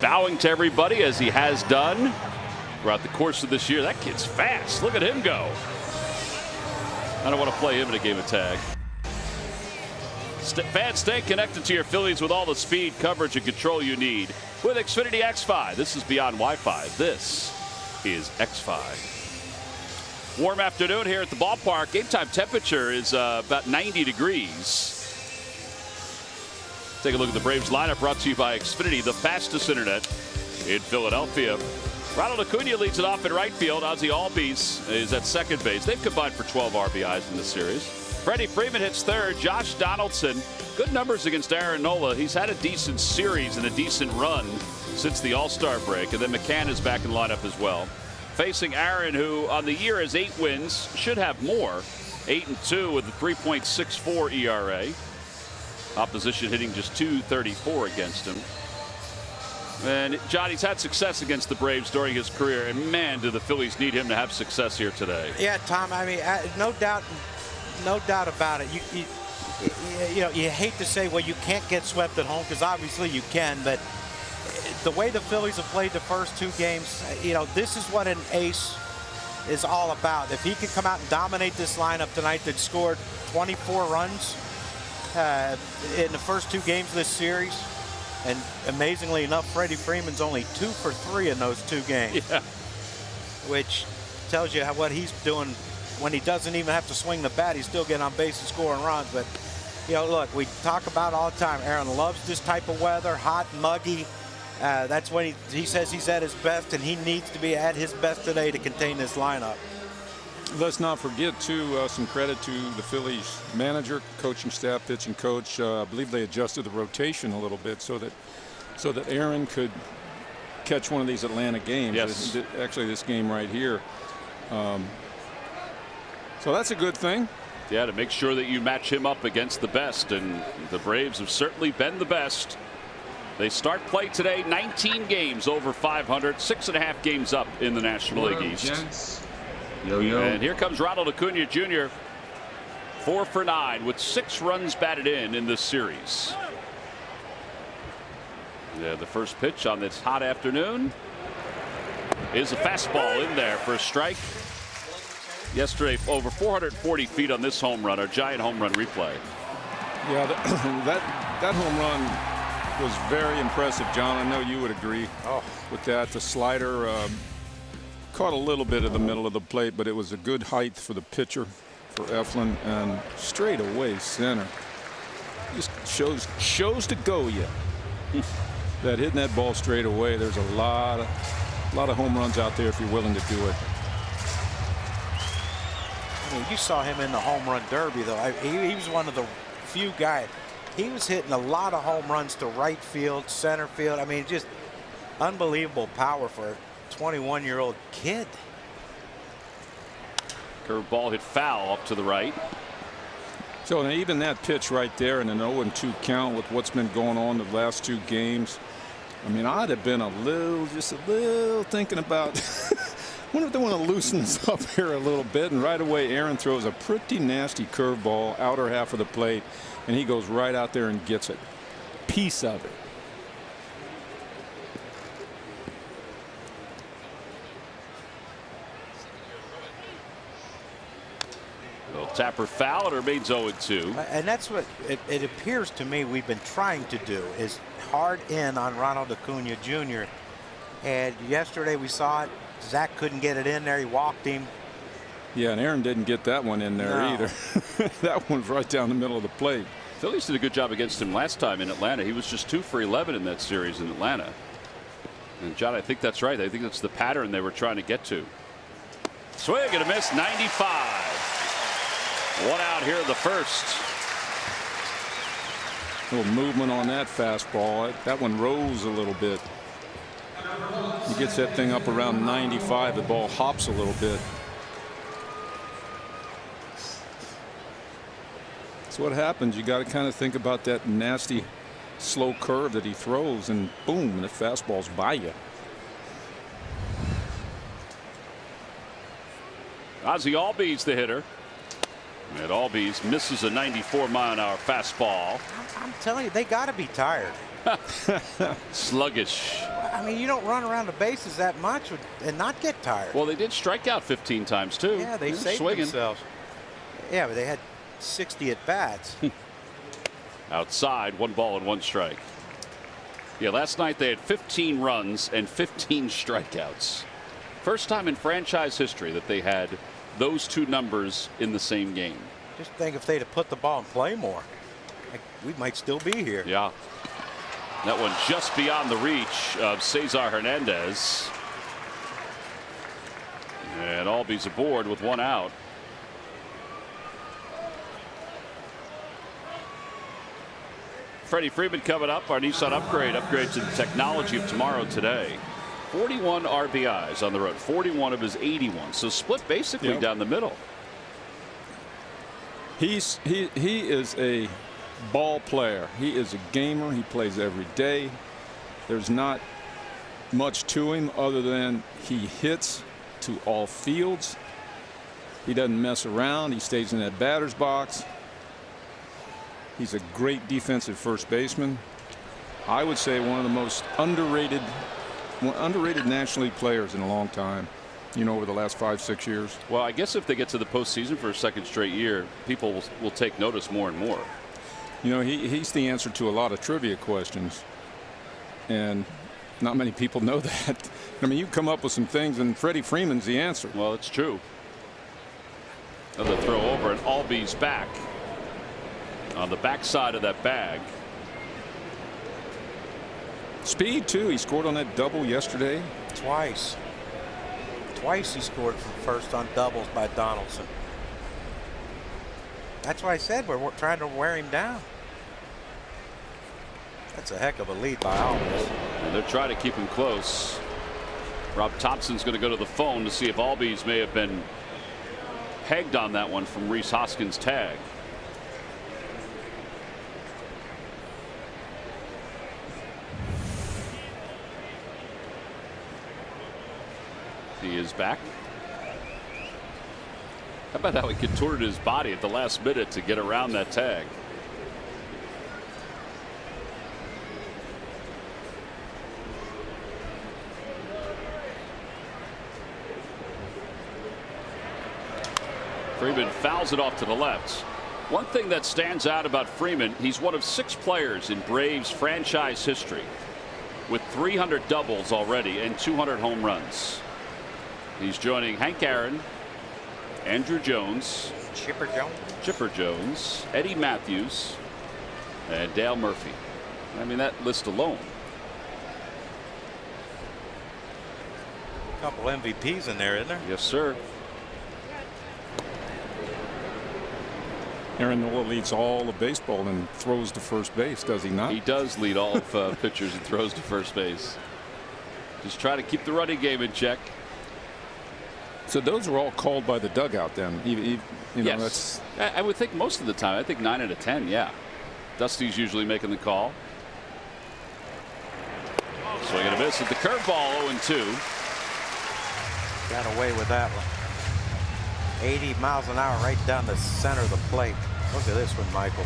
Bowing to everybody as he has done throughout the course of this year. That kid's fast. Look at him go. I don't want to play him in a game of tag. Fans, stay connected to your Phillies with all the speed, coverage, and control you need with Xfinity X5. This is beyond Wi-Fi. This is X5. Warm afternoon here at the ballpark. Game time temperature is about 90 degrees. Take a look at the Braves lineup, brought to you by Xfinity, the fastest internet in Philadelphia. Ronald Acuna leads it off in right field. Ozzie Albies is at second base. They've combined for 12 RBIs in this series. Freddie Freeman hits third. Josh Donaldson, good numbers against Aaron Nola. He's had a decent series and a decent run since the All-Star break. And then McCann is back in lineup as well. Facing Aaron, who on the year has 8 wins, should have more. 8-2 with a 3.64 ERA. Opposition hitting just .234 against him. And John, he's had success against the Braves during his career, and man, do the Phillies need him to have success here today. Yeah, Tom. I mean, no doubt about it. You know, you hate to say, well, you can't get swept at home, because obviously you can, but the way the Phillies have played the first 2 games, you know, this is what an ace is all about. If he could come out and dominate this lineup tonight that scored 24 runs in the first 2 games of this series. And amazingly enough, Freddie Freeman's only 2 for 3 in those 2 games. Yeah. Which tells you what he's doing when he doesn't even have to swing the bat. He's still getting on base and scoring runs. But, you know, look, we talk about all the time. Aaron loves this type of weather, hot, muggy. That's when he says he's at his best, and he needs to be at his best today to contain this lineup. Let's not forget, too, some credit to the Phillies manager, coaching staff, pitching coach. I believe they adjusted the rotation a little bit so that Aaron could catch one of these Atlanta games. Yes. Actually, this game right here. So that's a good thing. Yeah, to make sure that you match him up against the best, and the Braves have certainly been the best. They start play today, 19 games over 500, 6.5 games up in the National League East. Gents. Yo. And here comes Ronald Acuna Jr. 4 for 9 with 6 runs batted in this series. Yeah, the first pitch on this hot afternoon is a fastball in there for a strike. Yesterday, over 440 feet on this home run, our giant home run replay. Yeah, that home run was very impressive, John. I know you would agree with that. The slider caught a little bit of the middle of the plate, but it was a good height for the pitcher, for Eflin, and straight away center. Just shows to go yet. That hitting that ball straight away, there's a lot of home runs out there if you're willing to do it. I mean, you saw him in the home run derby, though. He was one of the few guys. He was hitting a lot of home runs to right field, center field. I mean, just unbelievable power for a 21-year-old kid. Curveball hit foul up to the right. So even that pitch right there in an 0-2 count with what's been going on the last 2 games, I mean, I'd have been just a little thinking about wonder if they want to loosen this up here a little bit. And right away, Aaron throws a pretty nasty curveball, outer half of the plate, and he goes right out there and gets a piece of it. Tapper foul, it remains 0-2. And that's what it appears to me we've been trying to do, is hard in on Ronald Acuna Jr. And yesterday we saw it. Zach couldn't get it in there. He walked him. Yeah, and Aaron didn't get that one in there either. That one's right down the middle of the plate. Phillies did a good job against him last time in Atlanta. He was just 2 for 11 in that series in Atlanta. And John, I think that's right. I think that's the pattern they were trying to get to. Swing and a miss, 95. 1 out here in the first. A little movement on that fastball. That one rose a little bit. He gets that thing up around 95. The ball hops a little bit. That's what happens. You got to kind of think about that nasty slow curve that he throws, and boom, the fastball's by you. Ozzie Albies the hitter. And Albies misses a 94-mile-an-hour fastball. I'm telling you, they got to be tired. Sluggish. I mean, you don't run around the bases that much and not get tired. Well, they did strike out 15 times, too. Yeah, they saved swinging. themselves. Yeah, but they had 60 at bats. Outside, 1 ball and 1 strike. Yeah, last night they had 15 runs and 15 strikeouts. First time in franchise history that they had those 2 numbers in the same game. Just think if they'd have put the ball in play more, we might still be here. Yeah. That one just beyond the reach of Cesar Hernandez. And Albies aboard with 1 out. Freddie Freeman coming up. Our Nissan upgrade to the technology of tomorrow today. 41 RBIs on the road, 41 of his 81. So split basically down the middle. He is a ball player. He is a gamer. He plays every day. There's not much to him other than he hits to all fields. He doesn't mess around. He stays in that batter's box. He's a great defensive first baseman. I would say one of the most underrated National League players in a long time. You know, over the last 5-6 years. Well, I guess if they get to the postseason for a second straight year, people will take notice more and more. You know, he's the answer to a lot of trivia questions, and not many people know that. I mean, you come up with some things, and Freddie Freeman's the answer. Well, it's true. Another throw over, and Albies back on the backside of that bag. Speed too. He scored on that double yesterday. Twice he scored from first on doubles by Donaldson. That's why I said we're trying to wear him down. That's a heck of a lead by Albies. And they're trying to keep him close. Rob Thompson's going to go to the phone to see if Albies may have been pegged on that one from Rhys Hoskins' tag. He is back. How about how he contorted his body at the last minute to get around that tag? Freeman fouls it off to the left. One thing that stands out about Freeman, he's one of 6 players in Braves franchise history with 300 doubles already and 200 home runs. He's joining Hank Aaron, Andrew Jones, Chipper Jones, Eddie Matthews, and Dale Murphy. I mean, that list alone. A couple MVPs in there, isn't there? Yes, sir. Aaron Nola leads all of baseball and throws to first base, does he not? He does lead all of pitchers and throws to first base. Just try to keep the running game in check. So those are all called by the dugout then. You know, Yes. I would think most of the time. I think 9 out of 10, yeah. Dusty's usually making the call. Swing and a miss at the curveball, 0-2. Got away with that one. 80 miles an hour right down the center of the plate. Look at this one, Michael.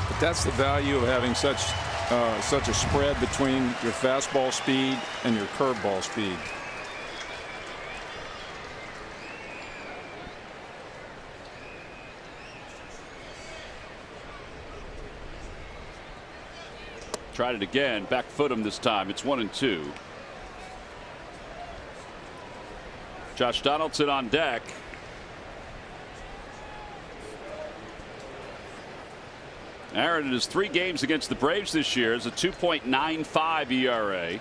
But that's the value of having such a spread between your fastball speed and your curveball speed. Tried it again. Back foot him this time. It's 1-2. Josh Donaldson on deck. Aaron, in his 3 games against the Braves this year, is a 2.95 ERA,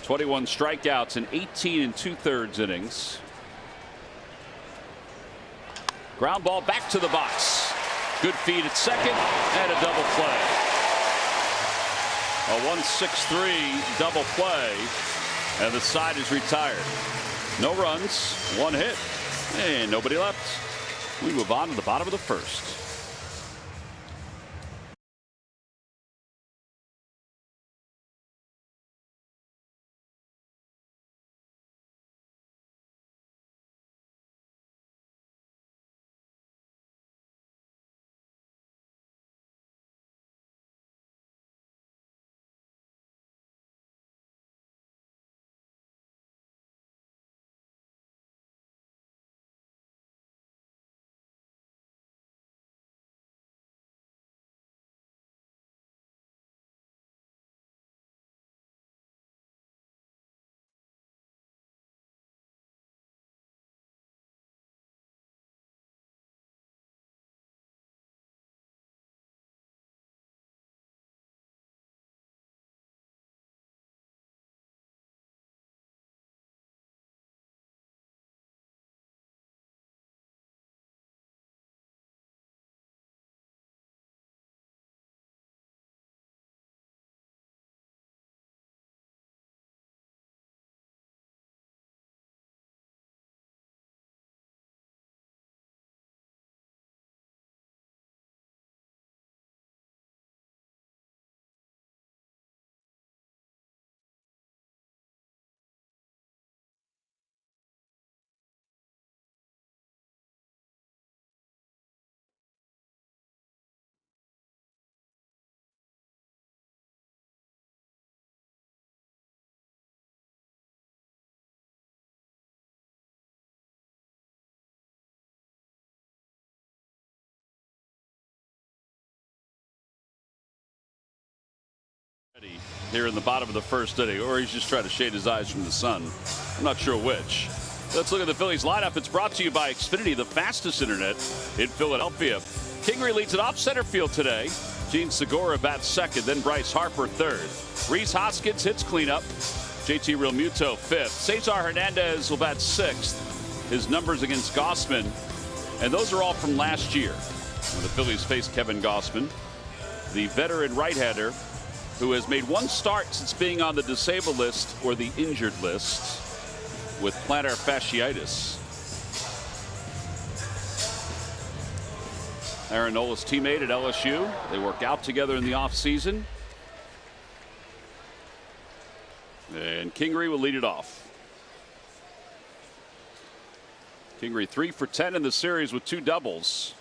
21 strikeouts in 18 2/3 innings. Ground ball back to the box. Good feed at second and a double play. A 1-6-3 double play, and the side is retired. No runs, 1 hit, and nobody left. We move on to the bottom of the first. Here in the bottom of the first inning, or he's just trying to shade his eyes from the sun. I'm not sure which. Let's look at the Phillies lineup. It's brought to you by Xfinity, the fastest internet in Philadelphia. Kingery leads it off center field today. Gene Segura bats second, then Bryce Harper third. Rhys Hoskins hits cleanup. JT Realmuto fifth. Cesar Hernandez will bat sixth. His numbers against Gausman, and those are all from last year when the Phillies faced Kevin Gausman, the veteran right-hander who has made one start since being on the disabled list or the injured list with plantar fasciitis. Aaron Nola's teammate at LSU. They work out together in the offseason. And Kingery will lead it off. Kingery 3 for 10 in the series with 2 doubles.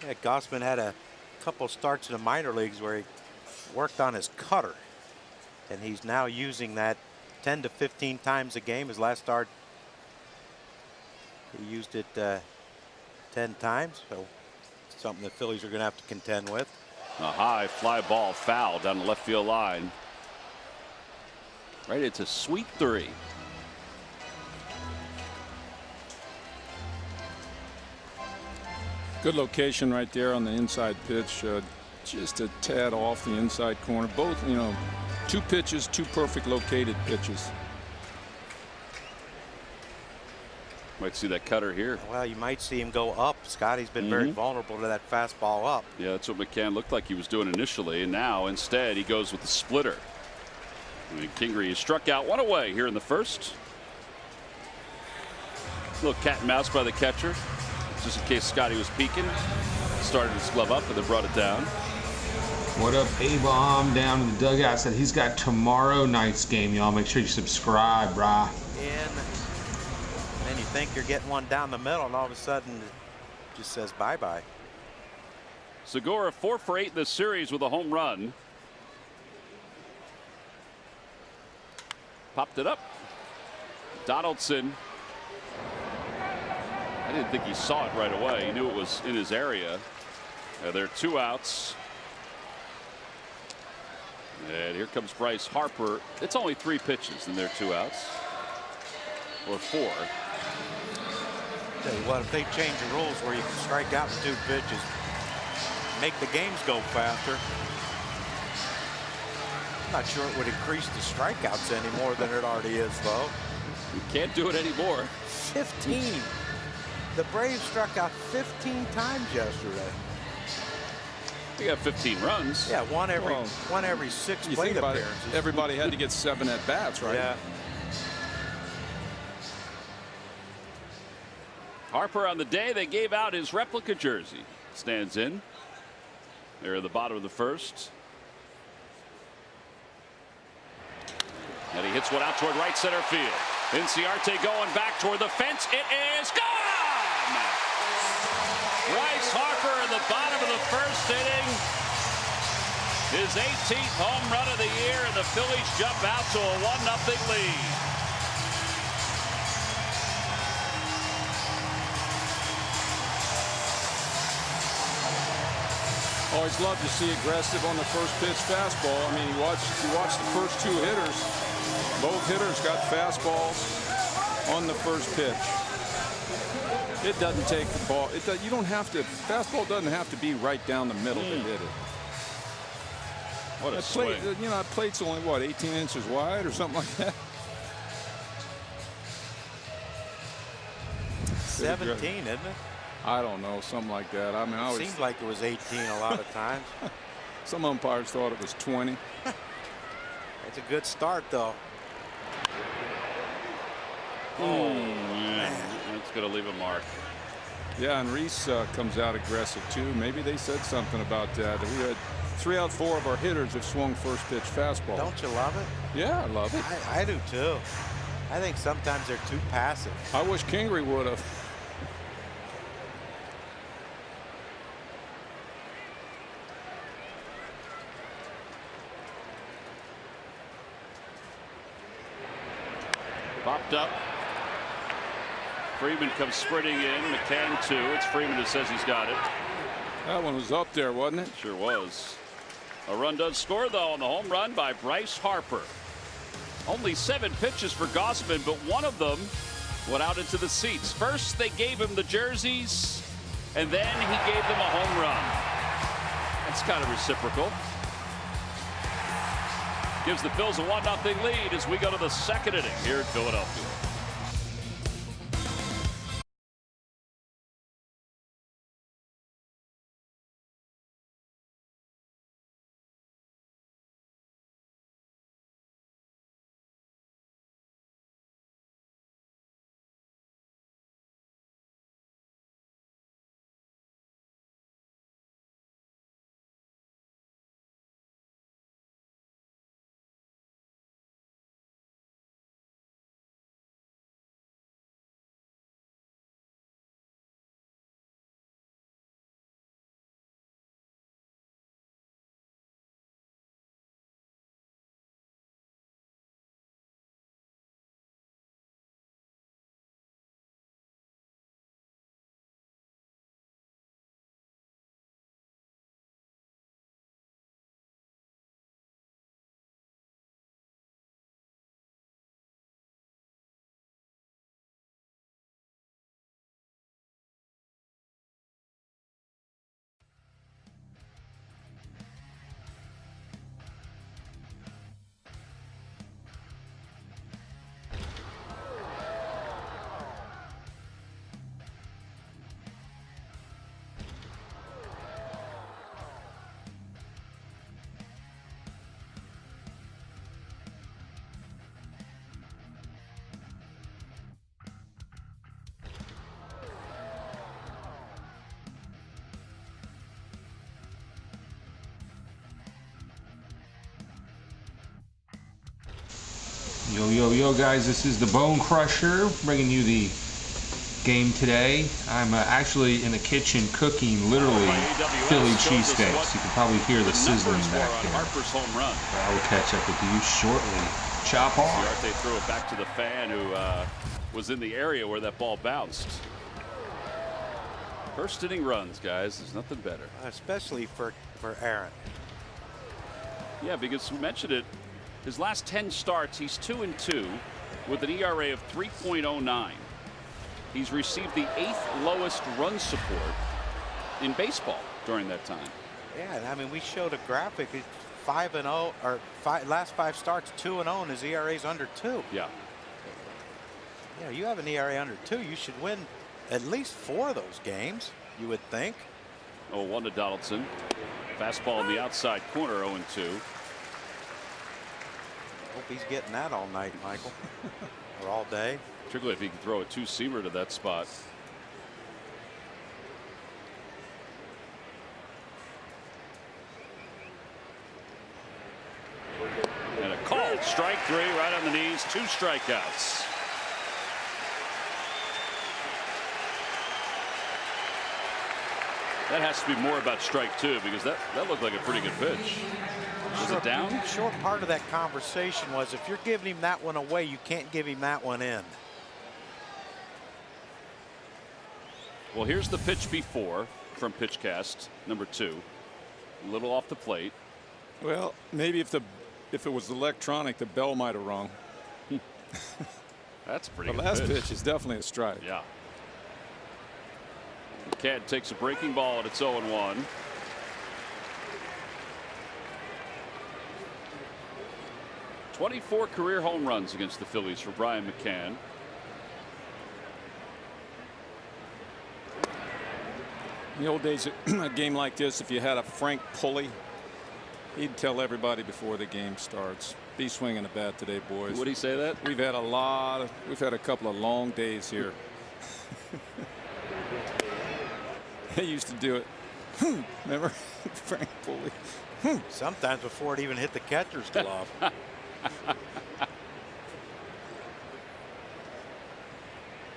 Yeah, Gausman had a couple starts in the minor leagues where he worked on his cutter, and he's now using that 10 to 15 times a game. His last start, he used it 10 times, so something the Phillies are going to have to contend with. A high fly ball foul down the left field line. Right, it's a sweet 3. Good location right there on the inside pitch. Just a tad off the inside corner. Both, 2 pitches, 2 perfect located pitches. Might see that cutter here. Well, you might see him go up. Scotty's been very vulnerable to that fastball up. Yeah, that's what McCann looked like he was doing initially, and now instead he goes with the splitter. I mean, Kingery is struck out 1 away here in the first. Little cat and mouse by the catcher, just in case Scotty was peeking. Started his glove up and then brought it down. What up, A-Bomb down in the dugout said he's got tomorrow night's game. Y'all make sure you subscribe, brah. And then you think you're getting one down the middle, and all of a sudden it just says bye-bye. Segura 4 for 8 in this series with a home run. Popped it up. Donaldson. I didn't think he saw it right away. He knew it was in his area. There are 2 outs. And here comes Bryce Harper. It's only 3 pitches and there are 2 outs. Or 4. Tell you what, if they change the rules where you can strike out with 2 pitches, make the games go faster. I'm not sure it would increase the strikeouts any more than it already is, though. You can't do it anymore. 15. The Braves struck out 15 times yesterday. They got 15 runs. Yeah, one every 6 plate appearances. Everybody had to get 7 at bats, right? Yeah. Harper on the day they gave out his replica jersey. Stands in. They're at the bottom of the first. And he hits one out toward right center field. Inciarte going back toward the fence. It is gone! Bryce Harper in the bottom of the first inning. His 18th home run of the year, and the Phillies jump out to a 1-0 lead. Always love to see aggressive on the first pitch fastball. I mean, you watch the first 2 hitters. Both hitters got fastballs on the first pitch. It doesn't take the ball. You don't have to. Fastball doesn't have to be right down the middle to hit it. What a swing. That plate's only, what, 18 inches wide or something like that? 17, isn't it? I don't know, something like that. I mean, Seems like it was 18 a lot of times. Some umpires thought it was 20. It's a good start, though. Oh, man. That's going to leave a mark. Yeah, and Rhys comes out aggressive, too. Maybe they said something about that. We had 3 out of 4 of our hitters have swung first pitch fastball. Don't you love it? Yeah, I love it. I do, too. I think sometimes they're too passive. I wish Kingery would have. Popped up. Freeman comes sprinting in. McCann too. It's Freeman who says he's got it. That one was up there, wasn't it? Sure was. A run does score though on the home run by Bryce Harper. Only 7 pitches for Gossman, but one of them went out into the seats. First they gave him the jerseys, and then he gave them a home run. That's kind of reciprocal. Gives the Phils a 1-0 lead as we go to the second inning here in Philadelphia. Yo, guys, this is the Bone Crusher bringing you the game today. I'm actually in the kitchen cooking literally Philly cheesesteaks. You can probably hear the sizzling back there. Harper's home run. I will catch up with you shortly. Chop on. They threw it back to the fan who was in the area where that ball bounced. First inning runs, guys. There's nothing better. Especially for Aaron. Yeah, because we mentioned it. His last 10 starts, he's 2-2 with an ERA of 3.09. He's received the 8th lowest run support in baseball during that time. Yeah, I mean, we showed a graphic. It's 5-0, or last 5 starts, 2-0, and his ERA's under 2. Yeah. You know, you have an ERA under 2, you should win at least 4 of those games, you would think. 0-1 to Donaldson. Fastball in the outside corner, 0-2. Hope he's getting that all night, Michael. Or all day. Particularly if he can throw a 2-seamer to that spot. And a called strike 3 right on the knees. 2 strikeouts. That has to be more about strike 2 because that looked like a pretty good pitch. Was it down? Short part of that conversation was if you're giving him that one away, you can't give him that one in. Well, here's the pitch before from Pitchcast number 2. A little off the plate. Well, maybe if it was electronic, the bell might have rung. That's a pretty good The last pitch. pitch is definitely a strike. Yeah. McCann takes a breaking ball and it's 0-1. .24 career home runs against the Phillies for Brian McCann. In the old days, a game like this, if you had a Frank Pulley, he'd tell everybody before the game starts, be swinging a bat today, boys. Would he say that? We've had a couple of long days here. They used to do it. Remember Frank Pulley? Sometimes before it even hit the catcher's glove.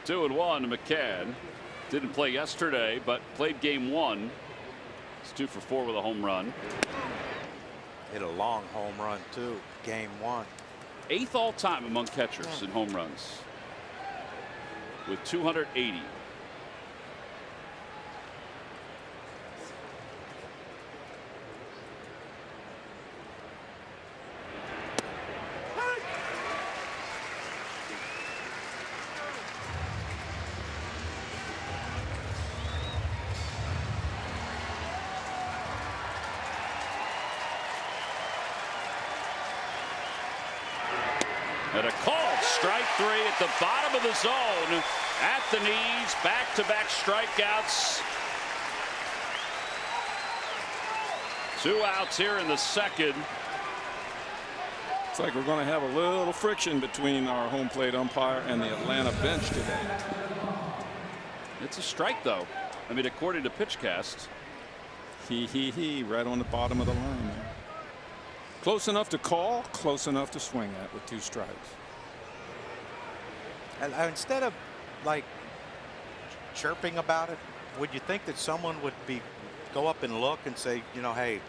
2-1 to McCann. Didn't play yesterday, but played game 1. He's 2 for 4 with a home run. Hit a long home run too. Game 1. 8th all time among catchers in home runs. with 280. And a called strike 3 at the bottom of the zone, at the knees, back-to-back strikeouts. 2 outs here in the second. It's like we're going to have a little friction between our home plate umpire and the Atlanta bench today. It's a strike, though. I mean, according to PitchCast. Right on the bottom of the line there. Close enough to call, close enough to swing at with 2 strikes. And instead of like chirping about it, would you think that someone would go up and look and say, you know, hey,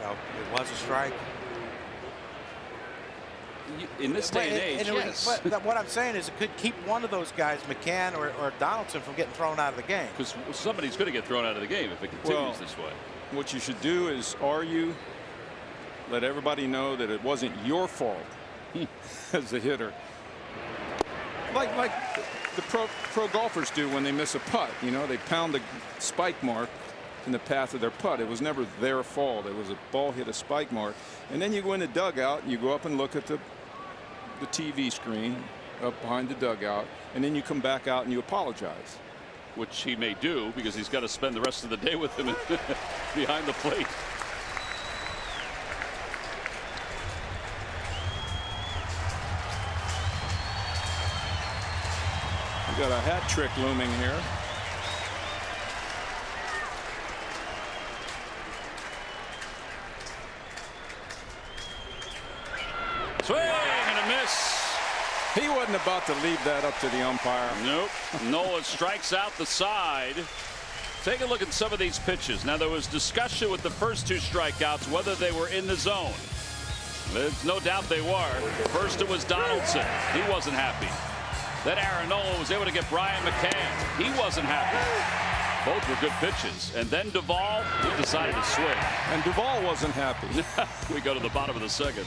it was a strike? In this day and age, yes. But what I'm saying is it could keep one of those guys, McCann or Donaldson, from getting thrown out of the game. Because somebody's going to get thrown out of the game if it continues this way. What you should do is argue, let everybody know that it wasn't your fault as a hitter. Like the pro golfers do when they miss a putt. You know, they pound the spike mark in the path of their putt. It was never their fault. It was a ball hit a spike mark. And then you go in the dugout and you go up and look at the TV screen up behind the dugout, and then you come back out and you apologize. Which he may do because he's got to spend the rest of the day with him behind the plate. We got a hat trick looming here. Swing and a miss. He wasn't about to leave that up to the umpire. Nope. Nola strikes out the side. Take a look at some of these pitches. Now, there was discussion with the first 2 strikeouts whether they were in the zone. There's no doubt they were. First it was Donaldson. He wasn't happy. Then Aaron Nola was able to get Brian McCann. He wasn't happy. Both were good pitches. And then Duvall, he decided to swing. And Duvall wasn't happy. We go to the bottom of the second.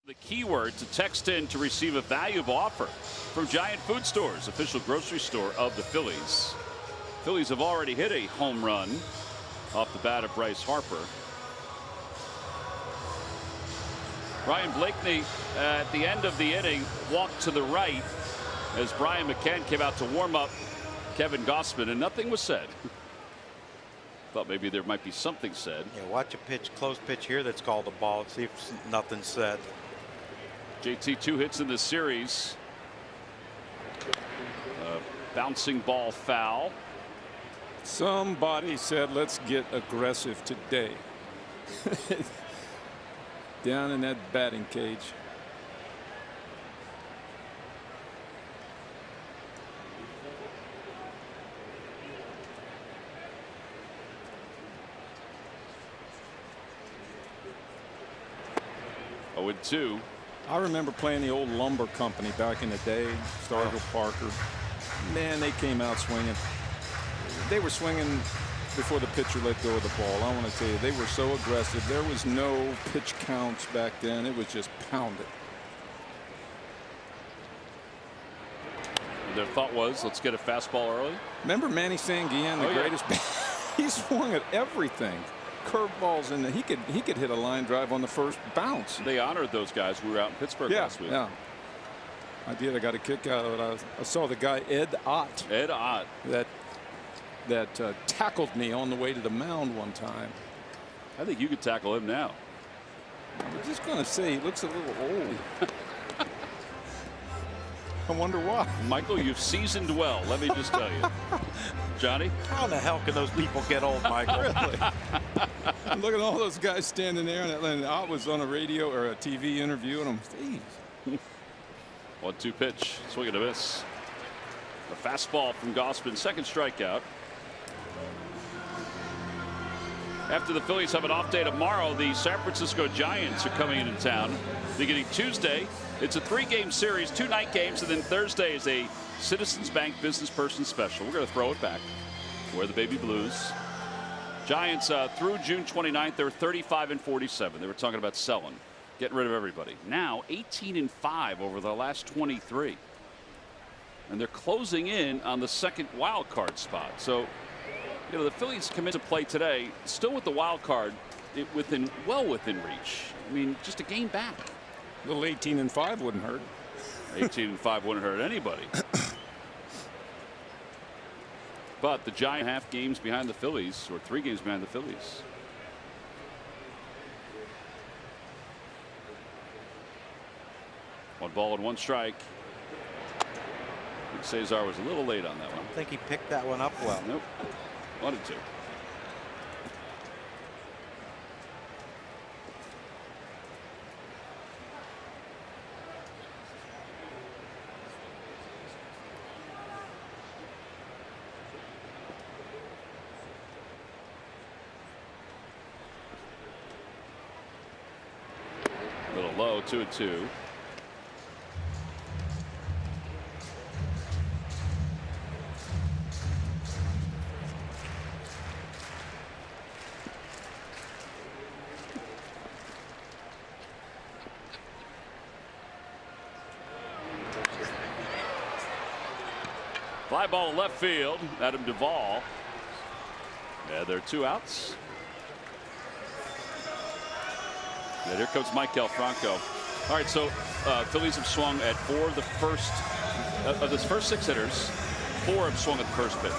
The keyword to text in to receive a valuable offer from Giant Food Stores, official grocery store of the Phillies. Phillies have already hit a home run off the bat of Bryce Harper. Ryan Blakeney at the end of the inning walked to the right as Brian McCann came out to warm up Kevin Gossman, and nothing was said. Thought maybe there might be something said. Yeah, watch a pitch, close pitch here that's called a ball. See if nothing's said. JT 2 hits in the series. Bouncing ball foul. Somebody said let's get aggressive today. down in that batting cage. Oh, and 2. I remember playing the old lumber company back in the day, Starville Parker. Man, they came out swinging. They were swinging before the pitcher let go of the ball. I want to tell you, they were so aggressive. There was no pitch counts back then. It was just pounded. Their thought was, let's get a fastball early. Remember Manny Sanguillen, the greatest? He swung at everything. Curveballs, and he could hit a line drive on the first bounce. They honored those guys. We were out in Pittsburgh last week. Yeah. I did. I got a kick out of it. I saw the guy Ed Ott. Ed Ott. That tackled me on the way to the mound one time. I think you could tackle him now. I'm just going to say he looks a little old. I wonder why. Michael, you've seasoned well. Let me just tell you. Johnny? How in the hell can those people get old, Michael? Really? Look at all those guys standing there, and Ott was on a radio or a TV interview, and I'm, geez. 1-2 pitch. Swing and a miss. A fastball from Gausman. Second strikeout. After the Phillies have an off day tomorrow, the San Francisco Giants are coming into town beginning Tuesday. It's a 3-game series, 2 night games, and then Thursday is a Citizens Bank Business Person Special. We're going to throw it back. Wear the baby blues. Giants through June 29th, they're 35-47. They were talking about selling, getting rid of everybody. Now 18-5 over the last 23. And they're closing in on the second wild card spot. So, you know, the Phillies come into play today, still with the wild card, well within reach. I mean, just a game back. A little 18-5 wouldn't hurt. 18-5 wouldn't hurt anybody. But the Giant half games behind the Phillies, or 3 games behind the Phillies. One ball and 1 strike. I think Cesar was a little late on that one. I think he picked that one up well. Nope. Wanted to. A little low, 2-2. Fly ball left field. Adam Duvall. Yeah, there are 2 outs. Yeah, here comes Michael Franco. All right, so Phillies have swung at 4 of the first of the first 6 hitters. 4 have swung at the first pitch.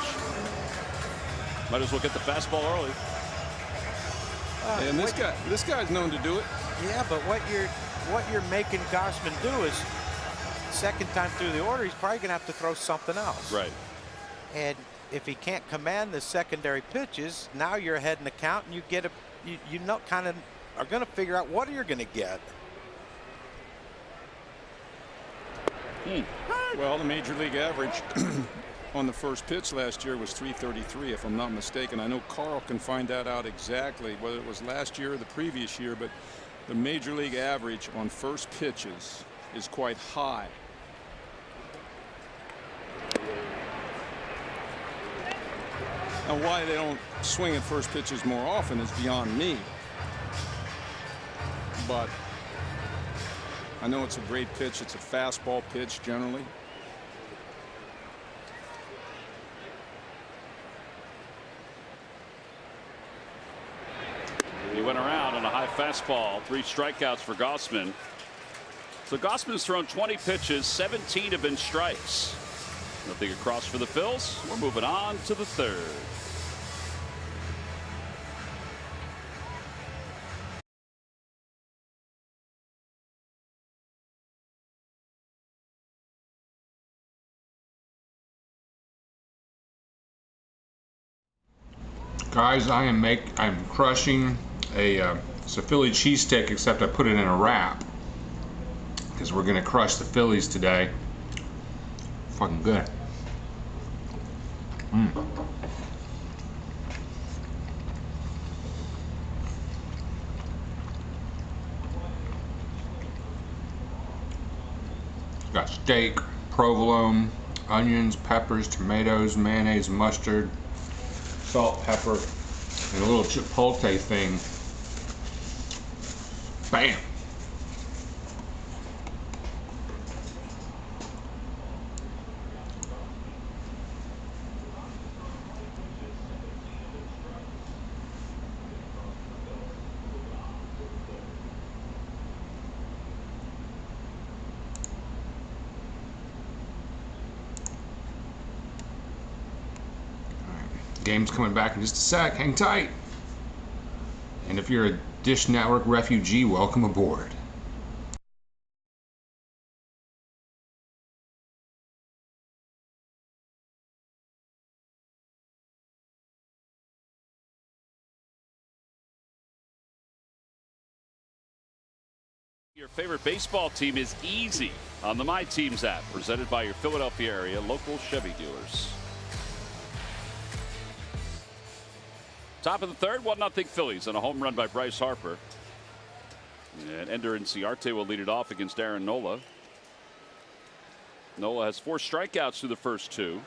Might as well get the fastball early. And this guy's known to do it. Yeah, but what you're making Gausman do is, second time through the order, he's probably going to have to throw something else. Right. And if he can't command the secondary pitches, now you're ahead in the count, and you get you know, kind of are going to figure out what you're going to get. Well, the major league average on the first pitch last year was 333, if I'm not mistaken. I know Carl can find that out exactly, whether it was last year or the previous year, but the major league average on first pitches is quite high. Now, why they don't swing at first pitches more often is beyond me. But I know it's a great pitch. It's a fastball pitch generally. He went around on a high fastball. 3 strikeouts for Gausman. So Gausman has thrown 20 pitches. 17 have been strikes. Nothing across for the Phils. We're moving on to the 3rd. Guys, I'm crushing a It's a Philly cheesesteak, except I put it in a wrap because we're gonna crush the Phillies today. Fucking good. Got steak, provolone, onions, peppers, tomatoes, mayonnaise, mustard, salt, pepper, and a little chipotle thing. Bam! Game's coming back in just a sec. Hang tight. And if you're a Dish Network refugee, welcome aboard. Your favorite baseball team is easy on the My Teams app, presented by your Philadelphia area local Chevy dealers. Top of the third, 1-0 Phillies on a home run by Bryce Harper. And Ender Inciarte will lead it off against Aaron Nola. Nola has 4 strikeouts through the first 2.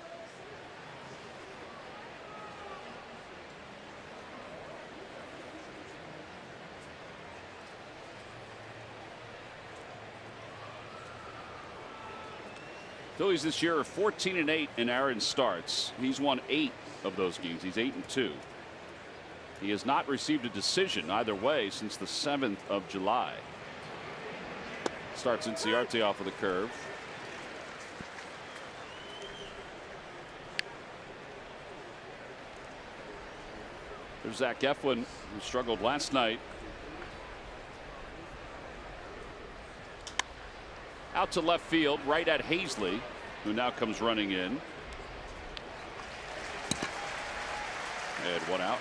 Phillies this year are 14-8 in Aaron's starts. He's won 8 of those games. He's 8-2. He has not received a decision either way since the 7th of July. Starts Inciarte off of the curve. There's Zach Eflin, who struggled last night. Out to left field, right at Hazley, who now comes running in. And 1 out.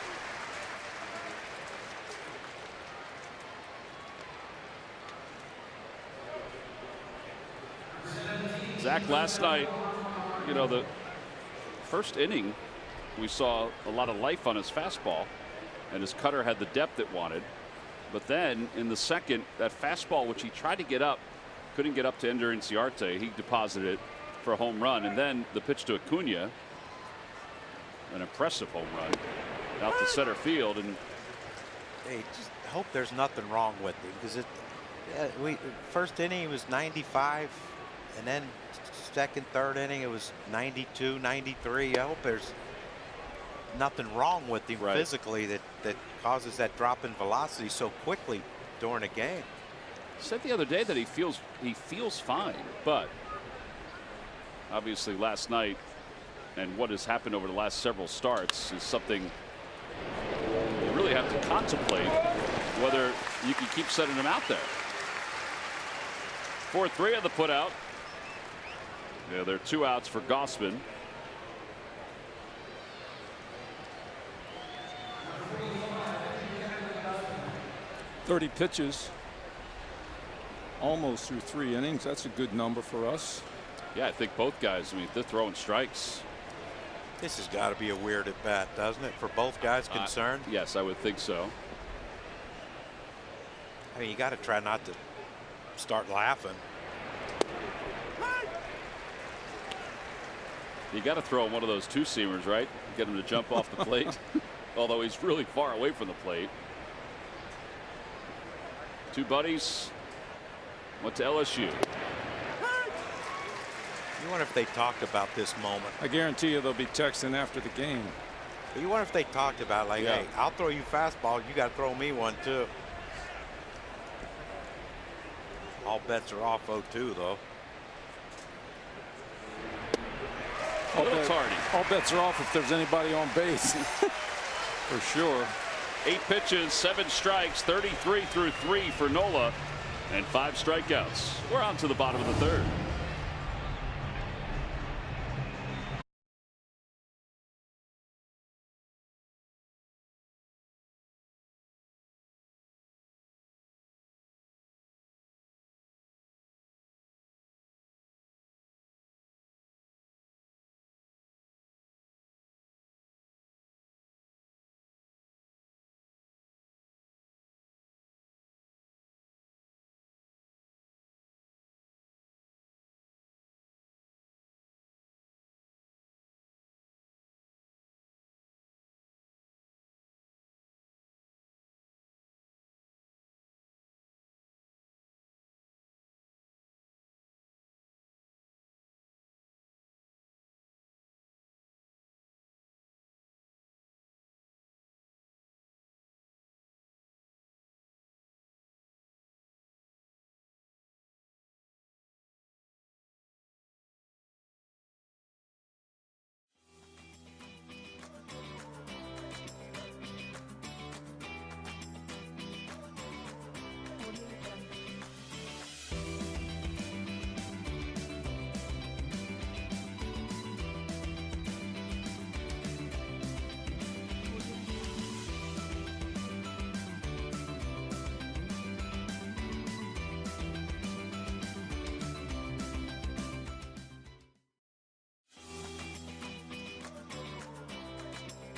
Zach last night, you know, the first inning we saw a lot of life on his fastball, and his cutter had the depth it wanted. But then in the second, that fastball which he tried to get up, couldn't get up to Ender Inciarte. He deposited it for a home run, and then the pitch to Acuna, an impressive home run out to center field. And hey, just hope there's nothing wrong with him, because first inning he was 95, and then second, third inning it was 92, 93. I hope there's nothing wrong with him physically that causes that drop in velocity so quickly during a game. Said the other day that he feels fine, but obviously last night and what has happened over the last several starts is something you really have to contemplate, whether you can keep sending him out there. 4-3 on the put out. Yeah, there are 2 outs for Gossman. "30 pitches, almost through 3 innings. That's a good number for us." Yeah, I think both guys, I mean, they're throwing strikes. This has got to be a weird at bat, doesn't it, for both guys concerned? Yes, I would think so. I mean, you got to try not to start laughing. You got to throw him one of those 2-seamers, right? Get him to jump off the plate. Although he's really far away from the plate. 2 buddies went to LSU. You wonder if they talked about this moment. I guarantee you they'll be texting after the game. You wonder if they talked about, like, hey, I'll throw you fastball, you got to throw me one too. All bets are off 0-2 though. All bets are off if there's anybody on base. For sure. 8 pitches, 7 strikes, 33 through 3 for Nola, and 5 strikeouts. We're on to the bottom of the third.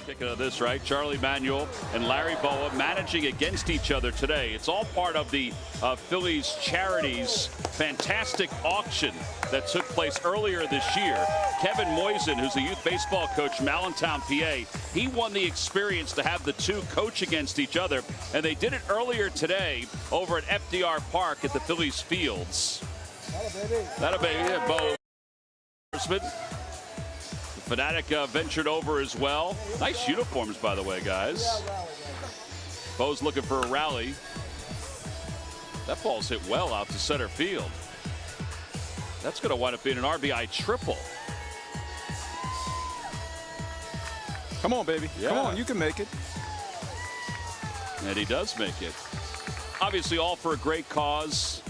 Kicking of this, right? Charlie Manuel and Larry Boa managing against each other today. It's all part of the Phillies Charities fantastic auction that took place earlier this year. Kevin Moisen, who's a youth baseball coach from Allentown, PA, he won the experience to have the two coach against each other, and they did it earlier today over at FDR Park at the Phillies Fields. That'll be it, Bo. Fanatic ventured over as well. Nice uniforms, by the way, guys. Bo's looking for a rally. That ball's hit well out to center field. That's going to wind up being an RBI triple. Come on, baby. Yeah. Come on, you can make it. And he does make it. Obviously, all for a great cause.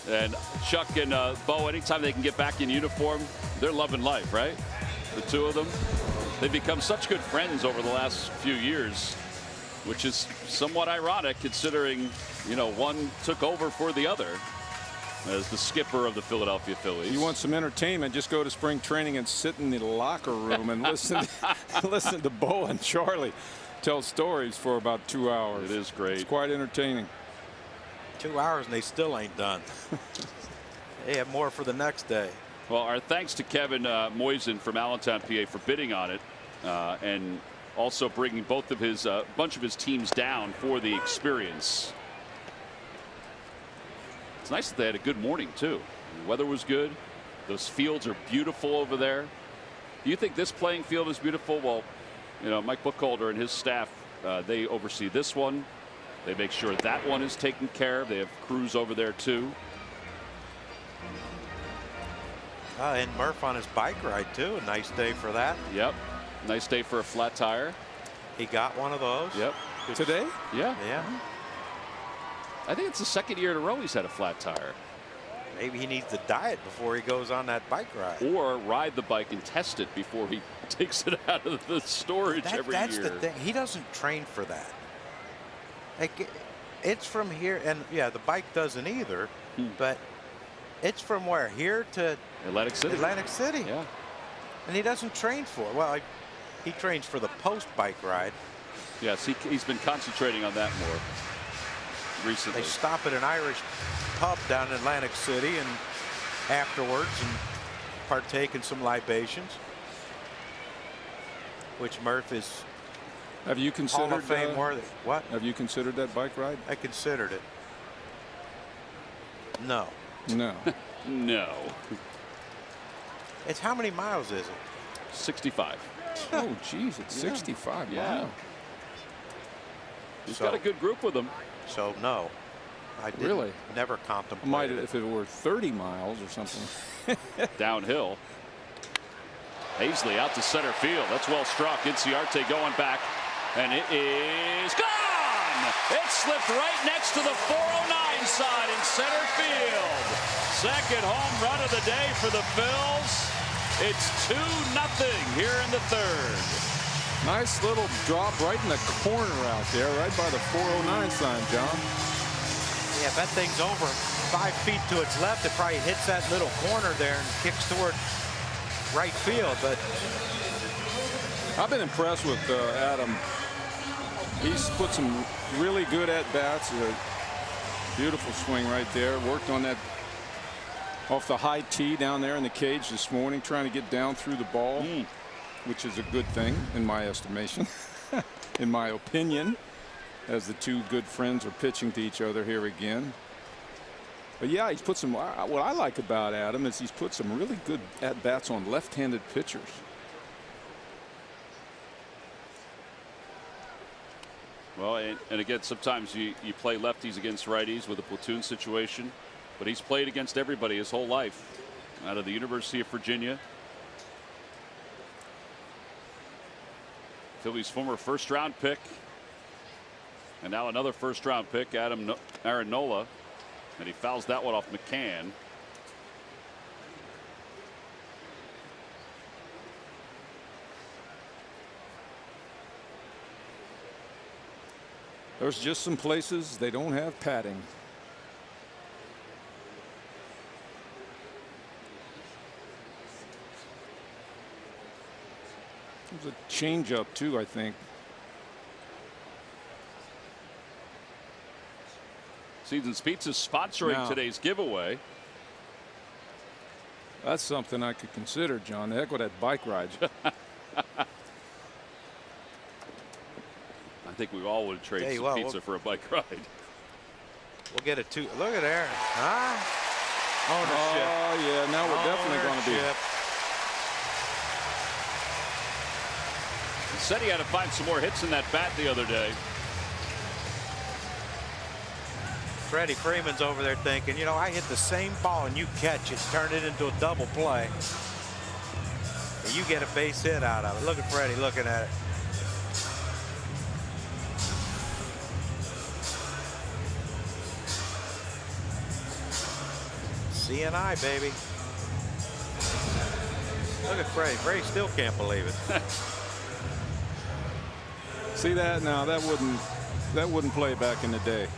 And Chuck and Bo, anytime they can get back in uniform, they're loving life, right? The two of them. They've become such good friends over the last few years, which is somewhat ironic considering, you know, one took over for the other as the skipper of the Philadelphia Phillies. You want some entertainment, just go to spring training and sit in the locker room and listen to Bo and Charlie tell stories for about 2 hours. It is great. It's quite entertaining. 2 hours and they still ain't done. They have more for the next day. Well, our thanks to Kevin Moisen from Allentown, PA, for bidding on it, and also bringing both of his bunch of his teams down for the experience. It's nice that they had a good morning too. The weather was good. Those fields are beautiful over there. Do you think this playing field is beautiful? Well, you know, Mike Buchholder and his staff, they oversee this one. They make sure that one is taken care of. They have crews over there too. And Murph on his bike ride too. A nice day for that. Yep. Nice day for a flat tire. He got one of those. Yep. Today? Yeah. Yeah. I think it's the second year in a row he's had a flat tire. Maybe he needs to diet before he goes on that bike ride. Or ride the bike and test it before he takes it out of the storage every that's year. That's the thing. He doesn't train for that. Like, it's from here, and yeah, the bike doesn't either. But it's from where? Here to Atlantic City. Atlantic City. Yeah. And he doesn't train for it. Well, he trains for the post bike ride. Yes, he's been concentrating on that more recently. They stop at an Irish pub down in Atlantic City and afterwards and partake in some libations, which Murph is Have you considered Hall of Fame worthy. What? Have you considered that bike ride? I considered it. No. No. No. It's how many miles is it? 65. Oh, geez, it's 65. Yeah. Wow. He's got a good group with him. So no, I didn't. Really? Never contemplated. Might if it were 30 miles or something. Downhill. Hazley out to center field. That's well struck. Inciarte going back, and it is gone. It slipped right next to the 409 side in center field. Second home run of the day for the Phils. It's 2-0 here in the third. Nice little drop right in the corner out there, right by the 409 sign, John. Yeah, if that thing's over 5 feet to its left, it probably hits that little corner there and kicks toward right field. But I've been impressed with Adam. He's put some really good at-bats. Beautiful swing right there. Worked on that off the high tee down there in the cage this morning, trying to get down through the ball, which is a good thing in my estimation, in my opinion, as the two good friends are pitching to each other here again. But yeah, he's put some, what I like about Adam is he's put some really good at-bats on left-handed pitchers. Well, and again, sometimes you play lefties against righties with a platoon situation, but he's played against everybody his whole life out of the University of Virginia. Phillies former first-round pick, and now another first-round pick, Aaron Nola, and he fouls that one off McCann. There's just some places they don't have padding. It was a changeup too, I think. Seasons Pizza sponsoring today's giveaway. That's something I could consider, John. The heck with that bike ride. I think we all would trade some pizza for a bike ride. We'll get it too. Look at Aaron. Huh? Ownership. Oh, yeah. Now we're definitely going to be. He said he had to find some more hits in that bat the other day. Freddie Freeman's over there thinking, you know, I hit the same ball and you catch it, turn it into a double play. And you get a base hit out of it. Look at Freddie looking at it. CNI, baby. Look at Freddie. Freddie still can't believe it. See that? Now that wouldn't play back in the day.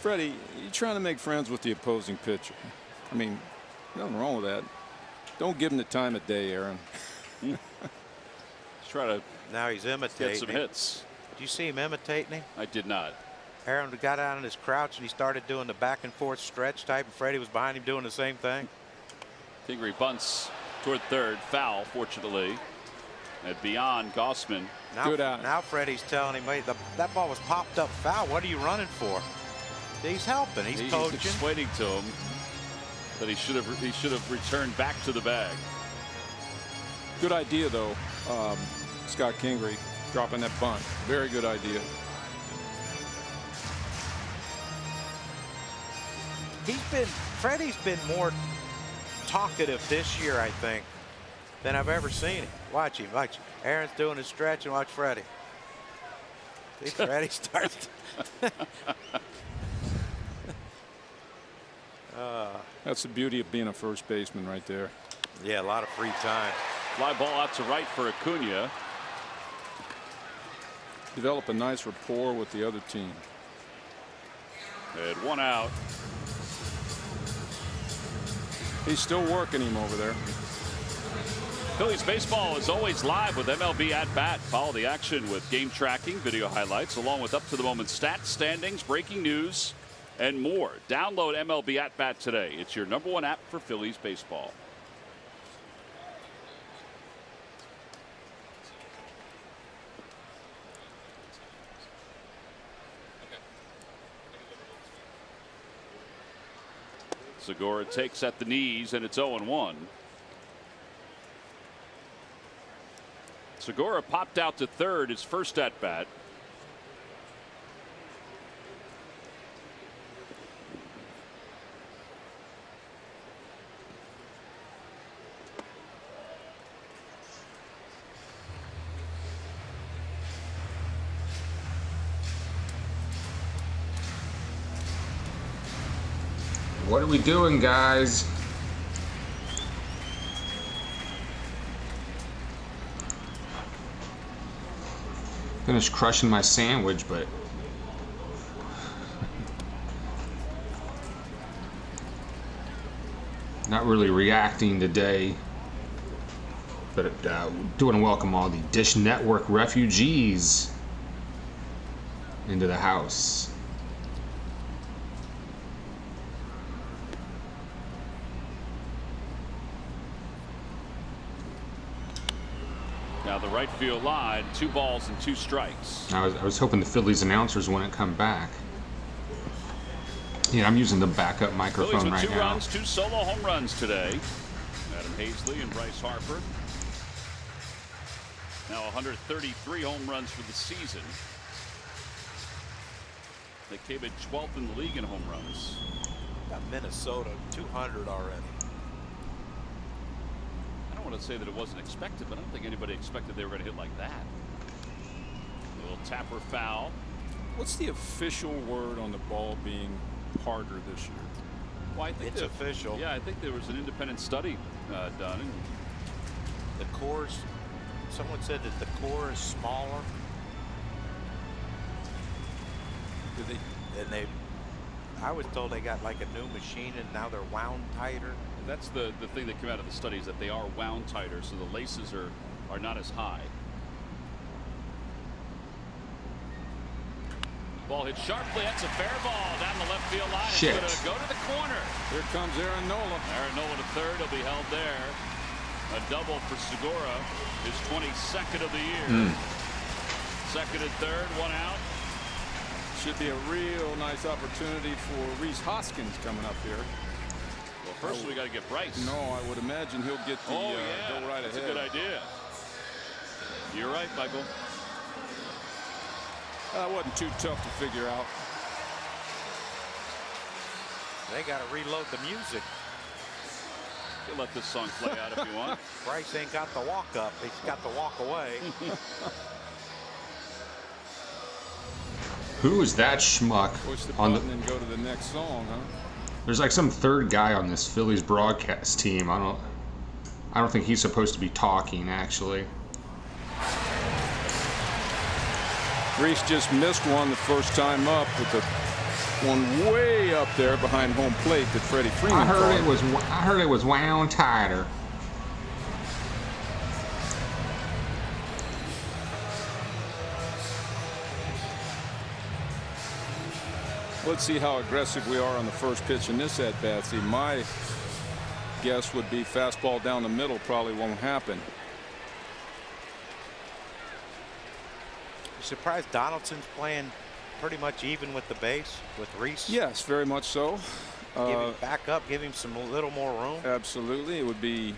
Freddie, you're trying to make friends with the opposing pitcher. I mean, nothing wrong with that. Don't give him the time of day, Aaron. He's trying to now he's imitating. Get some hits. Did you see him imitating him? I did not. Aaron got out in his crouch and he started doing the back and forth stretch type, and Freddie was behind him doing the same thing. Kingery bunts toward third, foul, fortunately. And beyond Gossman. Good out. Now Freddie's telling him, hey, that ball was popped up foul. What are you running for? He's helping. He's coaching. He's explaining to him that he should have returned back to the bag. Good idea, though. Scott Kingery dropping that bunt. Very good idea. Freddie's been more talkative this year, I think, than I've ever seen him. Watch him. Watch him. Aaron's doing his stretch, and watch Freddie. See, Freddie starts. That's the beauty of being a first baseman right there. Yeah, a lot of free time. Fly ball out to right for Acuna. Develop a nice rapport with the other team. And one out. He's still working him over there. Phillies baseball is always live with MLB at bat. Follow the action with game tracking, video highlights, along with up to the moment stats, standings, breaking news, and more. Download MLB at bat today. It's your #1 app for Phillies baseball. Segura takes at the knees, and it's 0-1. Segura popped out to third, his first at bat. What are we doing, guys? Finished crushing my sandwich, but not really reacting today. But do want to welcome all the Dish Network refugees into the house. Now the right field line, 2 balls and 2 strikes. I was hoping the Phillies announcers wouldn't come back. Yeah, I'm using the backup microphone Phillies with right 2 now. runs, 2 solo home runs today. Adam Hazley and Bryce Harper. Now 133 home runs for the season. They came in 12th in the league in home runs. Got Minnesota 200 already. I don't want to say that it wasn't expected, but I don't think anybody expected they were going to hit like that. A little tapper foul. What's the official word on the ball being harder this year? Well, I think It's official. Yeah, I think there was an independent study done. And The core's, someone said that the core is smaller. Did they? And they, I was told they got like a new machine and now they're wound tighter. That's the thing that came out of the studies, that they are wound tighter, so the laces are not as high. Ball hit sharply. That's a fair ball down the left field line. Shit. It's going to go to the corner. Here comes Aaron Nola. Aaron Nola to third. He'll be held there. A double for Segura, his 22nd of the year. Second and third, one out. Should be a real nice opportunity for Rhys Hoskins coming up here. Well, first we got to get Bryce. No, I would imagine he'll get the go right that's ahead. a good idea. You're right, Michael. That wasn't too tough to figure out. They got to reload the music. You let this song play out if you want. Bryce ain't got the walk up. He's got the walk away. Who is that schmuck Push the on button and go to the next song, huh? There's like some third guy on this Phillies broadcast team. I don't think he's supposed to be talking, actually. Rhys just missed one the first time up with the one way up there behind home plate that Freddie Freeman I heard caught. it was wound tighter. Let's see how aggressive we are on the first pitch in this at-bat. See, my guess would be fastball down the middle probably won't happen. You surprised Donaldson's playing pretty much even with the base with Rhys? Yes, very much so. Give him back up, give him some little more room. Absolutely. It would be.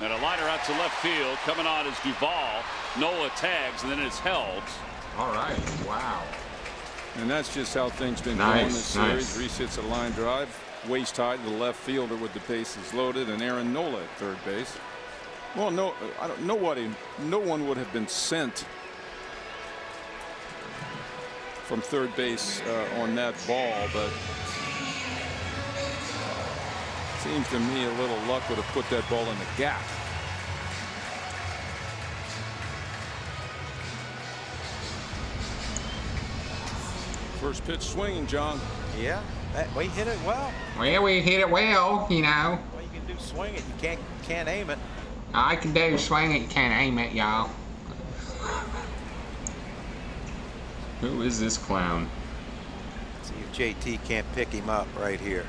And a liner out to left field. Coming on is Duvall. Nola tags, and then it's held. All right. Wow. And that's just how things been going this series. Rhys hits a line drive, waist high to the left fielder with the bases loaded, and Aaron Nola at third base. Well, no, I don't. No one would have been sent from third base on that ball, but seems to me a little luck would have put that ball in the gap. First pitch swinging, John. Yeah, we hit it well. Well, we hit it well, you know. Well, you can do swing it. You can't aim it. I can do swing it, can't aim it, y'all. Who is this clown? See if JT can't pick him up right here.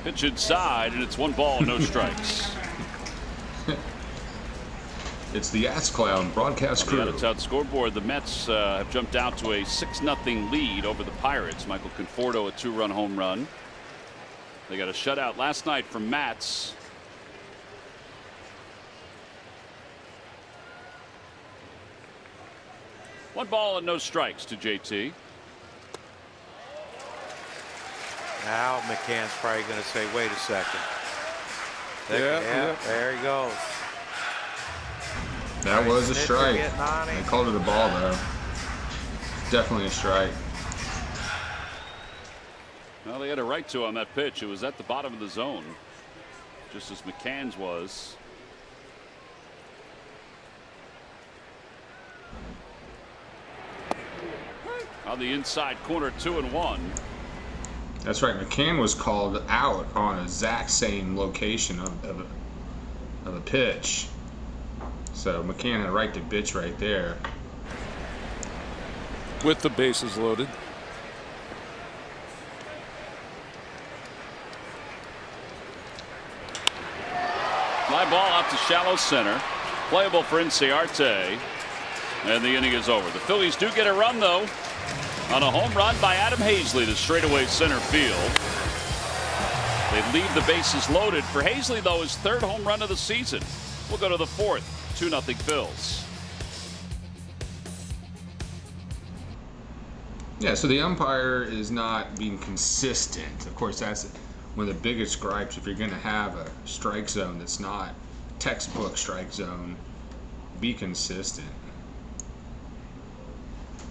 Pitch inside, and it's 1 ball, no strikes. It's the Ass Clown broadcast On crew. the out-of-town scoreboard, the Mets have jumped out to a 6-0 lead over the Pirates. Michael Conforto, a 2-run home run. They got a shutout last night from Mats. One ball and no strikes to JT. Now McCann's probably going to say, wait a second. Yeah. There he goes. That was a Snitcher strike. getting on him. They called it a ball, though. Definitely a strike. Well, they had a right to on that pitch. It was at the bottom of the zone, just as McCann's was. On the inside corner, 2-1. That's right. McCann was called out on exact same location of a pitch. So McCann had a right to bitch right there. With the bases loaded. Fly ball out to shallow center. Playable for Inciarte. And the inning is over. The Phillies do get a run, though, on a home run by Adam Hazley to straightaway center field. They leave the bases loaded. For Hazley, though, his 3rd home run of the season. We'll go to the 4th. 2-0 Phils. Yeah, so the umpire is not being consistent. Of course, that's one of the biggest gripes if you're going to have a strike zone that's not textbook strike zone. Be consistent.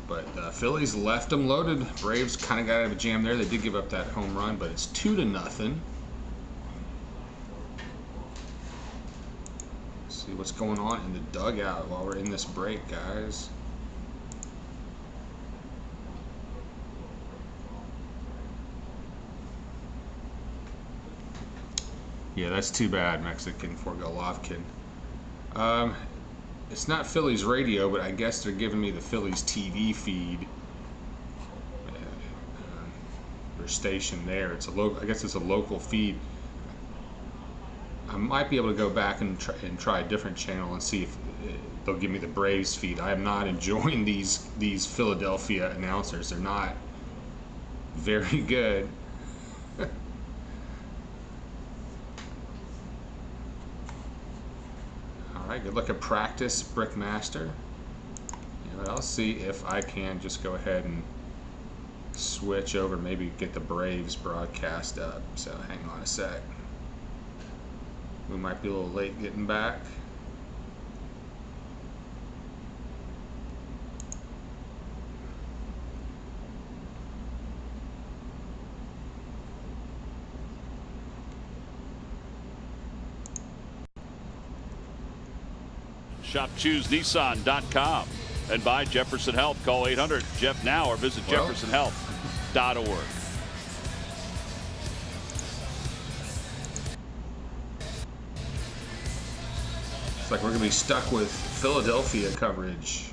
But the Phillies left them loaded. Braves kind of got out of a jam there. They did give up that home run, but it's 2-0. See what's going on in the dugout while we're in this break, guys. Yeah, that's too bad, Mexican for Golovkin. It's not Phillies radio, but I guess they're giving me the Phillies TV feed. Their station there. It's a local. I guess it's a local feed. I might be able to go back and try a different channel and see if they'll give me the Braves feed. I am not enjoying these Philadelphia announcers. They're not very good. All right, good luck at practice, Brickmaster. And I'll see if I can just go ahead and switch over, maybe get the Braves broadcast up. So hang on a sec. We might be a little late getting back. Shop ChooseNissan.com and buy Jefferson Health. Call 800-JEFF now or visit jeffersonhealth.org. It's like we're going to be stuck with Philadelphia coverage.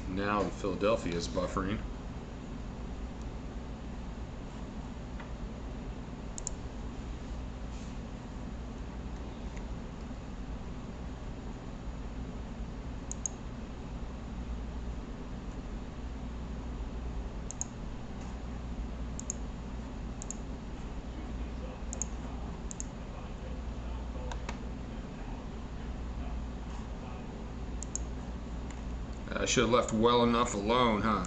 And now Philadelphia is buffering. I should have left well enough alone, huh?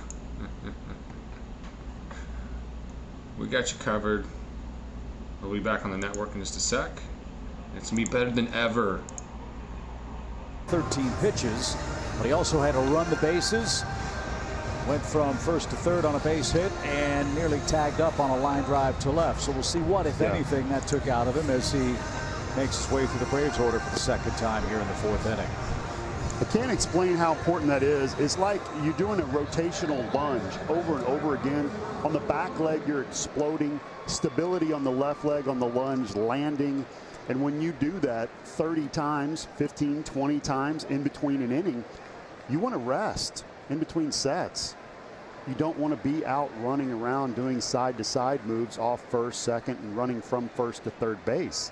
We got you covered. We'll be back on the network in just a sec. It's going to be better than ever. 13 pitches, but he also had to run the bases. Went from first to third on a base hit and nearly tagged up on a line drive to left. So we'll see what, if anything, that took out of him as he makes his way through the Braves order for the second time here in the fourth inning. I can't explain how important that is. It's like you're doing a rotational lunge over and over again. On the back leg, you're exploding. Stability on the left leg on the lunge, landing. And when you do that 30 times, 15, 20 times in between an inning, you want to rest in between sets. You don't want to be out running around doing side-to-side moves off first, second, and running from first to third base.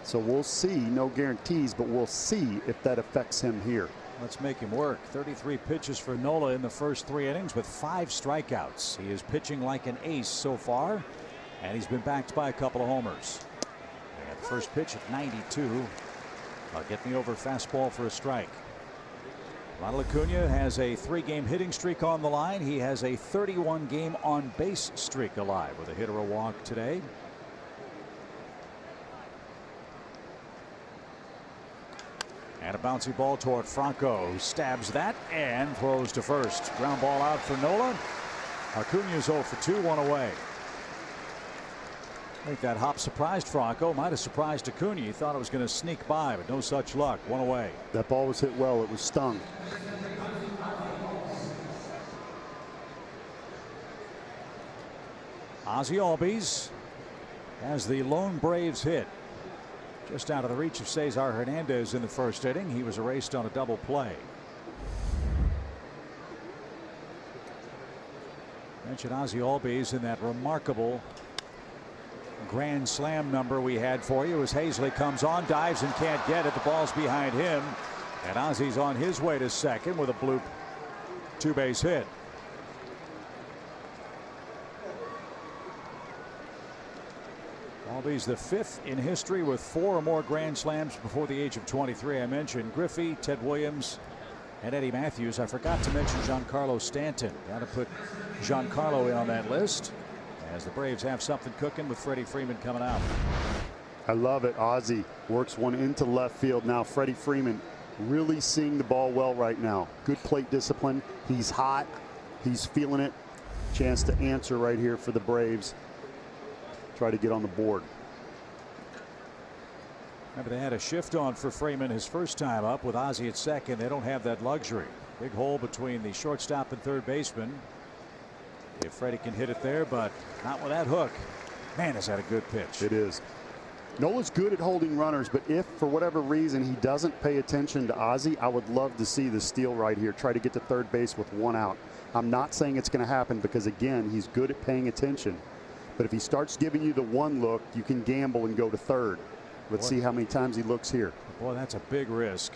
So we'll see, no guarantees, but we'll see if that affects him here. Let's make him work. 33 pitches for Nola in the first 3 innings with 5 strikeouts. He is pitching like an ace so far, and he's been backed by a couple of homers. And the first pitch at 92. Getting the over fastball for a strike. Ronald Acuna has a 3-game hitting streak on the line. He has a 31-game on base streak alive with a hit or a walk today. And a bouncy ball toward Franco, who stabs that and throws to first. Ground ball out for Nola. Acuna's 0 for 2, 1 away. I think that hop surprised Franco, might have surprised Acuna. He thought it was going to sneak by, but no such luck. 1 away. That ball was hit well. It was stung. Ozzie Albies has the lone Braves hit. Just out of the reach of Cesar Hernandez in the first inning. He was erased on a double play. Mentioned Ozzie Albies in that remarkable grand slam number we had for you as Hazley comes on, dives and can't get it. The ball's behind him, and Ozzie's on his way to second with a bloop 2-base hit. Albies the 5th in history with 4 or more grand slams before the age of 23. I mentioned Griffey, Ted Williams, and Eddie Matthews. I forgot to mention Giancarlo Stanton. Got to put Giancarlo in on that list as the Braves have something cooking with Freddie Freeman coming out. I love it. Ozzie works one into left field. Now Freddie Freeman really seeing the ball well right now. Good plate discipline. He's hot. He's feeling it. Chance to answer right here for the Braves. try to get on the board. Remember, they had a shift on for Freeman his first time up with Ozzie at second. They don't have that luxury. Big hole between the shortstop and third baseman. If Freddie can hit it there, but not with that hook. Man, is that a good pitch. It is. Nola's good at holding runners, but if for whatever reason he doesn't pay attention to Ozzie, I would love to see the steal right here. Try to get to third base with one out. I'm not saying it's going to happen because, again, he's good at paying attention. But if he starts giving you the one look, you can gamble and go to third. Let's see how many times he looks here. Boy, that's a big risk.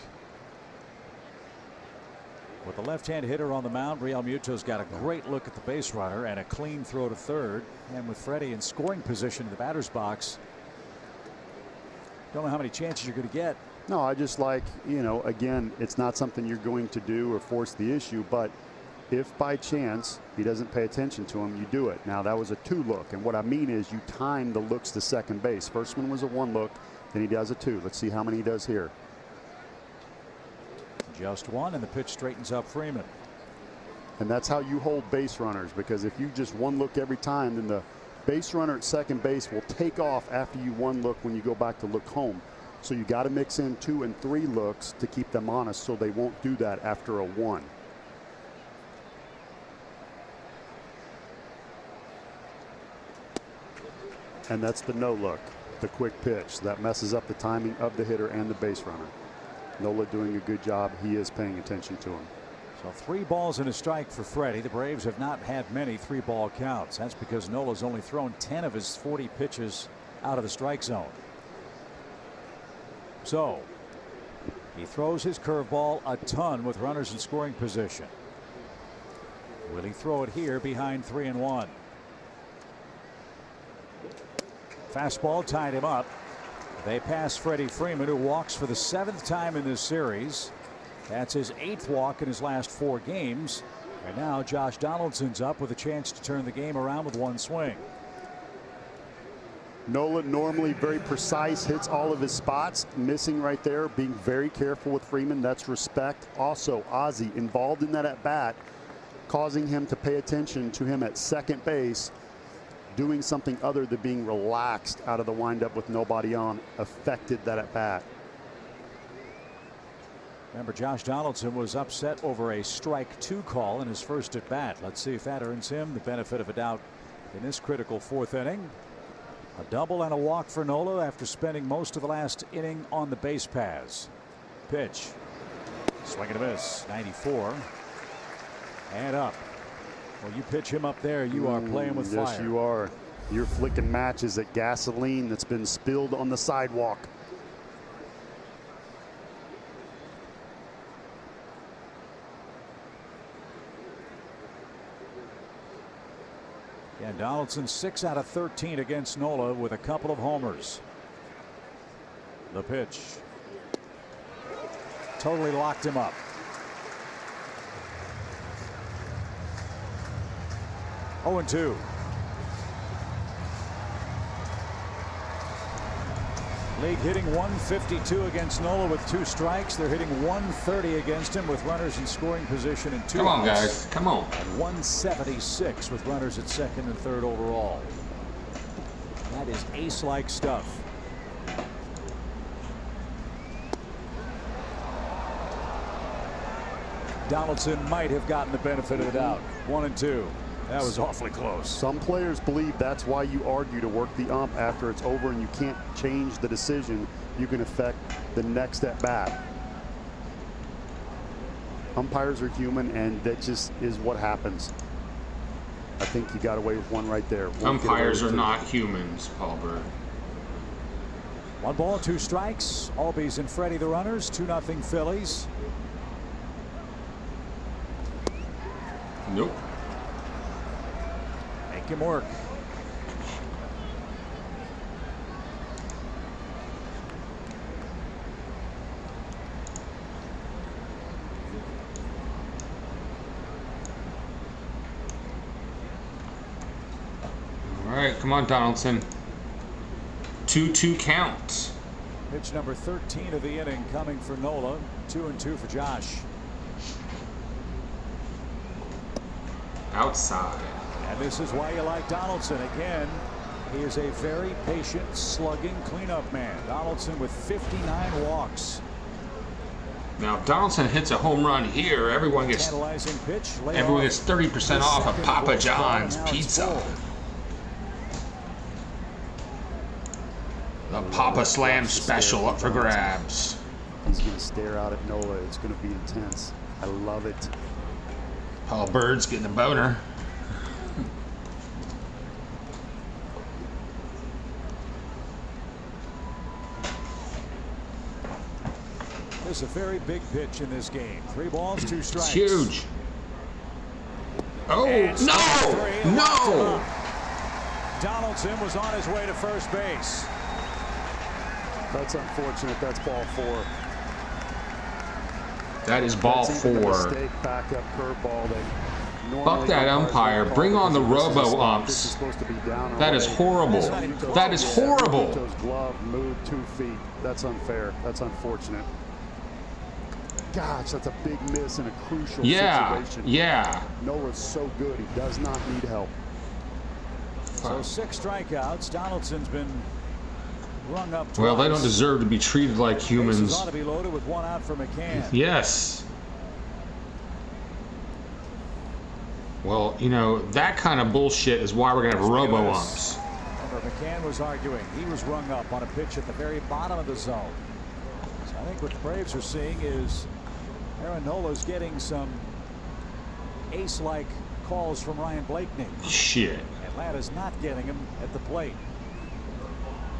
With the left-hand hitter on the mound, Real Muto's got a great look at the base runner and a clean throw to third. And with Freddie in scoring position in the batter's box, don't know how many chances you're going to get. No, I just like, you know, again, it's not something you're going to do or force the issue, but if by chance he doesn't pay attention to him, you do it. Now, that was a 2 look, and what I mean is you time the looks to second base. First one was a 1 look, then he does a 2. Let's see how many he does here. Just 1, and the pitch straightens up Freeman. And that's how you hold base runners, because if you just 1 look every time, then the base runner at second base will take off after you 1 look when you go back to look home. So you got to mix in 2 and 3 looks to keep them honest, so they won't do that after a 1. And that's the no look, the quick pitch. That messes up the timing of the hitter and the base runner. Nola doing a good job. He is paying attention to him. So 3 balls and a strike for Freddie. The Braves have not had many 3-ball counts. That's because Nola's only thrown 10 of his 40 pitches out of the strike zone. So he throws his curveball a ton with runners in scoring position. Will he throw it here behind 3-1? Fastball tied him up. They pass Freddie Freeman, who walks for the 7th time in this series. That's his 8th walk in his last 4 games. And now Josh Donaldson's up with a chance to turn the game around with 1 swing. Nola normally very precise, hits all of his spots. Missing right there, being very careful with Freeman. That's respect. Also, Ozzie involved in that at bat, causing him to pay attention to him at second base. Doing something other than being relaxed out of the windup with nobody on affected that at bat. Remember, Josh Donaldson was upset over a strike 2 call in his first at bat. Let's see if that earns him the benefit of a doubt in this critical 4th inning. A double and a walk for Nola after spending most of the last inning on the base paths. Pitch. Swing and a miss. 94. And up. Well, you pitch him up there, you are playing with fire. Yes, you are. You're flicking matches at gasoline that's been spilled on the sidewalk. And Donaldson 6 out of 13 against Nola with a couple of homers. The pitch. Totally locked him up. 0-2. League hitting 152 against Nola with 2 strikes. They're hitting 130 against him with runners in scoring position and 2 outs. Come on, guys. Come on. And 176 with runners at second and third overall. That is ace-like stuff. Donaldson might have gotten the benefit of the doubt. 1-2. That was awfully close. Some players believe that's why you argue to work the ump after it's over and you can't change the decision. You can affect the next at bat. Umpires are human, and that just is what happens. I think you got away with one right there. Umpires are not humans, Paul Burr. 1 ball, 2 strikes. Albies and Freddie the runners. 2-0 Phillies. Nope. Make him work. All right, come on, Donaldson. 2-2 count. Pitch number 13 of the inning coming for Nola. 2-2 for Josh. Outside. And this is why you like Donaldson. Again, He is a very patient, slugging cleanup man. Donaldson with 59 walks. Now, if Donaldson hits a home run here, everyone gets 30% off of Papa John's Pizza. The Papa Slam special up for grabs. He's going to stare out at Nola. It's going to be intense. I love it. Paul Bird's getting a boner. There's a very big pitch in this game. 3 balls, 2 strikes. It's huge. Oh, no! Donaldson was on his way to first base. That's unfortunate. That's ball 4. That is ball 4. Mistake, back up curveball. Fuck that umpire. Bring on the robo-umps. That is horrible. That is horrible. Glove moved 2 feet. That's unfair. That's unfortunate. Gosh, that's a big miss in a crucial situation. Yeah. Nola's so good. He does not need help. So 6 strikeouts. Donaldson's been rung up twice. Well, they don't deserve to be treated like humans. Bases ought to be loaded with 1 out for McCann. Yes. Well, you know, that kind of bullshit is why we're going to have robo-umps. Remember, McCann was arguing. He was rung up on a pitch at the very bottom of the zone. So I think what the Braves are seeing is Aaron Nola's getting some ace-like calls from Ryan Blakeney. Shit. Atlanta's not getting him at the plate.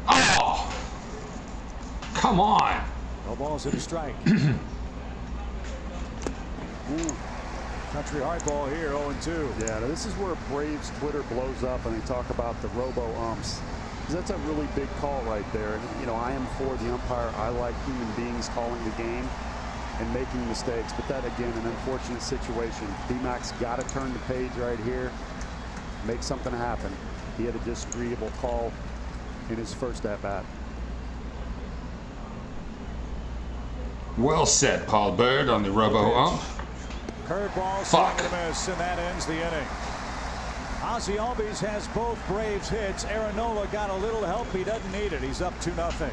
Oh! Come on. No balls and a strike. Country hardball here, 0-2. Yeah, this is where Braves Twitter blows up and they talk about the robo-umps. That's a really big call right there. And, you know, I am for the umpire. I like human beings calling the game and making mistakes. But that, again, an unfortunate situation. D-Mac's got to turn the page right here, make something happen. He had a disagreeable call in his first at-bat. Well said, Paul Bird, on the robo-ump. Curveball, fuck. Swing and a miss, and that ends the inning. Ozzie Albies has both Braves hits. Aaron Nola got a little help. He doesn't need it. He's up 2-0.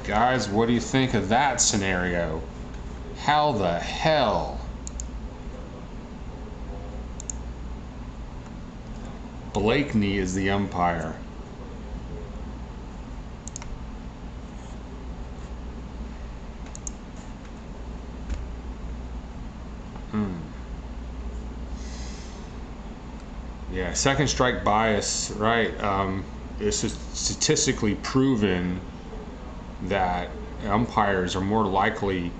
Guys, what do you think of that scenario? How the hell? Blakeney is the umpire. Yeah, second strike bias, right? It's statistically proven that umpires are more likely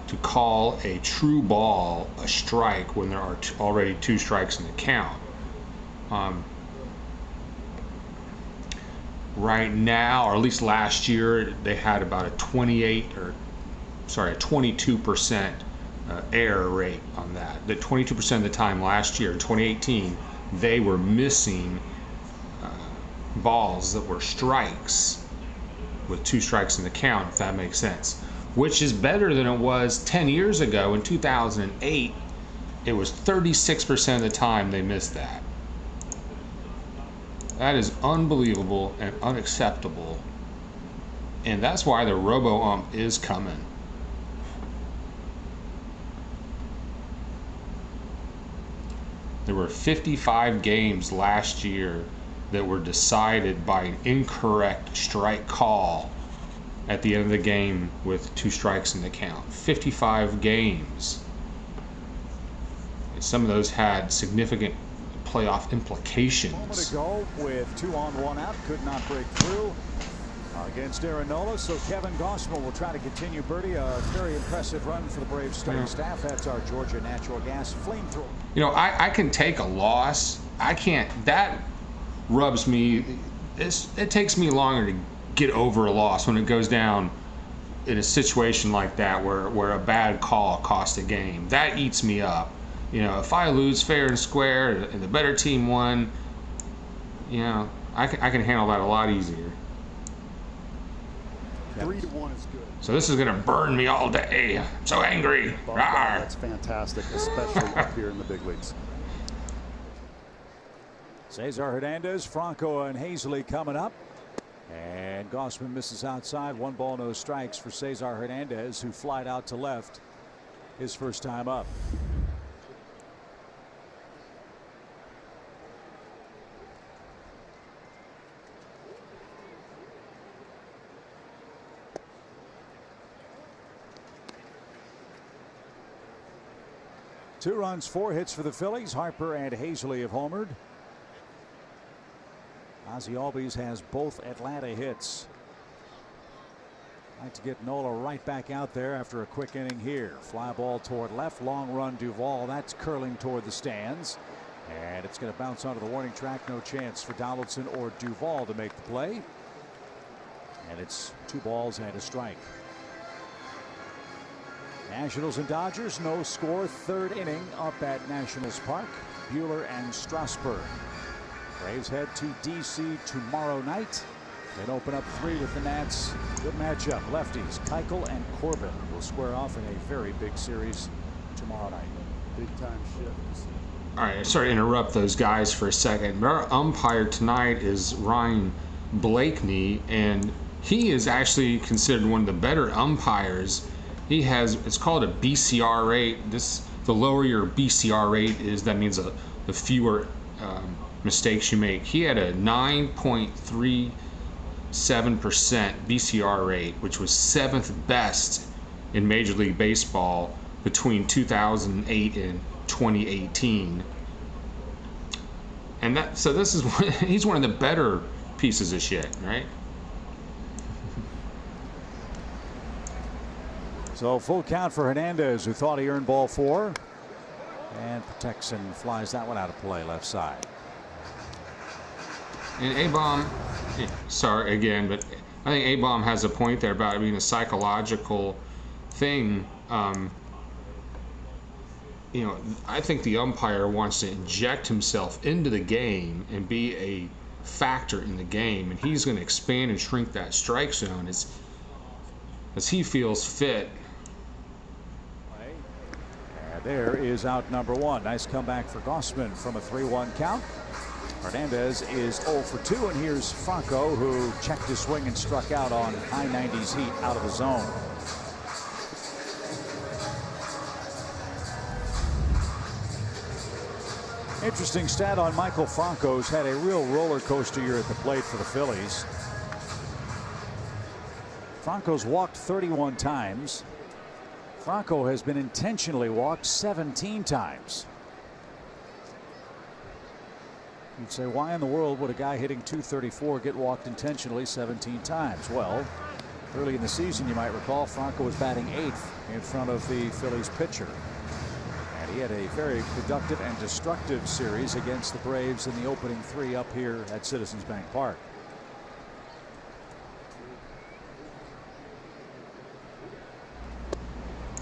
to call a true ball a strike when there are already 2 strikes in the count. Right now, or at least last year, they had about a 22% error rate on that. The 22% of the time last year, in 2018, they were missing balls that were strikes with 2 strikes in the count, if that makes sense. Which is better than it was 10 years ago in 2008. It was 36% of the time they missed that. That is unbelievable and unacceptable. And that's why the robo-ump is coming. There were 55 games last year that were decided by an incorrect strike call at the end of the game with 2 strikes in the count. 55 games. And some of those had significant playoff implications. A moment ago with 2 on 1 out, could not break through against Aaron Nola. So Kevin Gossman will try to continue, Birdie, a very impressive run for the Braves starting staff. That's our Georgia Natural Gas flamethrower. You know, I can take a loss. I can't. That rubs me. It takes me longer to get over a loss when it goes down in a situation like that where a bad call cost a game. That eats me up. You know, if I lose fair and square and the better team won, you know, I can handle that a lot easier. 3-1 is good. So this is gonna burn me all day. I'm so angry. That's fantastic, especially up here in the big leagues. Cesar Hernandez, Franco, and Hazley coming up. And Gausman misses outside. 1 ball, no strikes for Cesar Hernandez, who flied out to left his first time up. Two runs, 4 hits for the Phillies. Harper and Hazley have homered. Ozzie Albies has both Atlanta hits. Like to get Nola right back out there after a quick inning here. Fly ball toward left, long run Duvall. That's curling toward the stands. And it's going to bounce onto the warning track. No chance for Donaldson or Duvall to make the play. And it's 2 balls and a strike. Nationals and Dodgers, no score. 3rd inning up at Nationals Park. Buehler and Strasburg. Braves head to D.C. tomorrow night. Then open up 3 with the Nats. Good matchup. Lefties Keuchel and Corbin will square off in a very big series tomorrow night. Big time shift. All right, sorry to interrupt those guys for a second, but our umpire tonight is Ryan Blakeney, and he is actually considered one of the better umpires. He has, it's called a BCR rate. The lower your BCR rate is, that means the fewer mistakes you make. He had a 9.37% BCR rate, which was 7th best in Major League Baseball between 2008 and 2018. And so this is he's one of the better pieces of shit, right? So full count for Hernandez, who thought he earned ball 4, and protects and flies that one out of play left side. And A-Bomb, sorry again, but I think A-Bomb has a point there about it being a psychological thing. You know, I think the umpire wants to inject himself into the game and be a factor in the game, and he's going to expand and shrink that strike zone as he feels fit. And there is out number 1. Nice comeback for Gausman from a 3-1 count. Hernandez is 0 for 2, and here's Franco, who checked his swing and struck out on high 90s heat out of the zone. Interesting stat on Michael Franco, who's had a real roller coaster year at the plate for the Phillies. Franco's walked 31 times. Franco has been intentionally walked 17 times. You'd say, why in the world would a guy hitting .234 get walked intentionally 17 times? Well, early in the season, you might recall, Franco was batting 8th in front of the Phillies pitcher. And he had a very productive and destructive series against the Braves in the opening 3 up here at Citizens Bank Park.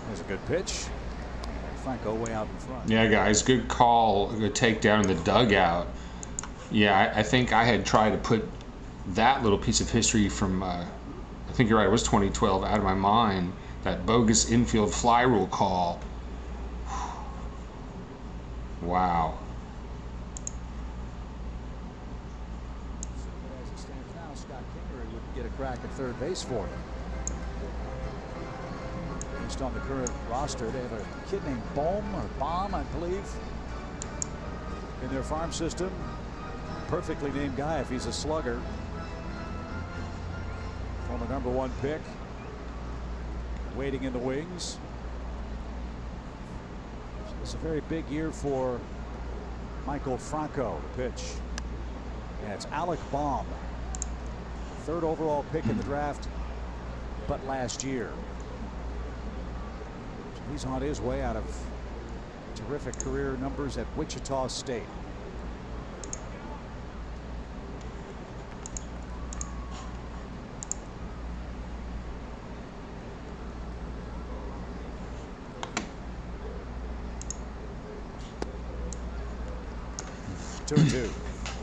There's a good pitch. Franco way out in front. Yeah, guys, good call. Good takedown in the dugout. Yeah, I think I had tried to put that little piece of history from, I think you're right, it was 2012, out of my mind. That bogus infield fly rule call. Wow. As it stands now, Scott Kingery would get a crack at third base for him. Based on the current roster, they have a kid named Baum, I believe, in their farm system. Perfectly named guy if he's a slugger. Former #1 pick. Waiting in the wings. So it's a very big year for Michael Franco. The pitch. And it's Alec Baum. 3rd overall pick in the draft, but last year. So he's on his way out of terrific career numbers at Wichita State.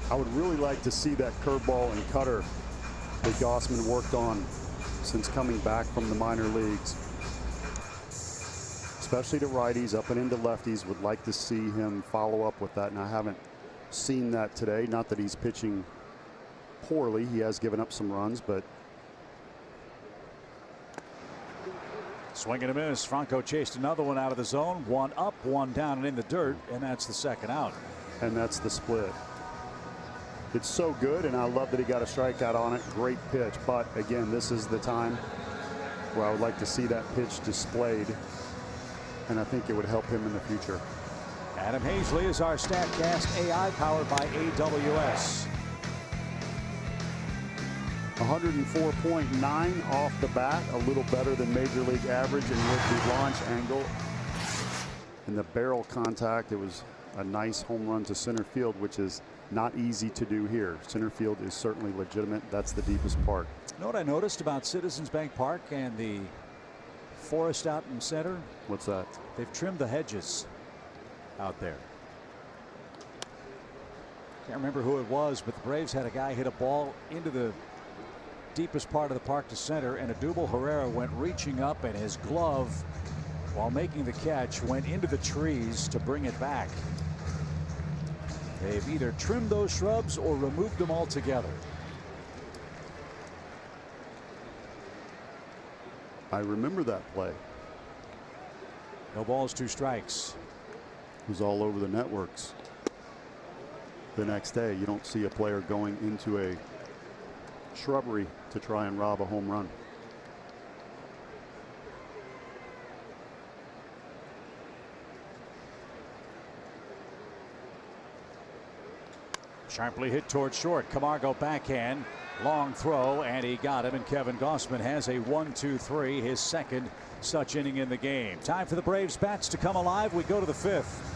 I would really like to see that curveball and cutter that Gausman worked on since coming back from the minor leagues. Especially to righties, up and into lefties. Would like to see him follow up with that, and I haven't seen that today. Not that he's pitching poorly. He has given up some runs, but swing and a miss. Franco chased another one out of the zone. One up, one down, and in the dirt, and that's the second out. And that's the split. It's so good, and I love that he got a strikeout on it. Great pitch, but again, this is the time where I would like to see that pitch displayed, and I think it would help him in the future. Adam Hazley is our StatCast AI powered by AWS. 104.9 off the bat, a little better than Major League average, and with the launch angle and the barrel contact, it was a nice home run to center field, which is not easy to do here. Center field is certainly legitimate. That's the deepest part. You know what I noticed about Citizens Bank Park and the forest out in center? What's that? They've trimmed the hedges out there. Can't remember who it was, but the Braves had a guy hit a ball into the deepest part of the park to center, and Adubel Herrera went reaching up, and his glove, while making the catch, went into the trees to bring it back. They've either trimmed those shrubs or removed them altogether. I remember that play. No balls, 2 strikes. It was all over the networks. The next day, you don't see a player going into a shrubbery to try and rob a home run. Sharply hit towards short. Camargo backhand, long throw, and he got him. And Kevin Gausman has a 1-2-3, his second such inning in the game. Time for the Braves bats to come alive. We go to the 5th.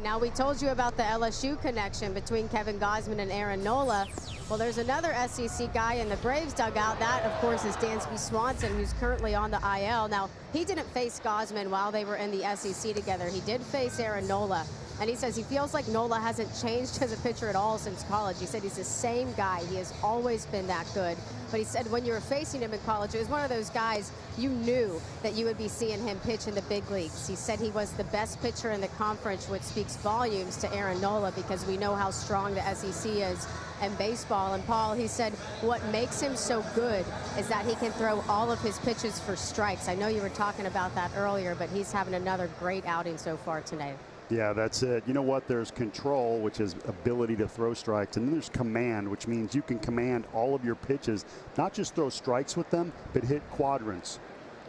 Now, we told you about the LSU connection between Kevin Gausman and Aaron Nola. Well, there's another SEC guy in the Braves dugout. That, of course, is Dansby Swanson, who's currently on the IL. Now, he didn't face Gausman while they were in the SEC together. He did face Aaron Nola. And he says he feels like Nola hasn't changed as a pitcher at all since college. He said he's the same guy. He has always been that good. But he said when you were facing him in college, it was one of those guys you knew that you would be seeing him pitch in the big leagues. He said he was the best pitcher in the conference, which speaks volumes to Aaron Nola because we know how strong the SEC is in baseball. And Paul, he said what makes him so good is that he can throw all of his pitches for strikes. I know you were talking about that earlier, but he's having another great outing so far tonight. Yeah, that's it. You know what? There's control, which is ability to throw strikes, and then there's command, which means you can command all of your pitches, not just throw strikes with them, but hit quadrants,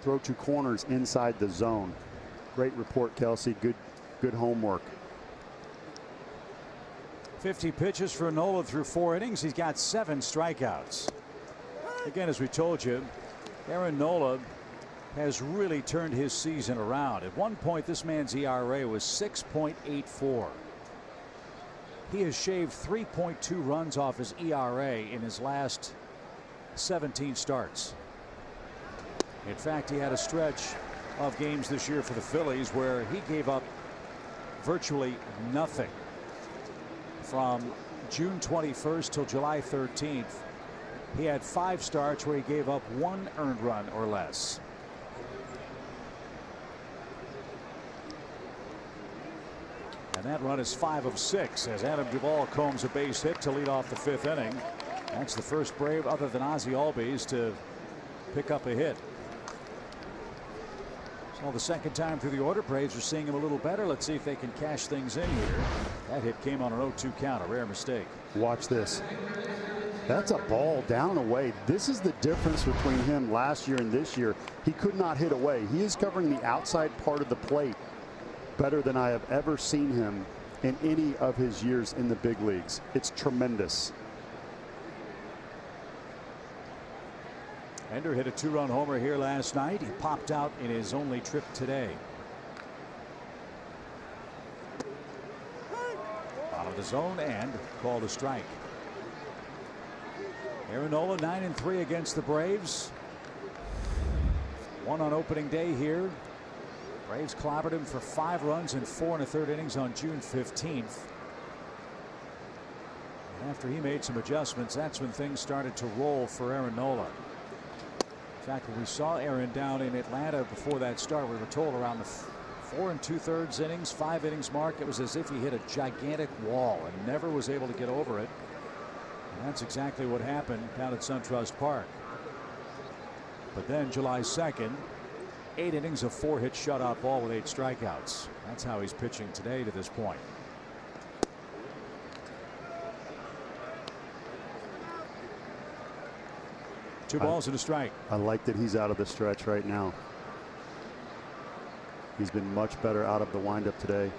throw to corners inside the zone. Great report, Kelsey. Good homework. 50 pitches for Nola through 4 innings. He's got 7 strikeouts. Again, as we told you, Aaron Nola has really turned his season around. At one point, this man's ERA was 6.84. He has shaved 3.2 runs off his ERA in his last 17 starts. In fact, he had a stretch of games this year for the Phillies where he gave up virtually nothing. From June 21st till July 13th, he had 5 starts where he gave up 1 earned run or less. And that run is 5 of 6 as Adam Duvall combs a base hit to lead off the 5th inning. That's the first Brave other than Ozzie Albies to pick up a hit. So the second time through the order, Braves are seeing him a little better. Let's see if they can cash things in here. That hit came on an 0-2 count, a rare mistake. Watch this. That's a ball down and away. This is the difference between him last year and this year. He could not hit away. He is covering the outside part of the plate better than I have ever seen him in any of his years in the big leagues. It's tremendous. Ender hit a 2-run homer here last night. He popped out in his only trip today. Out of the zone and called a strike. Aaron Nola 9-3 against the Braves. 1 on opening day here. Braves clobbered him for 5 runs and 4 1/3 innings on June 15th. And after he made some adjustments, that's when things started to roll for Aaron Nola. In fact, when we saw Aaron down in Atlanta before that start, we were told around the 4 2/3 innings, 5 innings mark, it was as if he hit a gigantic wall and never was able to get over it. And that's exactly what happened down at SunTrust Park. But then July 2nd, 8 innings of 4-hit shutout ball with 8 strikeouts. That's how he's pitching today to this point. Two balls and a strike. I like that he's out of the stretch right now. He's been much better out of the windup today.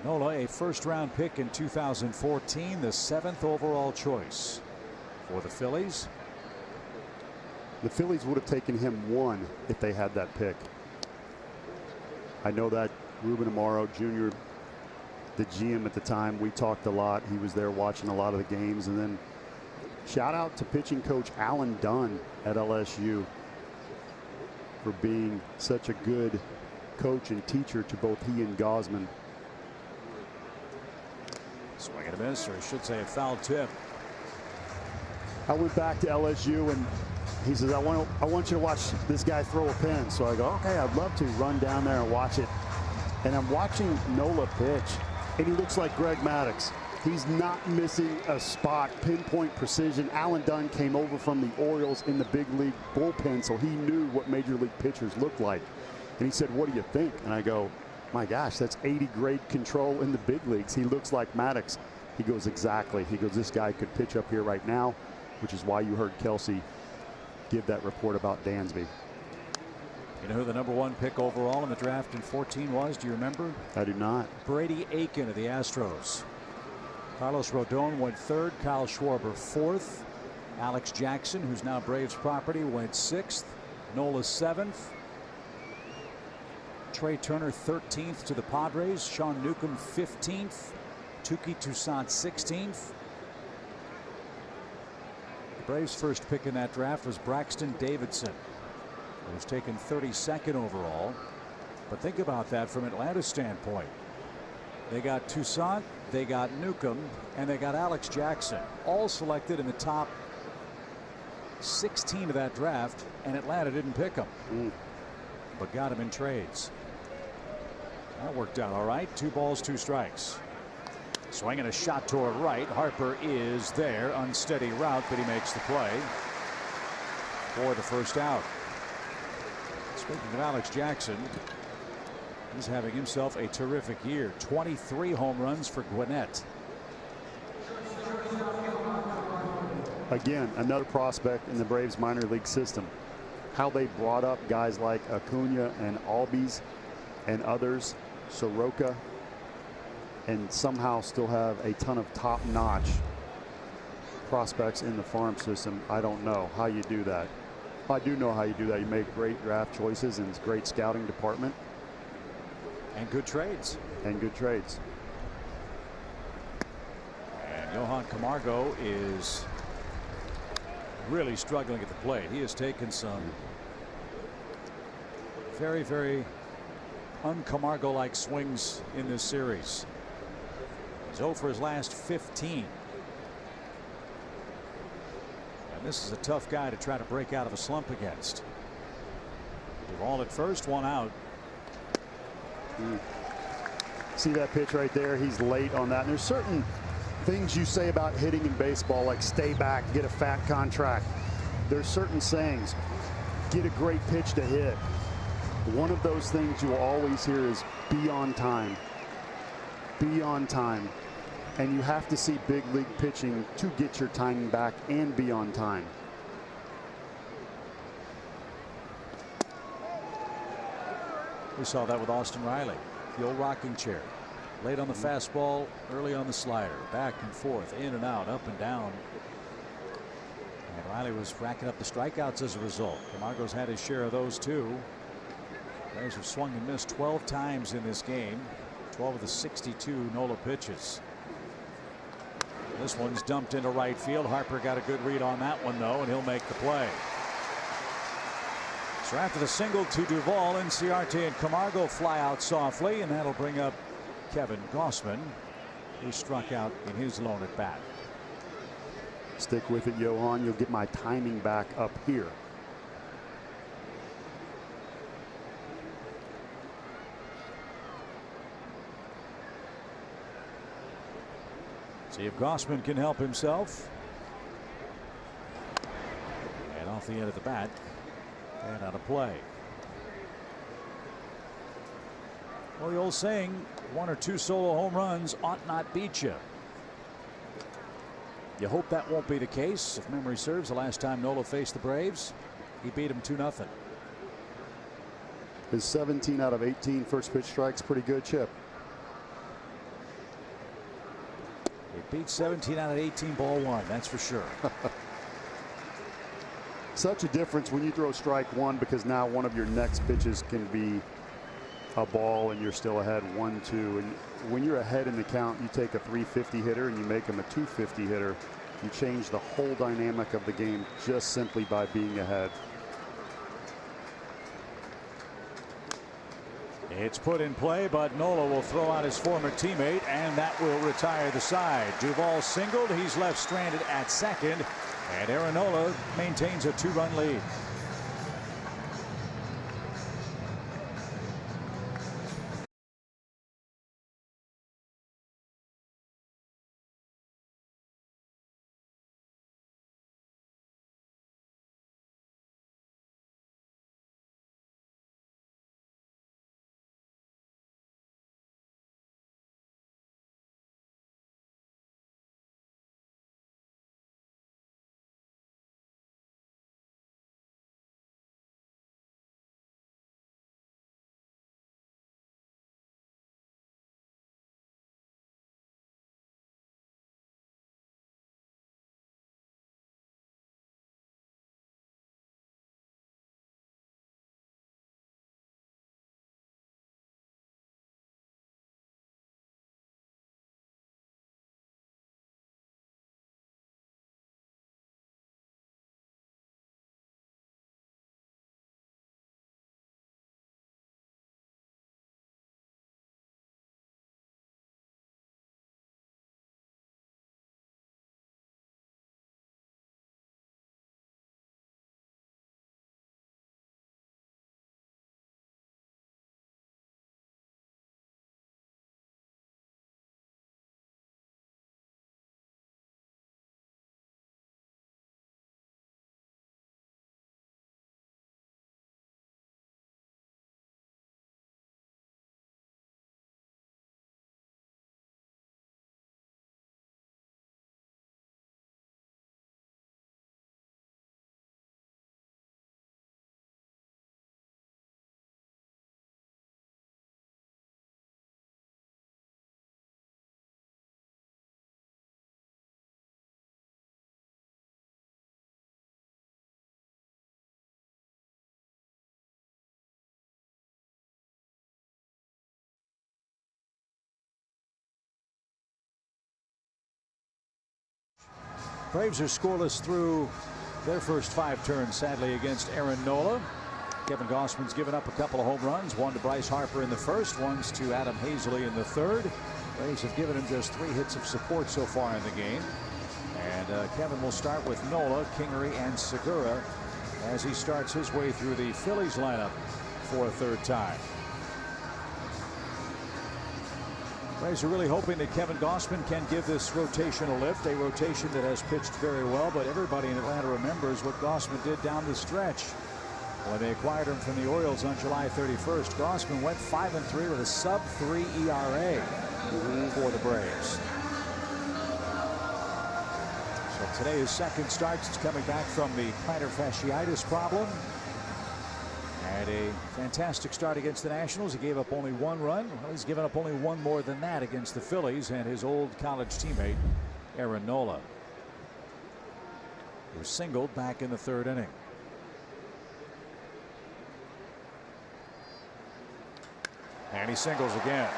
Nola, a first-round pick in 2014, the 7th overall choice for the Phillies. The Phillies would have taken him 1 if they had that pick. I know that Ruben Amaro Jr., the GM at the time, we talked a lot. He was there watching a lot of the games. And then shout out to pitching coach Alan Dunn at LSU for being such a good coach and teacher to both he and Gausman. Swing and a miss, or I should say a foul tip. I went back to LSU and he says, I want you to watch this guy throw a pin. So I go, okay, I'd love to run down there and watch it. And I'm watching Nola pitch, and he looks like Greg Maddux. He's not missing a spot, pinpoint precision. Alan Dunn came over from the Orioles in the big league bullpen, so he knew what major league pitchers looked like. And he said, what do you think? And I go, my gosh, that's 80 grade control in the big leagues. He looks like Maddux. He goes, exactly. He goes, this guy could pitch up here right now, which is why you heard Kelsey give that report about Dansby. You know who the #1 pick overall in the draft in 14 was? Do you remember? I do not. Brady Aiken of the Astros. Carlos Rodon went 3rd. Kyle Schwarber 4th. Alex Jackson, who's now Braves property, went 6th. Nola 7th. Trey Turner 13th to the Padres. Sean Newcomb 15th. Touki Toussaint 16th. The Braves' first pick in that draft was Braxton Davidson, who was taken 32nd overall. But think about that from Atlanta's standpoint. They got Toussaint, they got Newcomb, and they got Alex Jackson, all selected in the top 16 of that draft, and Atlanta didn't pick them, but got him in trades. That worked out all right. 2 balls, 2 strikes. Swinging a shot toward right. Harper is there. Unsteady route, but he makes the play for the first out. Speaking of Alex Jackson, he's having himself a terrific year. 23 home runs for Gwinnett. Again, another prospect in the Braves minor league system. how they brought up guys like Acuna and Albies and others, Soroka, and somehow still have a ton of top-notch prospects in the farm system. I don't know how you do that. I do know how you do that. You make great draft choices and great scouting department. And good trades. And good trades. And Johan Camargo is really struggling at the plate. He has taken some very, very un-Camargo-like swings in this series. He's 0 for his last 15. And this is a tough guy to try to break out of a slump against. Duvall at first, one out. See that pitch right there? He's late on that. And there's certain things you say about hitting in baseball, like stay back, get a fat contract. There's certain sayings. Get a great pitch to hit. One of those things you will always hear is be on time. Be on time. And you have to see big league pitching to get your timing back and be on time. We saw that with Austin Riley, the old rocking chair. Late on the fastball, early on the slider, back and forth, in and out, up and down. And Riley was racking up the strikeouts as a result. Camargo's had his share of those too. Braves have swung and missed 12 times in this game. 12 of the 62 Nola pitches. This one's dumped into right field. Harper got a good read on that one though, and he'll make the play. So after the single to Duvall, Inciarte and Camargo fly out softly, and that'll bring up Kevin Gausman, who struck out in his lone at bat. Stick with it, Johan. You'll get my timing back up here. See if Gausman can help himself. And off the end of the bat. And out of play. Well, the old saying, one or two solo home runs ought not beat you. You hope that won't be the case. If memory serves, the last time Nola faced the Braves, he beat him 2-0. His 17 out of 18 first pitch strikes, pretty good, Chip. He beat 17 out of 18 ball one, that's for sure. Such a difference when you throw strike one, because now one of your next pitches can be a ball and you're still ahead 1-2. And when you're ahead in the count, you take a 350 hitter and you make him a 250 hitter. You change the whole dynamic of the game just simply by being ahead. It's put in play, but Nola will throw out his former teammate, and that will retire the side. Duvall singled. He's left stranded at second, and Aaron Nola maintains a 2-run lead. Braves are scoreless through their first 5 turns, sadly, against Aaron Nola. Kevin Gausman's given up a couple of home runs, one to Bryce Harper in the first, one's to Adam Hazley in the third. Braves have given him just 3 hits of support so far in the game. And Kevin will start with Nola, Kingery, and Segura as he starts his way through the Phillies lineup for a 3rd time. Braves are really hoping that Kevin Gausman can give this rotation a lift, a rotation that has pitched very well, but everybody in Atlanta remembers what Gausman did down the stretch when they acquired him from the Orioles on July 31st. Gausman went 5-3 with a sub-3 ERA for the Braves. So today his 2nd start since coming back from the plantar fasciitis problem. Had a fantastic start against the Nationals. He gave up only 1 run. Well, he's given up only 1 more than that against the Phillies and his old college teammate Aaron Nola, who was singled back in the 3rd inning. And he singles again.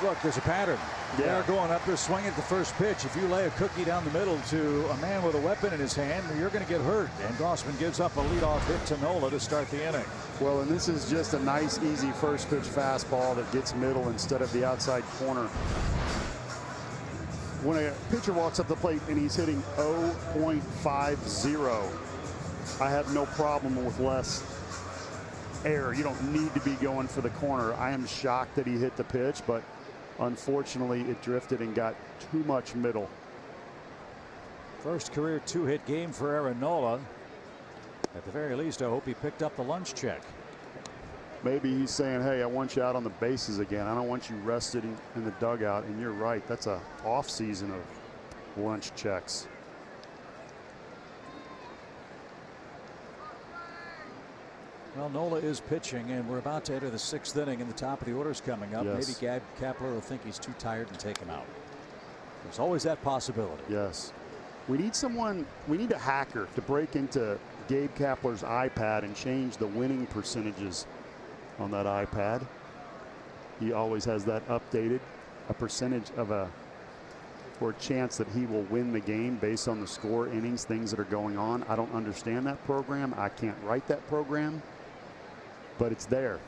Look, there's a pattern. Yeah. They're going up there swinging at the first pitch. If you lay a cookie down the middle to a man with a weapon in his hand, you're going to get hurt. And Gausman gives up a leadoff hit to Nola to start the inning. Well, and this is just a nice, easy first pitch fastball that gets middle instead of the outside corner. When a pitcher walks up the plate and he's hitting 0.50, I have no problem with less air. You don't need to be going for the corner. I am shocked that he hit the pitch, but unfortunately it drifted and got too much middle. First career 2-hit game for Aaron Nola. At the very least, I hope he picked up the lunch check. Maybe he's saying, hey, I want you out on the bases again. I don't want you rested in the dugout. And you're right, that's a off season of lunch checks. Well, Nola is pitching, and we're about to enter the 6th inning, and the top of the order is coming up. Yes. Maybe Gabe Kapler will think he's too tired and take him out. There's always that possibility. Yes. We need someone, we need a hacker to break into Gabe Kapler's iPad and change the winning percentages on that iPad. He always has that updated, a percentage of or a chance that he will win the game based on the score, innings, things that are going on. I don't understand that program. I can't write that program, but it's there.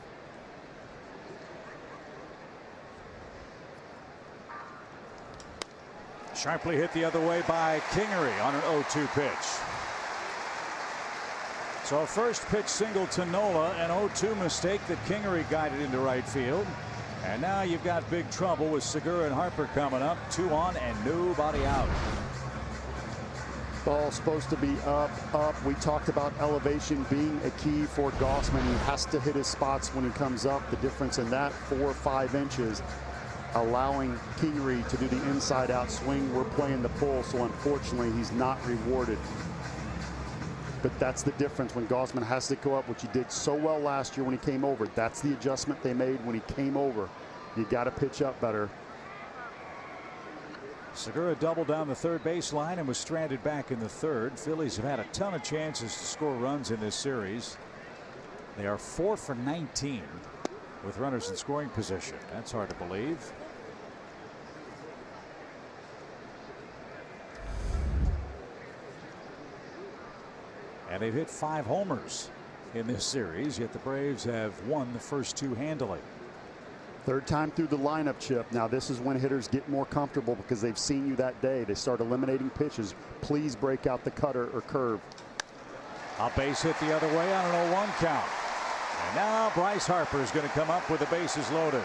Sharply hit the other way by Kingery on an 0-2 pitch. So a first pitch single to Nola, an 0-2 mistake that Kingery guided into right field. And now you've got big trouble with Segura and Harper coming up. 2 on and nobody out. Ball supposed to be up, up. We talked about elevation being a key for Gausman. He has to hit his spots when he comes up. The difference in that 4 or 5 inches, allowing Kingery to do the inside out swing. We're playing the pull, so unfortunately he's not rewarded. But that's the difference when Gausman has to go up, which he did so well last year when he came over. That's the adjustment they made when he came over. You got to pitch up better. Segura doubled down the 3rd baseline and was stranded back in the 3rd. Phillies have had a ton of chances to score runs in this series. They are 4 for 19 with runners in scoring position. That's hard to believe. And they've hit 5 homers in this series, yet the Braves have won the first 2 handily. 3rd time through the lineup, Chip. Now this is when hitters get more comfortable because they've seen you that day. They start eliminating pitches. Please break out the cutter or curve. A base hit the other way on an 0-1 count. And now Bryce Harper is going to come up with the bases loaded.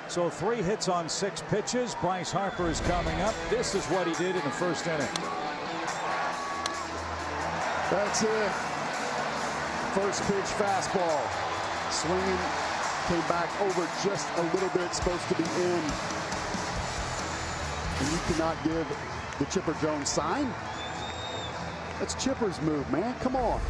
So 3 hits on 6 pitches. Bryce Harper is coming up. This is what he did in the 1st inning. That's it. First pitch fastball. Swinging. Came back over just a little bit. Supposed to be in. And you cannot give the Chipper Jones sign. That's Chipper's move, man. Come on.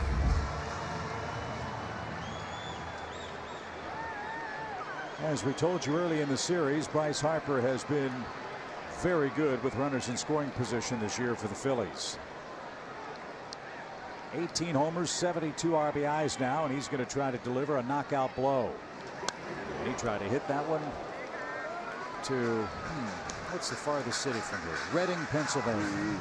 As we told you early in the series, Bryce Harper has been very good with runners in scoring position this year for the Phillies. 18 homers, 72 RBIs now, and he's going to try to deliver a knockout blow. And he tried to hit that one to, what's the farthest city from here? Reading, Pennsylvania.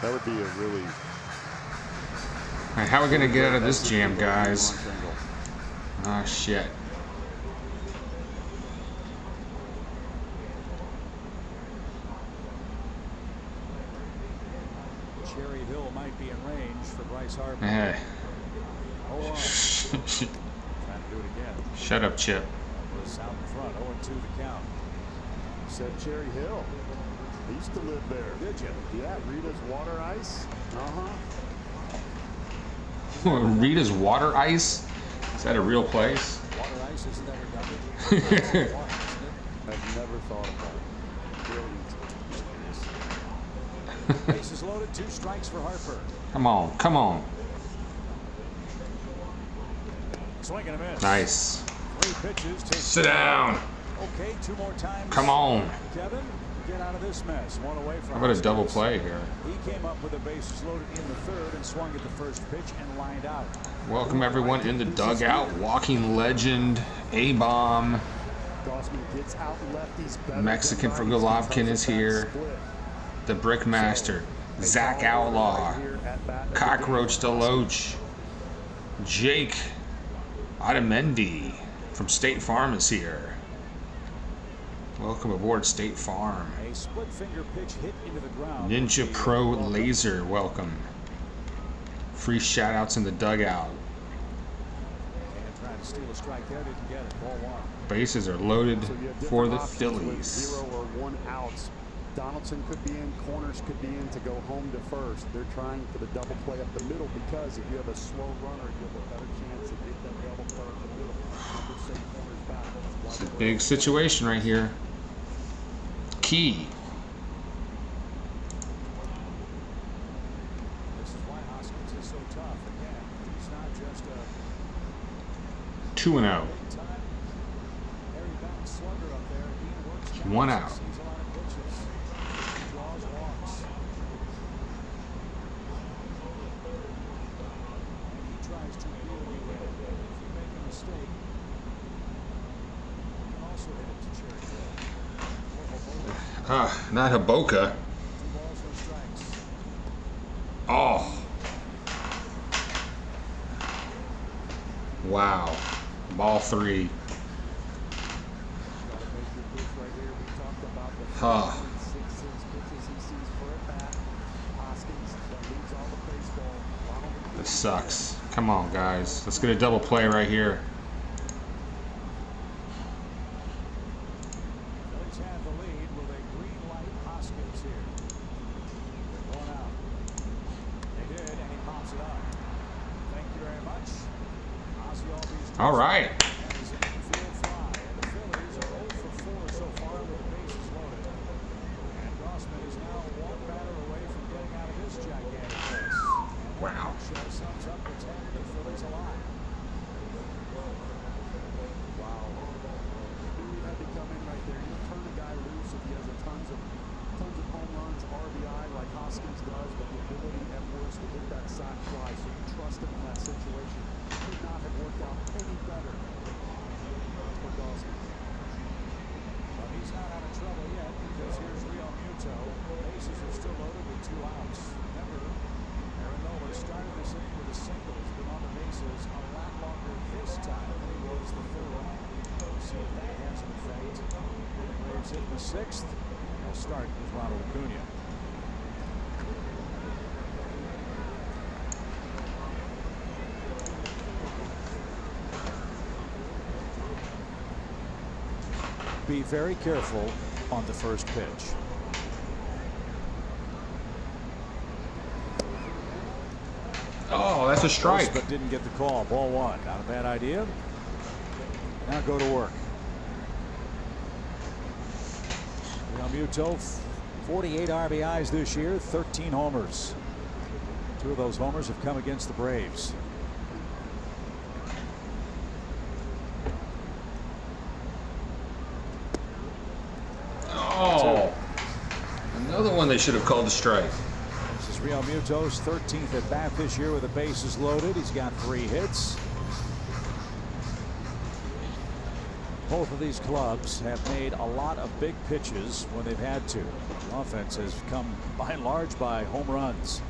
That would be a really... All right, how are we going to get out of this jam, guys? Ah, shit. Cherry Hill might be in range for Bryce Harper. Hey. Oh, trying to do it again. Shut up, Chip. Was out in front, 0-2 the count. Said Cherry Hill. He used to live there. Did you? Yeah, Rita's Water Ice. Rita's Water Ice? Is that a real place? Water Ice isn't redundant. I've never thought about it. Bases loaded, 2 strikes for Harper. Come on, come on. Swing and a miss. Nice. 3 pitches. Sit down. Okay, 2 more times. Come on. Kevin, get out of this mess. 1 away from. How about a double play here? He came up with the bases loaded in the 3rd and swung at the first pitch and lined out. Welcome everyone in the dugout. Walking legend, A-Bomb. Mexican for Golovkin is here. The Brickmaster, Zach Outlaw, Cockroach Deloach, Jake Otamendi from State Farm is here. Welcome aboard State Farm. A split finger pitch hit into the ground. Ninja Pro Laser, welcome. Free shout outs in the dugout. And trying to steal a strike there, didn't get it. Ball 1. Bases are loaded for the Phillies. 0 or 1 outs. Donaldson could be in, corners could be in to go home to first. They're trying for the double play up the middle because if you have a slow runner, you have a better chance to get that double play up the middle. It's a big situation right here. Key. This is why Hoskins is so tough. Again, he's not just a 2-0. big-time Harry Back slugger up there. He works 1 out. He's a lot of pitches. He draws walks. And he tries to reel you in. If you make a mistake, you can also hit it to Cherry Hill. Not Haboka. 2 balls, no strikes. Oh. Wow. Ball 3. Huh. This sucks. Come on, guys. Let's get a double play right here. Phillies have the lead with a green light. Hoskins here. With 1 out. They did, and he pops it up. Thank you very much. Ozzie Albies. All right. And he's an infield fly. And the Phillies are 0 for 4 so far with the bases loaded. And Grossman is now 1 batter away from getting out of this gigantic race. Wow. Show sums up the 10 of the Phillies alive. Wow. You knew he had to come in right there. You turn a guy loose if he has a tons of home runs, RBI like Hoskins does, but the ability at worst to hit that sac fly. So you trust him in that situation. Could not have worked out any better for Grossman. But he's not out of trouble yet because here's Real Muto. Bases are still loaded with 2 outs. Remember, Aaron Nola started this inning with a single. He's been on the bases a lot longer this time than he was the 3rd. We'll see if that has an effect. Braves hit the 6th. They'll start with Ronald Acuna. Be very careful on the first pitch. Oh, that's a strike. But didn't get the call. Ball 1. Not a bad idea. Now go to work. Real Muto, 48 RBIs this year, 13 homers. 2 of those homers have come against the Braves. Oh. Another one they should have called a strike. This is is Realmuto's 13th at bat this year with the bases loaded. He's got 3 hits. Both of these clubs have made a lot of big pitches when they've had to. The offense has come by and large by home runs.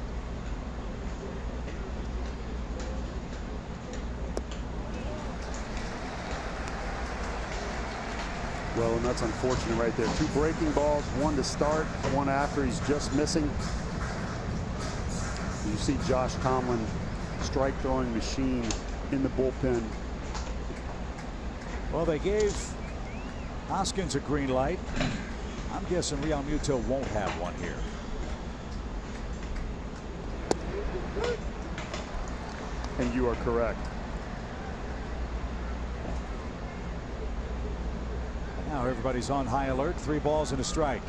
Well, and that's unfortunate right there. 2 breaking balls, 1 to start, 1 after. He's just missing. You see Josh Tomlin, strike throwing machine in the bullpen. Well, they gave Hoskins a green light. I'm guessing Realmuto won't have one here. And you are correct. Now everybody's on high alert. 3 balls and a strike.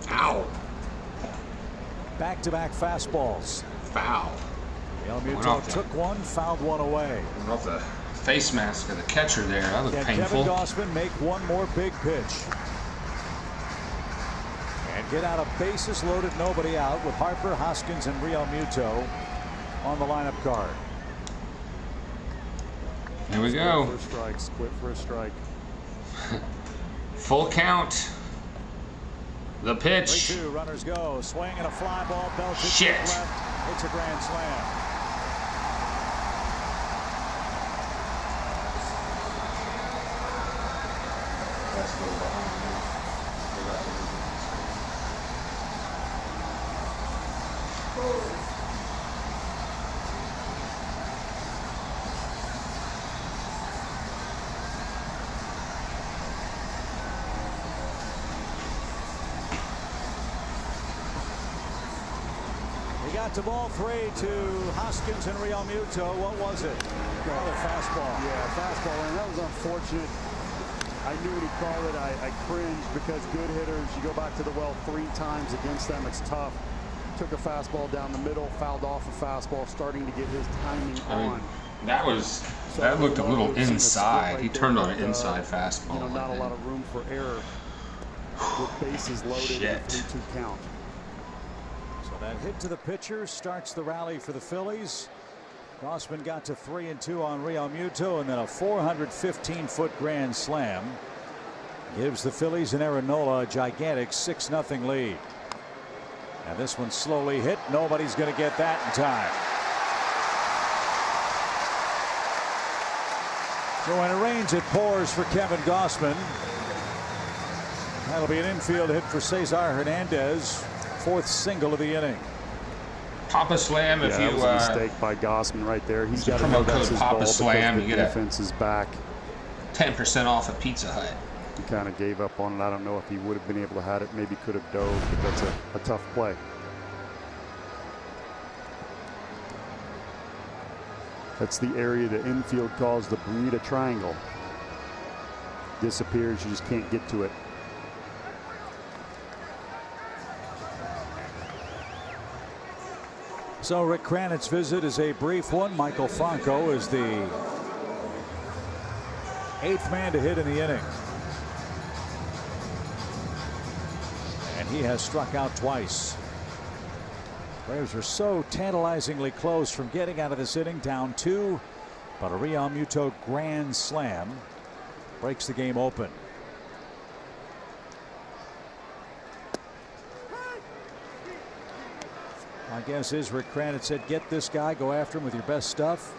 Ow. Back-to-back fastballs. Foul. Realmuto took one, fouled one away. Went off the face mask of the catcher there. That looked Can painful. Kevin Gausman make one more big pitch? And get out of bases loaded, nobody out, with Harper, Hoskins, and Realmuto on the lineup card. Here we go. Split for a strike, split for a strike. Full count. The pitch. 3-2, runners go. Swing and a fly ball, belted to Shit. the left. It's a grand slam. Got to ball 3 to Hoskins and Realmuto. What was it? Another fastball. Yeah, fastball, and that was unfortunate. I knew when he called it, I cringed because good hitters, you go back to the well 3 times against them, it's tough. Took a fastball down the middle, fouled off a fastball, starting to get his timing on. That looked a little inside. He turned on an inside fastball. You know, not a lot of room for error with bases loaded and a 3-2 count. That hit to the pitcher starts the rally for the Phillies. Gausman got to 3-2 on Realmuto, and then a 415-foot grand slam gives the Phillies and Aaron Nola a gigantic 6-0 lead. And this one slowly hit. Nobody's going to get that in time. So when it rains, it pours for Kevin Gausman. That'll be an infield hit for Cesar Hernandez. 4th single of the inning. Papa Slam if you. That was a mistake by Gausman right there. He's got to promo code Papa Slam. You get defense is back. 10% off at Pizza Hut. He kind of gave up on it. I don't know if he would have been able to have it. Maybe could have dove, but that's a tough play. That's the area the infield calls the Bermuda Triangle. Disappears. You just can't get to it. So Rick Kranitz's visit is a brief one. Michael Franco is the 8th man to hit in the inning. And he has struck out twice. Braves are so tantalizingly close from getting out of this inning, down 2. But a Realmuto grand slam breaks the game open. My guess is Rick Kranitz said, get this guy, go after him with your best stuff,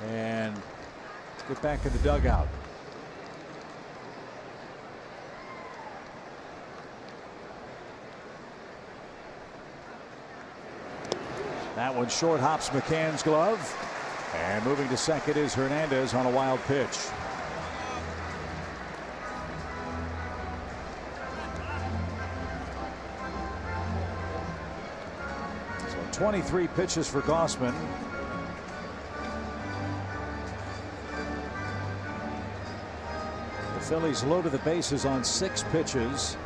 and get back in the dugout. That one short, hops McCann's glove, and moving to second is Hernandez on a wild pitch. 23 pitches for Gausman. The Phillies loaded the bases on 6 pitches.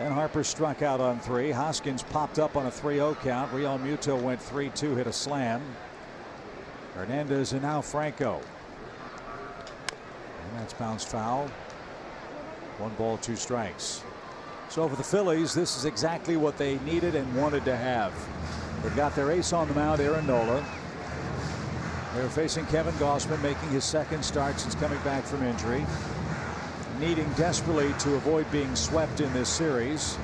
Then Harper struck out on 3. Hoskins popped up on a 3-0 count. Real Muto went 3-2, hit a slam. Hernandez and now Franco. And that's bounced foul. 1 ball, 2 strikes. So for the Phillies, this is exactly what they needed and wanted to have. They've got their ace on the mound, Aaron Nola. They're facing Kevin Gausman, making his 2nd start since coming back from injury. Needing desperately to avoid being swept in this series.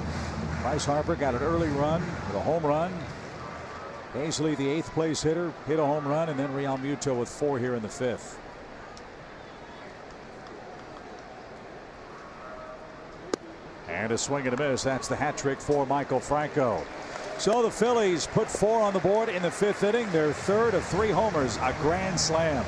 Bryce Harper got an early run with a home run. Hazley, the 8th place hitter, hit a home run, and then Real Muto with 4 here in the 5th. And a swing and a miss. That's the hat trick for Michael Franco. So the Phillies put 4 on the board in the 5th inning. Their 3rd of 3 homers, a grand slam.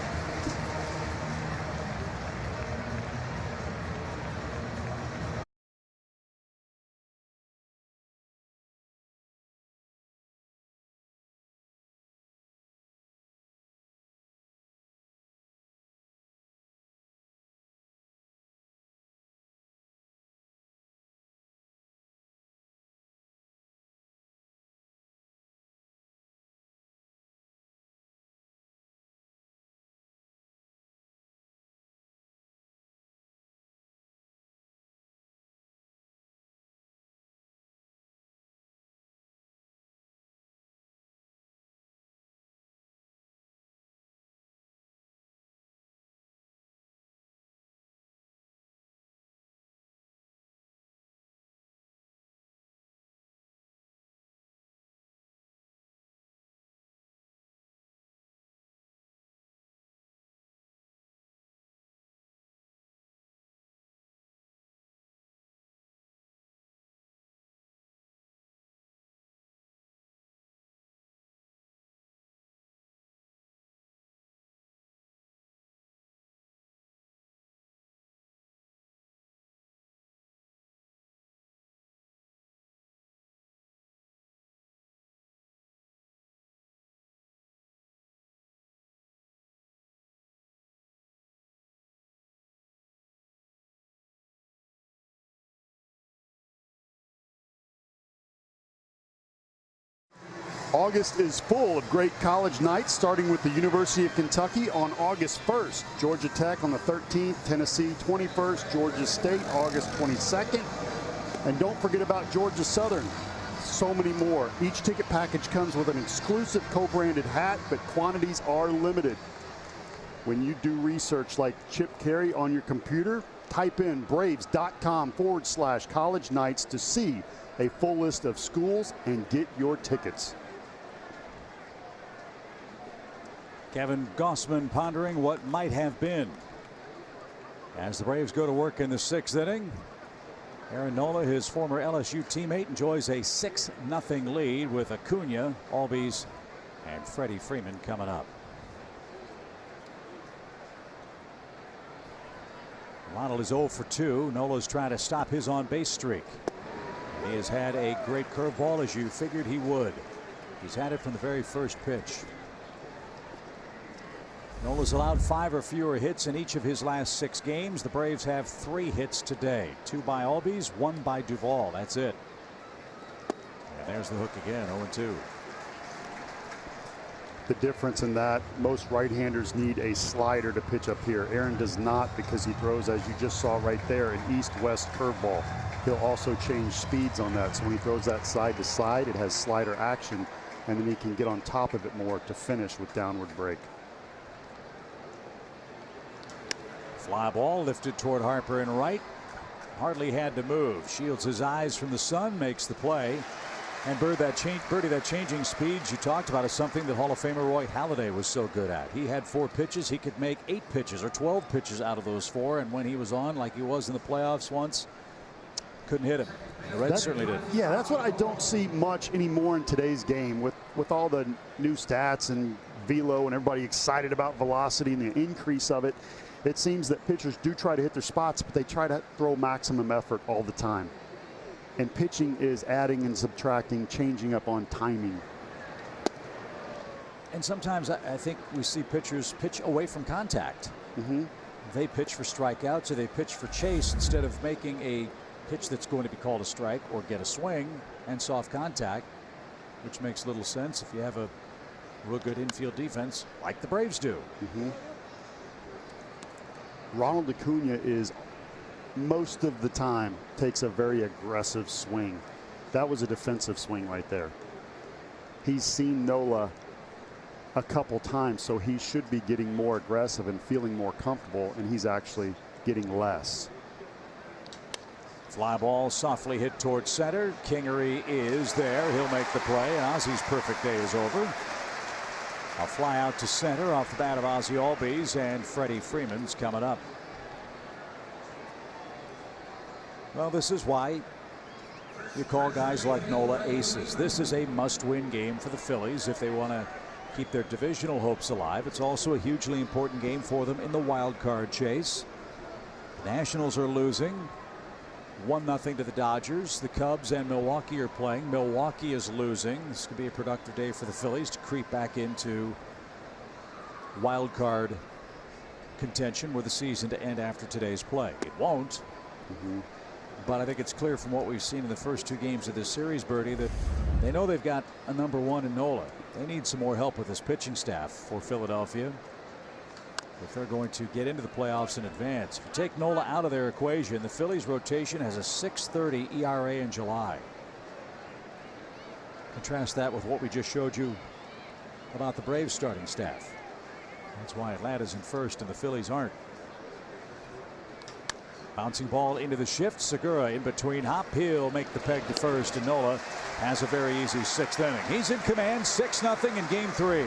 August is full of great college nights, starting with the University of Kentucky on August 1st. Georgia Tech on the 13th, Tennessee 21st, Georgia State August 22nd. And don't forget about Georgia Southern. So many more. Each ticket package comes with an exclusive co-branded hat, but quantities are limited. When you do research like Chip Carey on your computer, type in braves.com/college nights to see a full list of schools and get your tickets. Kevin Gausman pondering what might have been. As the Braves go to work in the 6th inning, Aaron Nola, his former LSU teammate, enjoys a 6-0 lead with Acuna, Albies, and Freddie Freeman coming up. Waddle is 0 for 2. Nola's trying to stop his on-base streak. He has had a great curveball, as you figured he would. He's had it from the very first pitch. Nola's allowed 5 or fewer hits in each of his last 6 games. The Braves have 3 hits today. 2 by Albies, 1 by Duvall. That's it. And there's the hook again, 0-2. The difference in that, most right-handers need a slider to pitch up here. Aaron does not, because he throws, as you just saw right there, an east-west curveball. He'll also change speeds on that. So when he throws that side to side, it has slider action, and then he can get on top of it more to finish with downward break. Fly ball lifted toward Harper and right. Hardly had to move. Shields his eyes from the sun, makes the play. And Birdie, that changing speeds you talked about is something that Hall of Famer Roy Halladay was so good at. He had 4 pitches. He could make 8 pitches or 12 pitches out of those 4. And when he was on, like he was in the playoffs once, couldn't hit him. The Reds certainly did. Yeah, that's what I don't see much anymore in today's game with all the new stats and velo and everybody excited about velocity and the increase of it. It seems that pitchers do try to hit their spots, but they try to throw maximum effort all the time. And pitching is adding and subtracting, changing up on timing. And sometimes I think we see pitchers pitch away from contact. They pitch for strikeouts or they pitch for chase instead of making a pitch that's going to be called a strike or get a swing and soft contact, which makes little sense if you have a real good infield defense like the Braves do. Ronald Acuna is most of the time takes a very aggressive swing. That was a defensive swing right there. He's seen Nola a couple times, so he should be getting more aggressive and feeling more comfortable, and he's actually getting less. Fly ball softly hit towards center. Kingery is there. He'll make the play, and Ozzy's perfect day is over. A fly out to center off the bat of Ozzy Albies, and Freddie Freeman's coming up. Well, this is why you call guys like Nola aces. This is a must-win game for the Phillies if they want to keep their divisional hopes alive. It's also a hugely important game for them in the wild card chase. The Nationals are losing 1-0 to the Dodgers. The Cubs and Milwaukee are playing. Milwaukee is losing. This could be a productive day for the Phillies to creep back into wild card contention with the season to end after today's play. It won't. But I think it's clear from what we've seen in the first 2 games of this series, Bertie, that they know they've got a #1 in Nola. They need some more help with this pitching staff for Philadelphia if they're going to get into the playoffs in advance. If you take Nola out of their equation, the Phillies rotation has a 6.30 ERA in July. Contrast that with what we just showed you about the Braves starting staff. That's why Atlanta's in first and the Phillies aren't. Bouncing ball into the shift. Segura in between. Hop. He'll make the peg to first, and Nola has a very easy 6th inning. He's in command. 6-0 in game 3.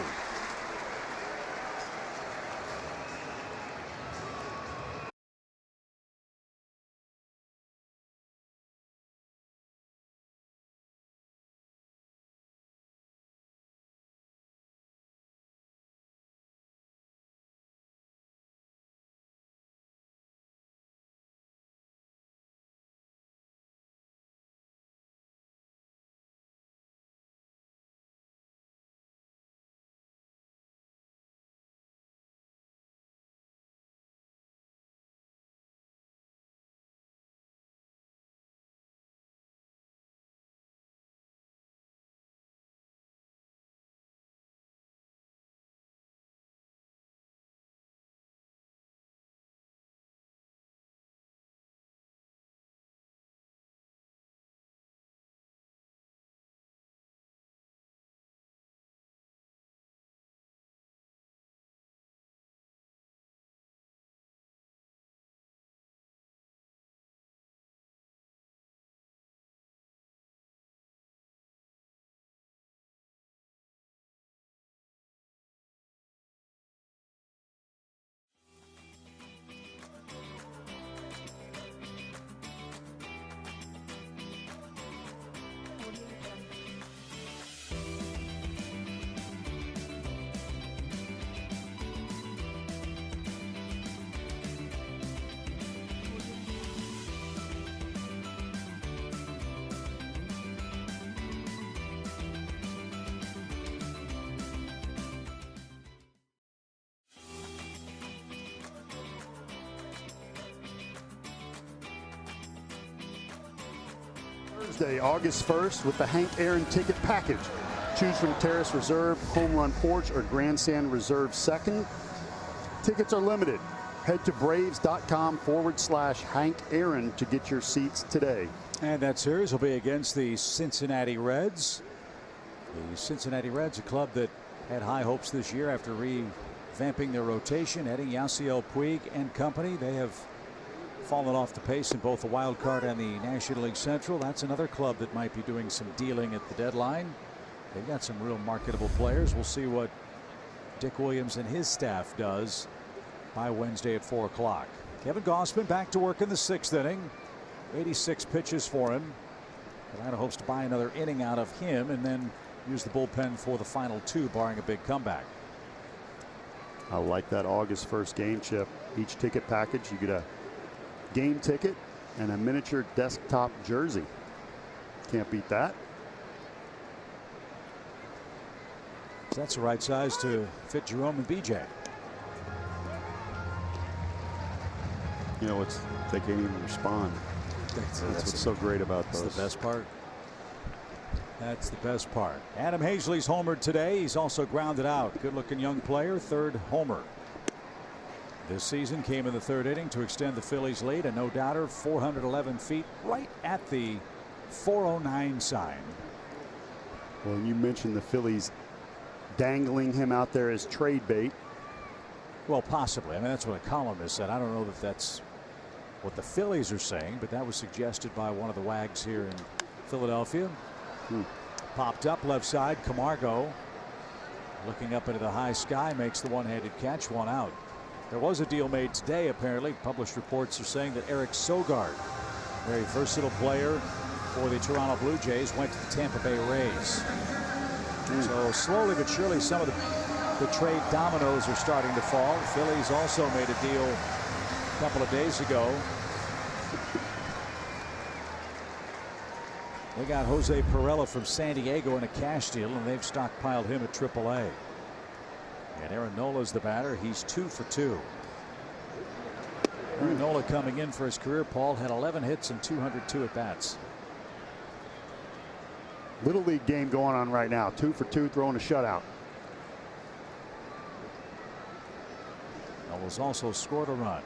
Thursday, August 1st, with the Hank Aaron ticket package. Choose from Terrace Reserve, Home Run Porch, or Grandstand Reserve Second. Tickets are limited. Head to braves.com/Hank Aaron to get your seats today. And that series will be against the Cincinnati Reds. The Cincinnati Reds, a club that had high hopes this year after revamping their rotation, adding Yasiel Puig and company. They have fallen off the pace in both the wild card and the National League Central. That's another club that might be doing some dealing at the deadline. They've got some real marketable players. We'll see what Dick Williams and his staff does by Wednesday at 4 o'clock. Kevin Gausman back to work in the 6th inning. 86 pitches for him. Atlanta hopes to buy another inning out of him and then use the bullpen for the final 2, barring a big comeback. I like that August 1st game, Chip. Each ticket package, you get a game ticket and a miniature desktop jersey. Can't beat that. That's the right size to fit Jerome and BJ. You know, they can't even respond. That's what's so great about those. That's the best part. That's the best part. Adam Hazley's homered today. He's also grounded out. Good-looking young player, third homer this season. Came in the third inning to extend the Phillies' lead. A no-doubter, 411 feet, right at the 409 sign. Well, you mentioned the Phillies dangling him out there as trade bait. Well, possibly. I mean, that's what a columnist said. I don't know that that's what the Phillies are saying, but that was suggested by one of the wags here in Philadelphia. Popped up left side. Camargo looking up into the high sky, makes the one-handed catch, one out. There was a deal made today, apparently. Published reports are saying that Eric Sogard, very versatile player for the Toronto Blue Jays, went to the Tampa Bay Rays. So slowly but surely some of the trade dominoes are starting to fall. The Phillies also made a deal a couple of days ago. They got Jose Pirela from San Diego in a cash deal, and they've stockpiled him at AAA. And Aaron Nola's the batter. He's 2 for 2. Aaron Nola coming in for his career, Paul, had 11 hits and 202 at bats. Little league game going on right now. 2 for 2, throwing a shutout. Nola's also scored a run.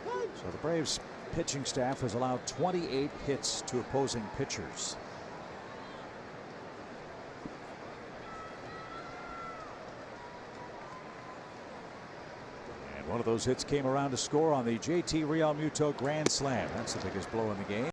So the Braves pitching staff has allowed 28 hits to opposing pitchers. And one of those hits came around to score on the JT Realmuto grand slam. That's the biggest blow in the game.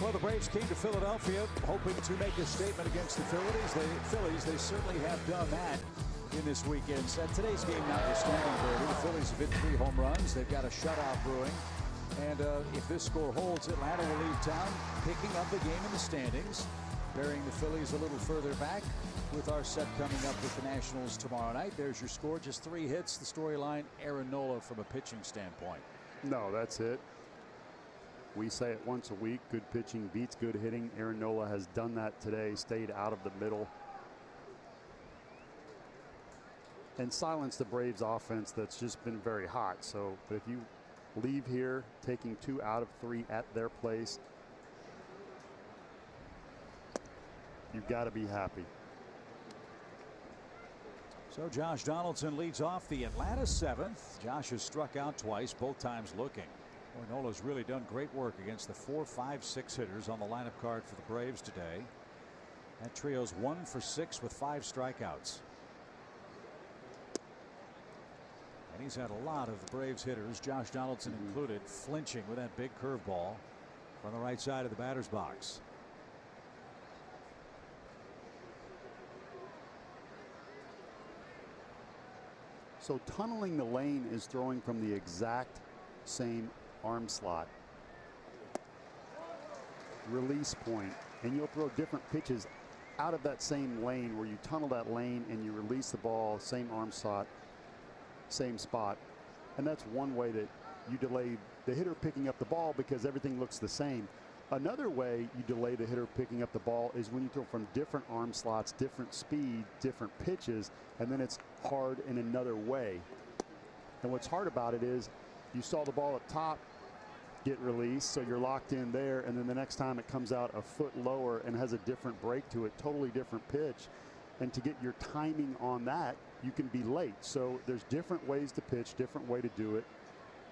Well, the Braves came to Philadelphia hoping to make a statement against the Phillies. They certainly have done that in this weekend set. Today's game notwithstanding, Brady, the Phillies have hit 3 home runs. They've got a shutout brewing. And if this score holds, Atlanta will leave town, picking up the game in the standings, burying the Phillies a little further back with our set coming up with the Nationals tomorrow night. There's your score, just 3 hits. The storyline, Aaron Nola from a pitching standpoint. No, that's it. We say it once a week, good pitching beats good hitting. Aaron Nola has done that today, stayed out of the middle, and silenced the Braves offense that's just been very hot. So, but if you leave here taking 2 out of 3 at their place, you've got to be happy. So Josh Donaldson leads off the Atlanta 7th. Josh has struck out twice, both times looking. Boy, Nola's really done great work against the 4, 5, 6 hitters on the lineup card for the Braves today. That trio's 1 for 6 with 5 strikeouts. And he's had a lot of the Braves hitters, Josh Donaldson included, flinching with that big curveball from the right side of the batter's box. So tunneling the lane is throwing from the exact same arm slot, release point, and you'll throw different pitches out of that same lane where you tunnel that lane and you release the ball, same arm slot, same spot. And that's one way that you delay the hitter picking up the ball because everything looks the same. Another way you delay the hitter picking up the ball is when you throw from different arm slots, different speed, different pitches, and then it's hard in another way. And what's hard about it is you saw the ball up top get released, so you're locked in there, and then the next time it comes out a foot lower and has a different break to it, totally different pitch. And to get your timing on that, you can be late. So there's different ways to pitch, different way to do it.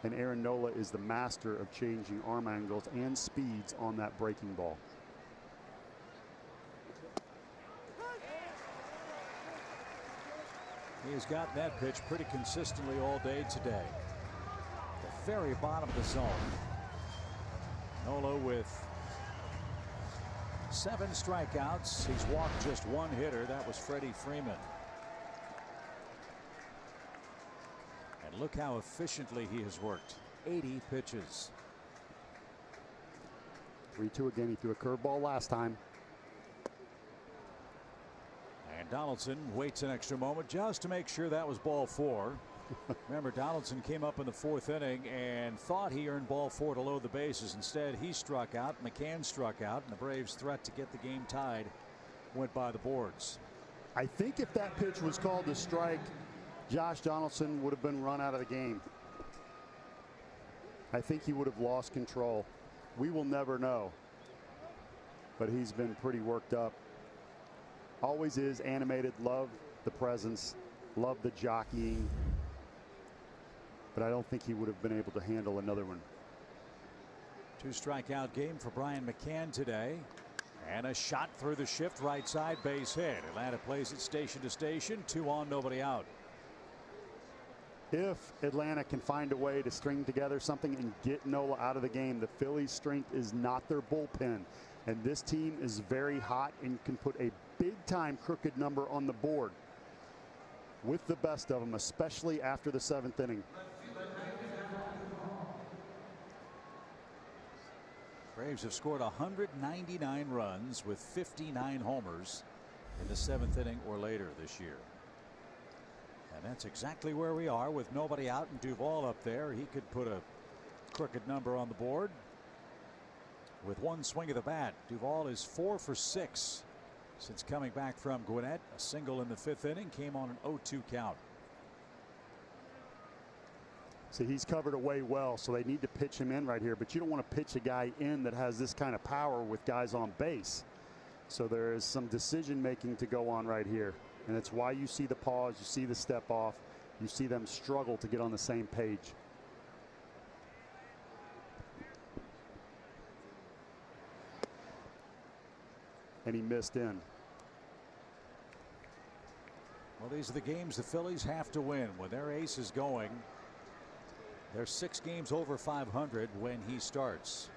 And Aaron Nola is the master of changing arm angles and speeds on that breaking ball. He has gotten that pitch pretty consistently all day today. The very bottom of the zone. Nola with 7 strikeouts. He's walked just 1 hitter. That was Freddie Freeman. And look how efficiently he has worked. 80 pitches. 3-2 again. He threw a curveball last time. And Donaldson waits an extra moment just to make sure that was ball 4. Remember, Donaldson came up in the 4th inning and thought he earned ball 4 to load the bases. Instead, he struck out. McCann struck out, and the Braves' threat to get the game tied went by the boards. I think if that pitch was called a strike, Josh Donaldson would have been run out of the game. I think he would have lost control. We will never know. But he's been pretty worked up. Always is animated. Love the presence. Love the jockeying. But I don't think he would have been able to handle another one. 2 strikeout game for Brian McCann today. And a shot through the shift right side, base hit. Atlanta plays it station to station. 2 on, nobody out. If Atlanta can find a way to string together something and get Nola out of the game, the Phillies' strength is not their bullpen. And this team is very hot and can put a big-time crooked number on the board with the best of them, especially after the 7th inning. Braves have scored 199 runs with 59 homers in the 7th inning or later this year. And that's exactly where we are with nobody out and Duvall up there. He could put a crooked number on the board with 1 swing of the bat. Duvall is 4 for 6 since coming back from Gwinnett. A single in the 5th inning, came on an 0-2 count. So he's covered away well, so they need to pitch him in right here. But you don't want to pitch a guy in that has this kind of power with guys on base. So there is some decision making to go on right here. And it's why you see the pause, you see the step off, you see them struggle to get on the same page. And he missed in. Well, these are the games the Phillies have to win. When their ace is going, they're 6 games over 500 when he starts.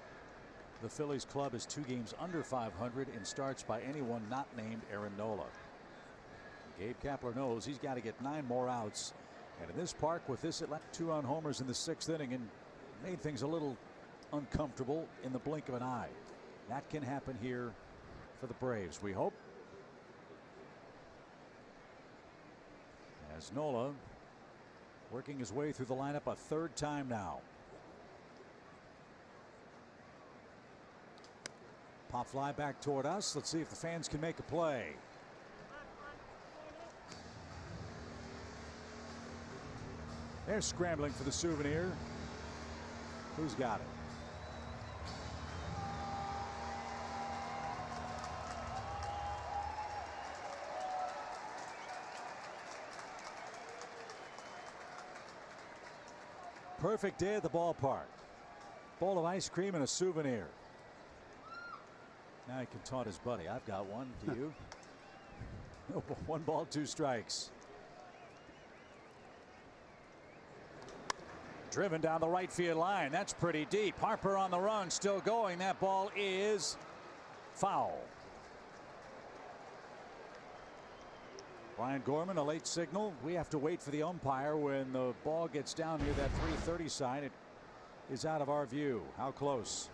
The Phillies club is 2 games under 500 in starts by anyone not named Aaron Nola. Gabe Kapler knows he's got to get 9 more outs. And in this park with this 2-run homers in the 6th inning and made things a little uncomfortable in the blink of an eye. That can happen here for the Braves, we hope. As Nola working his way through the lineup a 3rd time now. Pop fly back toward us. Let's see if the fans can make a play. They're scrambling for the souvenir. Who's got it? Perfect day at the ballpark. Bowl of ice cream and a souvenir. Now he can taunt his buddy. I've got one. Do you? 1 ball, 2 strikes. Driven down the right field line. That's pretty deep. Harper on the run, still going. That ball is foul. Brian Gorman, a late signal. We have to wait for the umpire when the ball gets down near that 330 sign. It is out of our view. How close?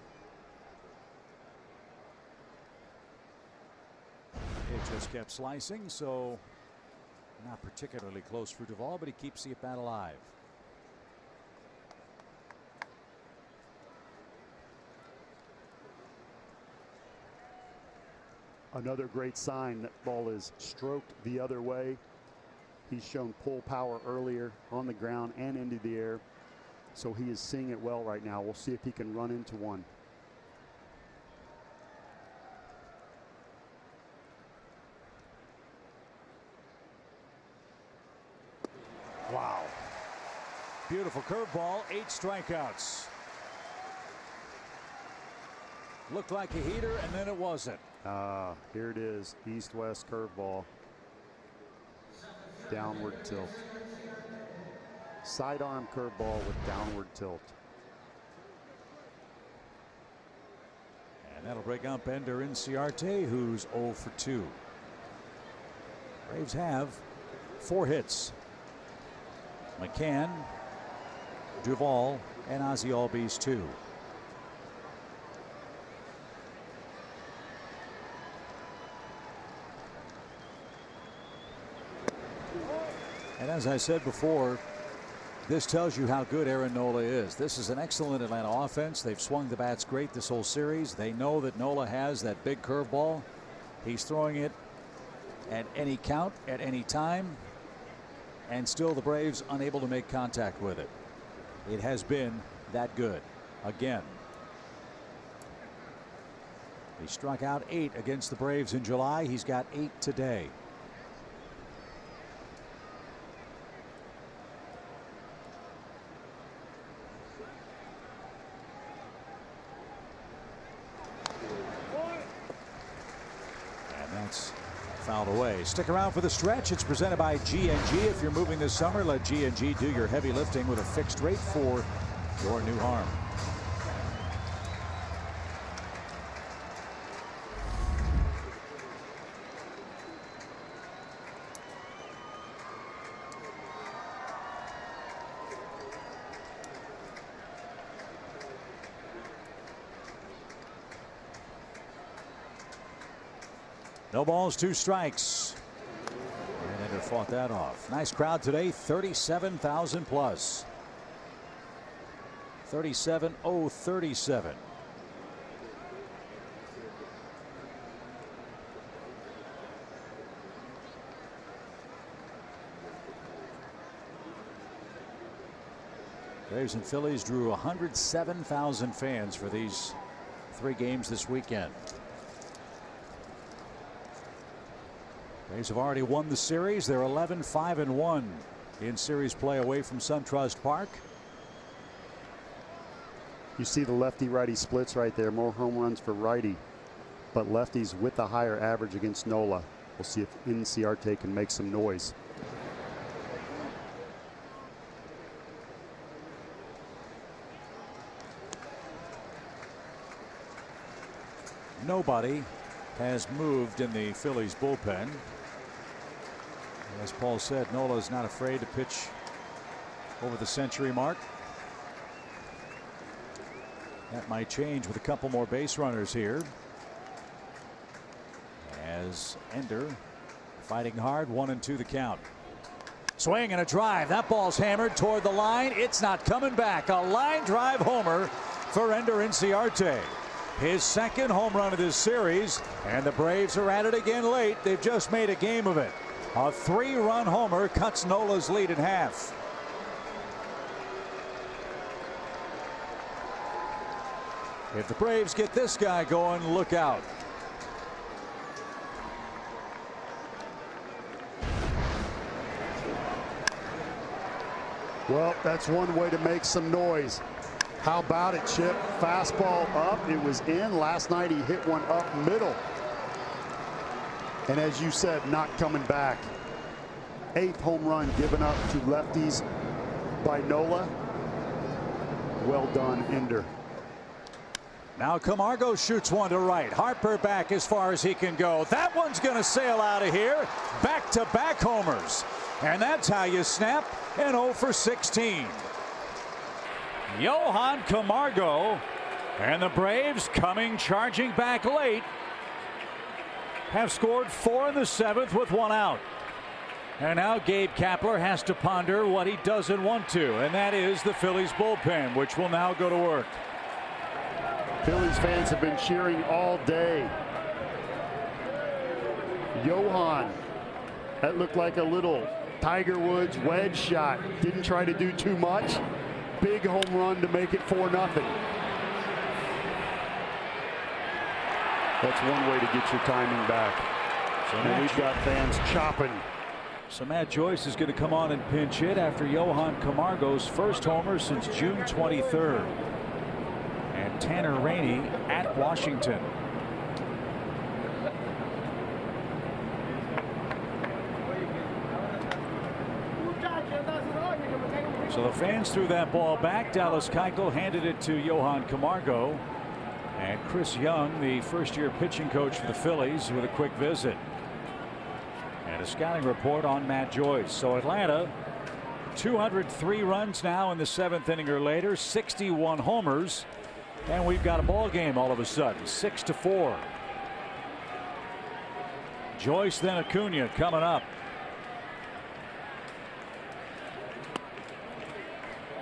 It just kept slicing, so not particularly close for Duvall, but he keeps the at-bat alive. Another great sign. That ball is stroked the other way. He's shown pull power earlier on the ground and into the air, so he is seeing it well right now. We'll see if he can run into one. Wow. Beautiful curveball, 8 strikeouts. Looked like a heater, and then it wasn't. Here it is. East-west curveball. Downward tilt. Sidearm curveball with downward tilt. And that'll break up Ender Inciarte, who's 0 for 2. Braves have 4 hits. McCann, Duvall, and Ozzie Albies 2. And as I said before, this tells you how good Aaron Nola is. This is an excellent Atlanta offense. They've swung the bats great this whole series. They know that Nola has that big curveball. He's throwing it at any count, at any time, and still the Braves unable to make contact with it. It has been that good again. He struck out 8 against the Braves in July. He's got 8 today. Fouled away. Stick around for the stretch. It's presented by G&G. If you're moving this summer, let G&G do your heavy lifting with a fixed rate for your new home. No balls, 2 strikes. And Ender fought that off. Nice crowd today, 37,000 plus. 37,037. Braves and Phillies drew 107,000 fans for these 3 games this weekend. Braves have already won the series. They're 11-5-1 in series play away from SunTrust Park. You see the lefty-righty splits right there. More home runs for righty, but lefties with a higher average against Nola. We'll see if Inciarte can make some noise. nobody has moved in the Phillies bullpen. As Paul said, Nola is not afraid to pitch over the century mark. That might change with a couple more base runners here. As Ender fighting hard, 1-2 the count. Swing and a drive. That ball's hammered toward the line. It's not coming back. A line drive homer for Ender Inciarte. His second home run of this series, and the Braves are at it again late. They've just made a game of it. A 3-run homer cuts Nola's lead in half. If the Braves get this guy going, look out. Well, that's one way to make some noise. How about it, Chip? Fastball up. It was in. Last night he hit one up middle. And as you said, not coming back. 8th home run given up to lefties by Nola. Well done, Ender. Now Camargo shoots one to right. Harper back as far as he can go. That one's going to sail out of here. Back-to-back homers. And that's how you snap an 0 for 16. Johan Camargo and the Braves coming charging back late have scored 4 in the 7th with 1 out. And now Gabe Kapler has to ponder what he doesn't want to, and that is the Phillies bullpen, which will now go to work. Phillies fans have been cheering all day. Johan, that looked like a little Tiger Woods wedge shot. Didn't try to do too much. Big home run to make it 4-0. That's one way to get your timing back. So and we've got fans chopping. So Matt Joyce is going to come on and pinch hit after Johan Camargo's first homer since June 23rd. And Tanner Rainey at Washington. So the fans threw that ball back. Dallas Keuchel handed it to Johan Camargo. And Chris Young, the first-year pitching coach for the Phillies, with a quick visit. And a scouting report on Matt Joyce. So Atlanta, 203 runs now in the 7th inning or later, 61 homers. And we've got a ball game all of a sudden, 6-4. Joyce, then Acuna coming up.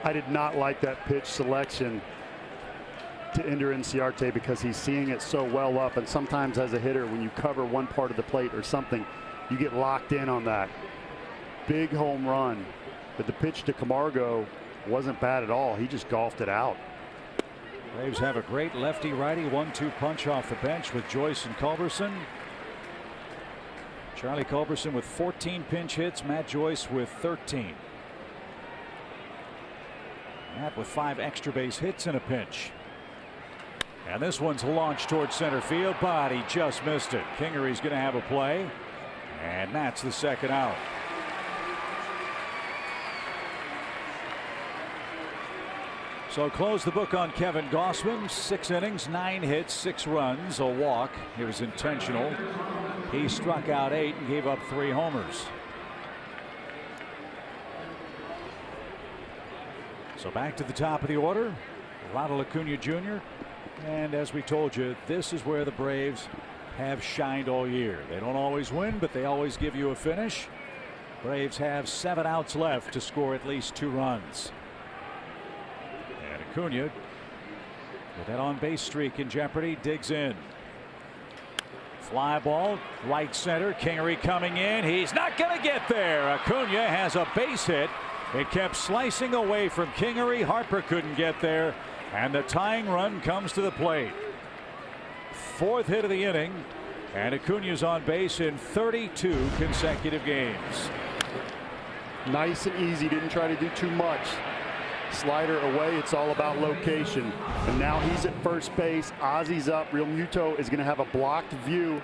I did not like that pitch selection to Ender Inciarte because he's seeing it so well up, and sometimes as a hitter, when you cover one part of the plate or something, you get locked in on that. Big home run, but the pitch to Camargo wasn't bad at all. He just golfed it out. Braves have a great lefty-righty 1-2 punch off the bench with Joyce and Culberson. Charlie Culberson with 14 pinch hits, Matt Joyce with 13. Matt with 5 extra base hits in a pinch. And this one's launched towards center field, but he just missed it. Kingery's going to have a play, and Matt's the second out. So close the book on Kevin Gausman. 6 innings, 9 hits, 6 runs, a walk. It was intentional. He struck out 8 and gave up 3 homers. So back to the top of the order, Ronald Acuna Jr. And as we told you, this is where the Braves have shined all year. They don't always win, but they always give you a finish. Braves have 7 outs left to score at least 2 runs. And Acuna, with that on-base streak in jeopardy, digs in. Fly ball, right center. Kingery coming in. He's not going to get there. Acuna has a base hit. It kept slicing away from Kingery. Harper couldn't get there, and the tying run comes to the plate. 4th hit of the inning, and Acuna's on base in 32 consecutive games. Nice and easy. Didn't try to do too much. Slider away. It's all about location. And now he's at first base. Ozzy's up. Real Muto is going to have a blocked view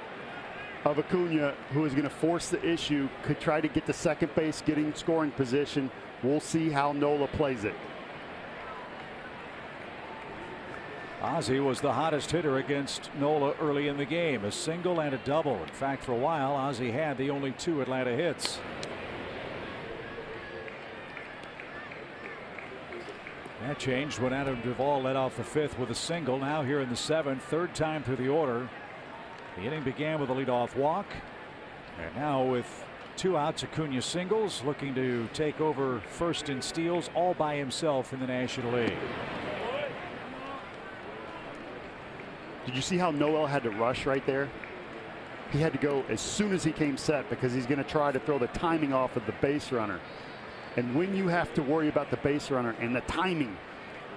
of Acuna, who is going to force the issue. Could try to get to second base, getting scoring position. We'll see how Nola plays it. Ozzie was the hottest hitter against Nola early in the game. A single and a double. In fact, for a while, Ozzie had the only 2 Atlanta hits. That changed when Adam Duvall led off the 5th with a single. Now here in the 7th, 3rd time through the order. The inning began with a leadoff walk. And now with 2 outs, Acuna singles, looking to take over first in steals all by himself in the National League. Did you see how Noel had to rush right there? He had to go as soon as he came set because he's going to try to throw the timing off of the base runner. And when you have to worry about the base runner and the timing,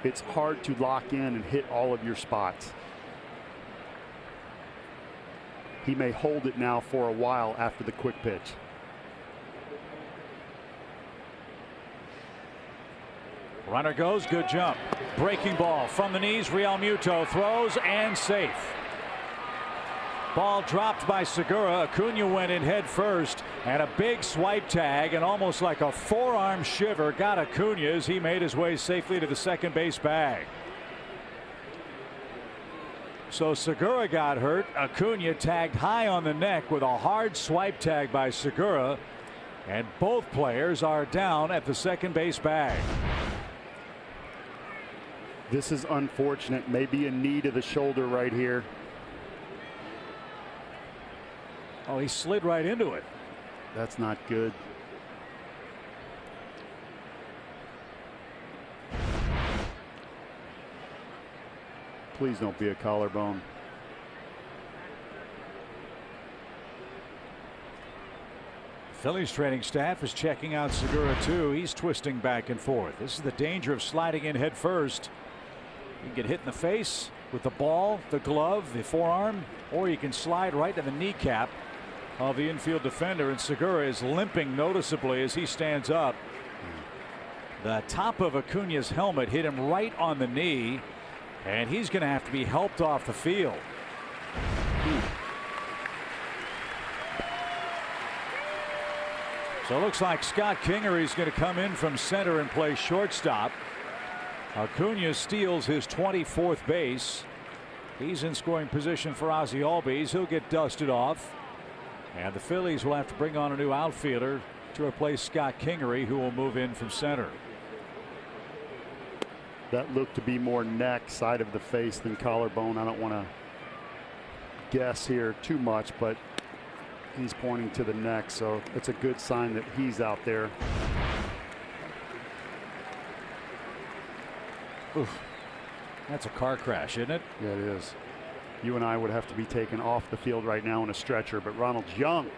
it's hard to lock in and hit all of your spots. He may hold it now for a while after the quick pitch. Runner goes, good jump. Breaking ball from the knees. Real Muto throws and safe. Ball dropped by Segura. Acuna went in head first, and a big swipe tag and almost like a forearm shiver got Acuna as he made his way safely to the second base bag. So Segura got hurt. Acuna tagged high on the neck with a hard swipe tag by Segura, and both players are down at the second base bag. This is unfortunate. Maybe a knee to the shoulder right here. Oh, he slid right into it. That's not good. Please don't be a collarbone. Phillies training staff is checking out Segura too. He's twisting back and forth. This is the danger of sliding in head first. You can get hit in the face with the ball, the glove, the forearm, or you can slide right to the kneecap of the infield defender, and Segura is limping noticeably as he stands up. The top of Acuna's helmet hit him right on the knee, and he's going to have to be helped off the field. So it looks like Scott Kingery is going to come in from center and play shortstop. Acuna steals his 24th base. He's in scoring position for Ozzie Albies. He'll get dusted off. And the Phillies will have to bring on a new outfielder to replace Scott Kingery, who will move in from center. That looked to be more neck, side of the face than collarbone. I don't want to guess here too much, but he's pointing to the neck, so it's a good sign that he's out there. Oof. That's a car crash, isn't it? Yeah, it is. You and I would have to be taken off the field right now in a stretcher, but Ronald's young.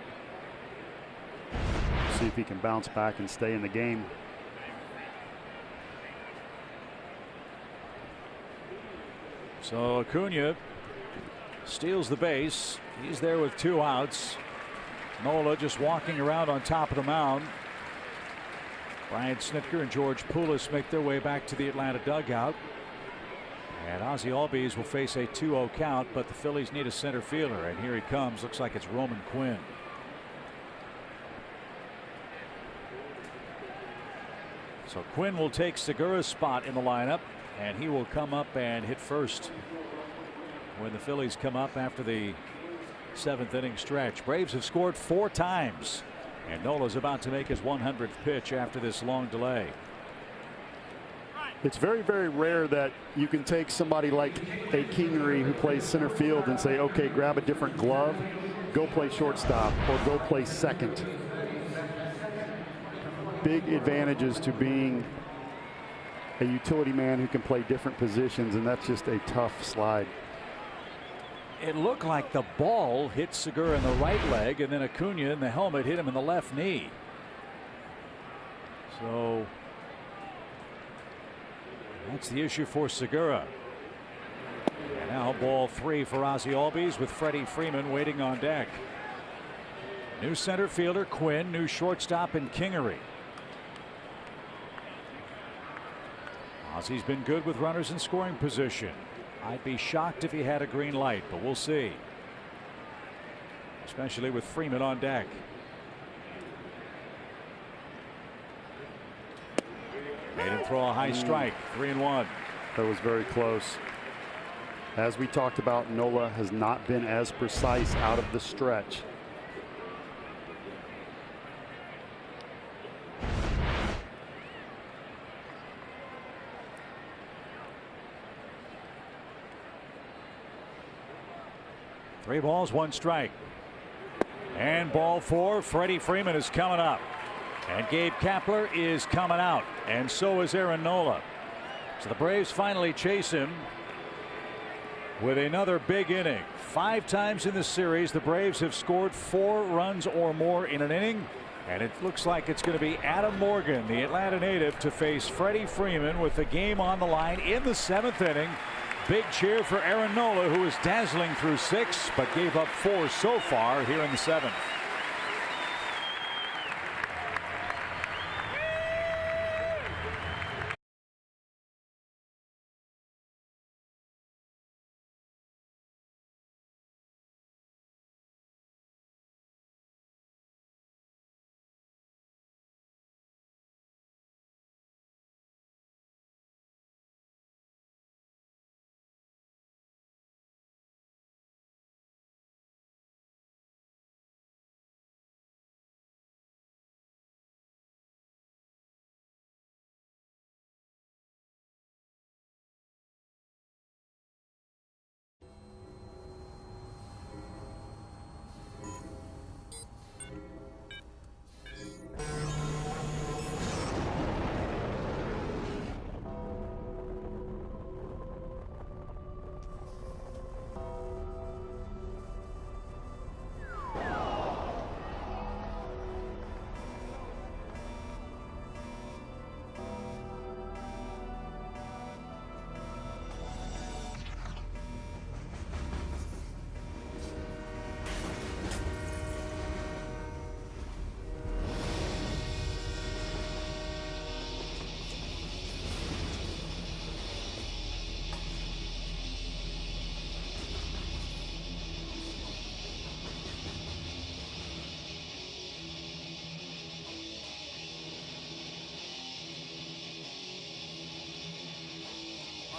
See if he can bounce back and stay in the game. So Acuna steals the base. He's there with 2 outs. Nola just walking around on top of the mound. Brian Snitker and George Poulos make their way back to the Atlanta dugout. And Ozzie Albies will face a 2-0 count, but the Phillies need a center fielder, and here he comes. Looks like it's Roman Quinn. So Quinn will take Segura's spot in the lineup, and he will come up and hit first when the Phillies come up after the 7th inning stretch. Braves have scored 4 times, and Nola's about to make his 100th pitch after this long delay. It's very, very rare that you can take somebody like a Kingery who plays center field and say, okay, grab a different glove, go play shortstop, or go play second. Big advantages to being a utility man who can play different positions, and that's just a tough slide. It looked like the ball hit Segura in the right leg, and then Acuna in the helmet hit him in the left knee. So that's the issue for Segura. And now ball 3 for Ozzie Albies with Freddie Freeman waiting on deck. New center fielder Quinn, new shortstop in Kingery. Ozzie's been good with runners in scoring position. I'd be shocked if he had a green light, but we'll see. Especially with Freeman on deck. Made him throw a high strike. 3-1. That was very close. As we talked about, Nola has not been as precise out of the stretch. Three balls, one strike. And ball four. Freddie Freeman is coming up. And Gabe Kapler is coming out. And so is Aaron Nola. So the Braves finally chase him with another big inning. 5 times in the series, the Braves have scored 4 runs or more in an inning. And it looks like it's going to be Adam Morgan, the Atlanta native, to face Freddie Freeman with the game on the line in the 7th inning. Big cheer for Aaron Nola, who is dazzling through 6, but gave up 4 so far here in the 7th.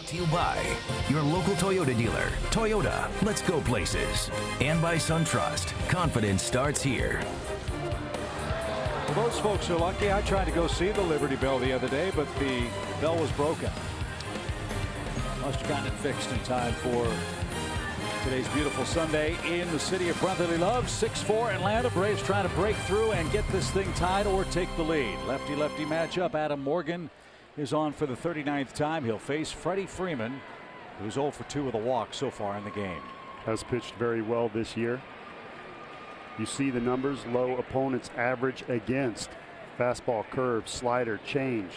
Brought to you by your local Toyota dealer. Toyota, let's go places. And by SunTrust. Confidence starts here. Well, those folks are lucky. I tried to go see the Liberty Bell the other day, but the bell was broken. Must have gotten it fixed in time for today's beautiful Sunday in the city of brotherly love. 6-4 Atlanta. Braves trying to break through and get this thing tied or take the lead. Lefty-lefty matchup. Adam Morgan is on for the 39th time. He'll face Freddie Freeman, who's 0 for 2 with a walk so far in the game. Has pitched very well this year. You see the numbers. Low opponents average against. Fastball, curve, slider, change.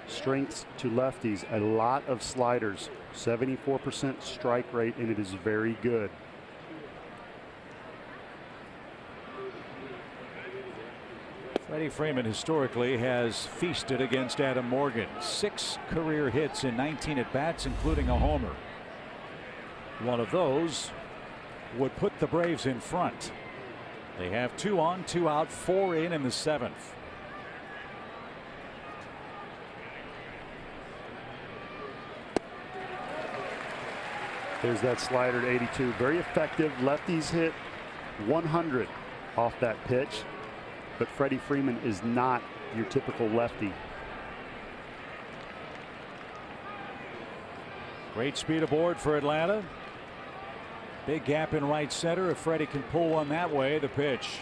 Strengths to lefties, a lot of sliders. 74% strike rate, and it is very good. Freddie Freeman historically has feasted against Adam Morgan. 6 career hits in 19 at-bats, including a homer. One of those would put the Braves in front. They have 2 on, 2 out, 4 in the 7th. There's that slider at 82. Very effective. Lefties hit 100 off that pitch. But Freddie Freeman is not your typical lefty. Great speed aboard for Atlanta. Big gap in right center. If Freddie can pull one that way, the pitch.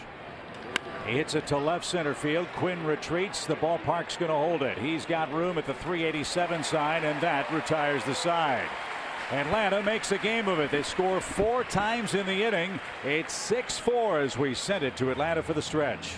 He hits it to left center field. Quinn retreats. The ballpark's going to hold it. He's got room at the 387 sign, and that retires the side. Atlanta makes a game of it. They score 4 times in the inning. It's 6-4 as we send it to Atlanta for the stretch.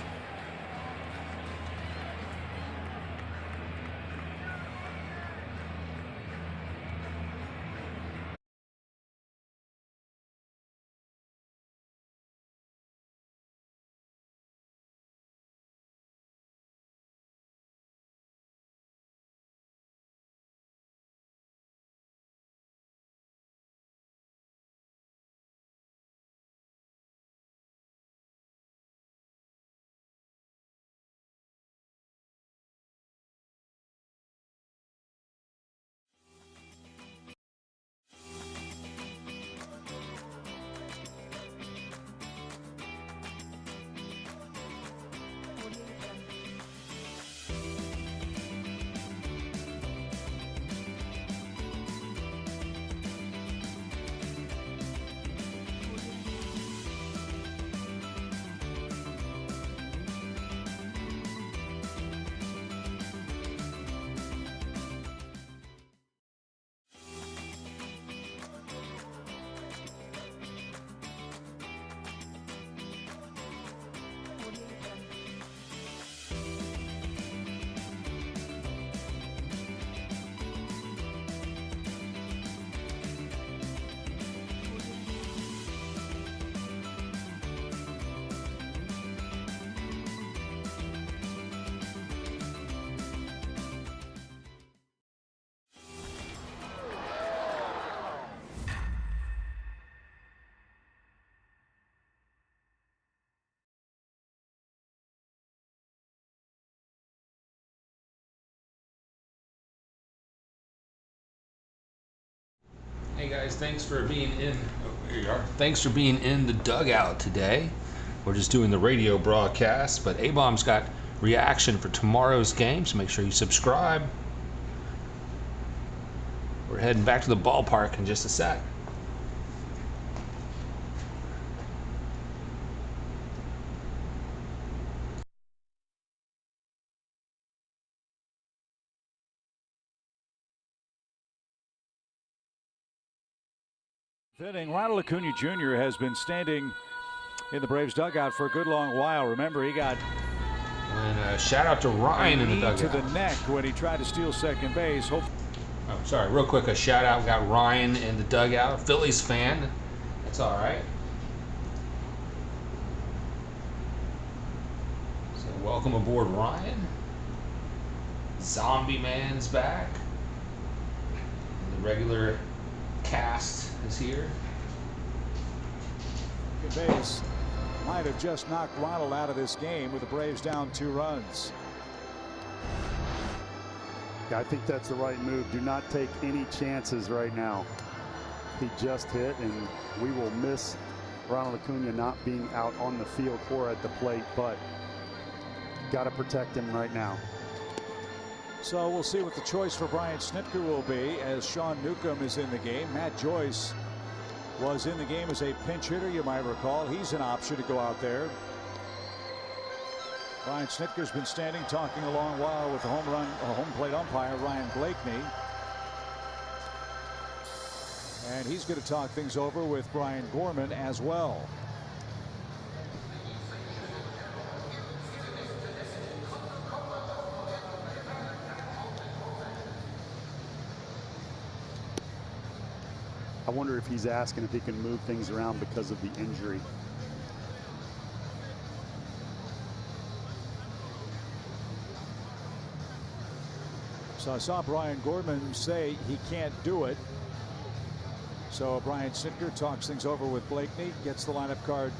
Hey guys, thanks for being in. Oh, here you are. Thanks for being in the dugout today. We're just doing the radio broadcast, but A-Bomb's got reaction for tomorrow's game, so make sure you subscribe. We're heading back to the ballpark in just a sec. Inning, Ronald Acuna Jr. has been standing in the Braves dugout for a good long while. Remember, he got And shout out to Ryan in the dugout. to the neck when he tried to steal second base. Oh, sorry, real quick, a shout out. We got Ryan in the dugout, Phillies fan. That's all right. So welcome aboard, Ryan. Zombie Man's back. And the regular cast is here. Second base might have just knocked Ronald out of this game with the Braves down 2 runs. I think that's the right move. Do not take any chances right now. He just hit, and we will miss Ronald Acuna not being out on the field or at the plate, but got to protect him right now. So we'll see what the choice for Brian Snitker will be as Sean Newcomb is in the game. Matt Joyce was in the game as a pinch hitter, you might recall. He's an option to go out there. Brian Snitker's been standing talking a long while with the home plate umpire Ryan Blakeney. And he's going to talk things over with Brian Gorman as well. I wonder if he's asking if he can move things around because of the injury. So I saw Brian Gorman say he can't do it. So Brian Snitker talks things over with Blakeney, gets the lineup card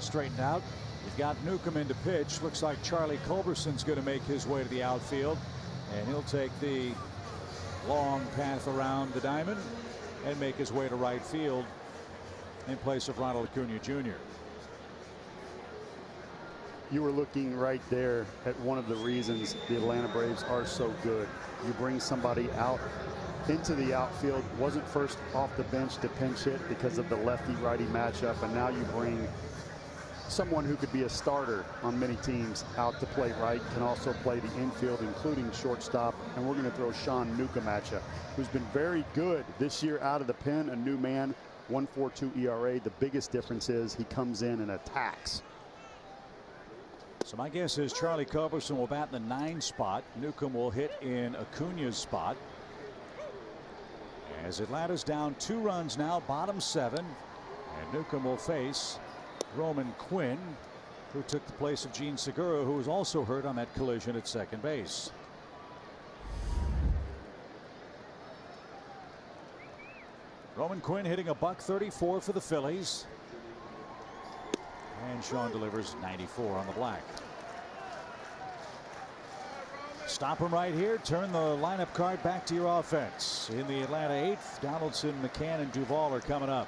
straightened out. You've got Newcomb in to pitch. Looks like Charlie Culberson's going to make his way to the outfield, and he'll take the long path around the diamond and make his way to right field in place of Ronald Acuna Jr. You were looking right there at one of the reasons the Atlanta Braves are so good. You bring somebody out into the outfield, wasn't first off the bench to pinch hit because of the lefty-righty matchup, and now you bring someone who could be a starter on many teams out to play right, can also play the infield, including shortstop. And we're going to throw Sean Newcomb at you, who's been very good this year out of the pen. A new man, 1.42 ERA. The biggest difference is he comes in and attacks. So my guess is Charlie Culberson will bat in the 9 spot. Newcomb will hit in Acuna's spot. As Atlanta's down 2 runs now, bottom 7, and Newcomb will face Roman Quinn, who took the place of Gene Segura, who was also hurt on that collision at second base. Roman Quinn hitting a .134 for the Phillies. And Sean delivers 94 on the black. Stop him right here. Turn the lineup card back to your offense. In the Atlanta 8th, Donaldson, McCann, and Duvall are coming up.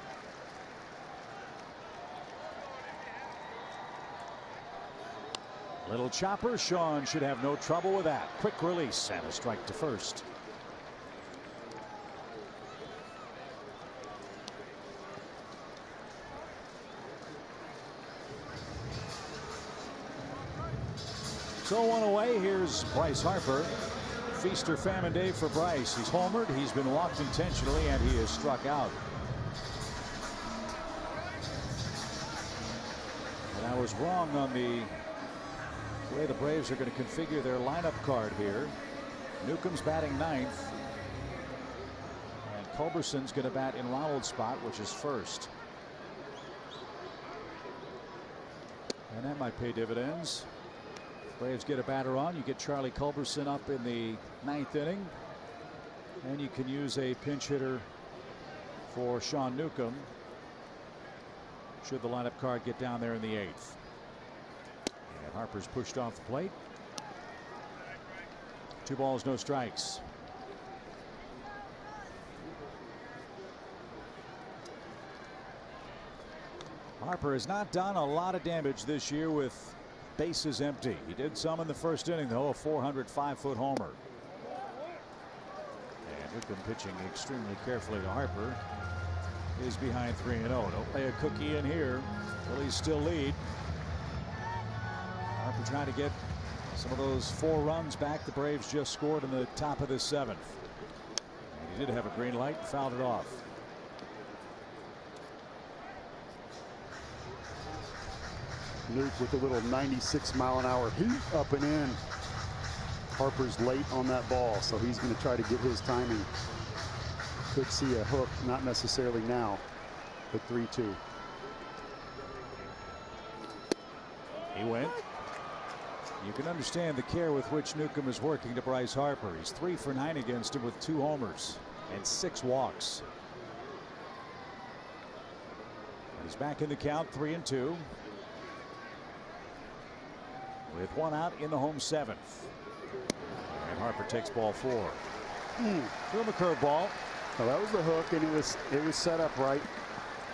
Little chopper. Sean should have no trouble with that. Quick release and a strike to first. So one away. Here's Bryce Harper. Feast or famine day for Bryce. He's homered. He's been walked intentionally, and he is struck out. And I was wrong on the way the Braves are going to configure their lineup card here. Newcomb's batting 9th. And Culberson's going to bat in Ronald's spot, which is first. And that might pay dividends. Braves get a batter on. You get Charlie Culberson up in the 9th inning. And you can use a pinch hitter for Sean Newcomb should the lineup card get down there in the 8th. And Harper's pushed off the plate. 2 balls, no strikes. Harper has not done a lot of damage this year with bases empty. He did some in the first inning, though, a 405-foot homer. And Newcomb pitching extremely carefully to Harper. Is behind 3-0. Don't lay a cookie in here. Phillies still lead. Harper trying to get some of those 4 runs back the Braves just scored in the top of the 7th. And he did have a green light and fouled it off. Nuke with a little 96-mile-an-hour heat up and in. Harper's late on that ball, so he's going to try to get his timing. Could see a hook, not necessarily now, but 3-2. He went. You can understand the care with which Newcomb is working to Bryce Harper. He's 3 for 9 against him with 2 homers and 6 walks. He's back in the count, 3-2. With 1 out in the home 7th. And Harper takes ball 4. Threw him a curveball. Well, that was the hook, and it was set up right.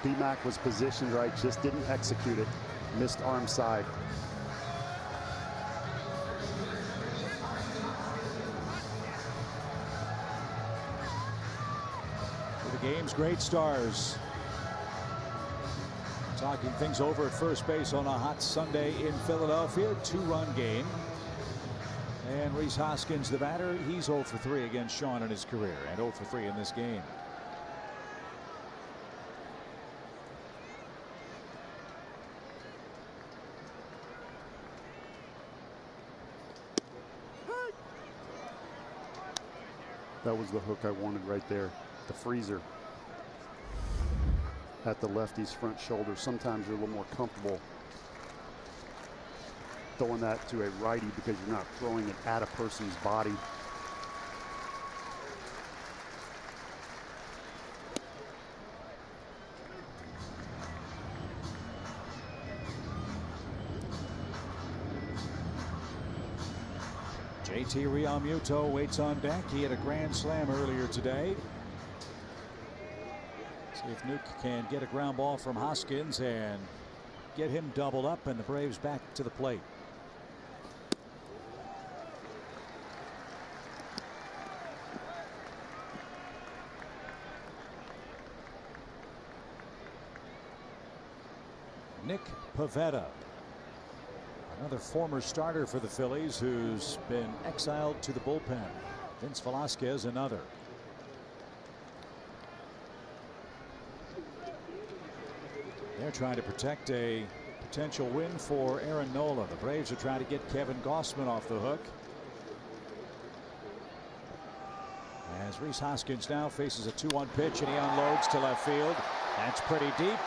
D-Mac was positioned right, just didn't execute it. Missed arm side. For the game's great stars. Talking things over at first base on a hot Sunday in Philadelphia. 2-run game. And Rhys Hoskins, the batter, he's 0 for 3 against Sean in his career, and 0 for 3 in this game. That was the hook I wanted right there. The freezer at the lefty's front shoulder. Sometimes you're a little more comfortable throwing that to a righty because you're not throwing it at a person's body. JT Realmuto waits on deck. He had a grand slam earlier today. See if Nuke can get a ground ball from Hoskins and get him doubled up, and the Braves back to the plate. Nick Pivetta, another former starter for the Phillies who's been exiled to the bullpen. Vince Velasquez, another. They're trying to protect a potential win for Aaron Nola. The Braves are trying to get Kevin Gausman off the hook. As Rhys Hoskins now faces a 2-1 pitch, and he unloads to left field. That's pretty deep,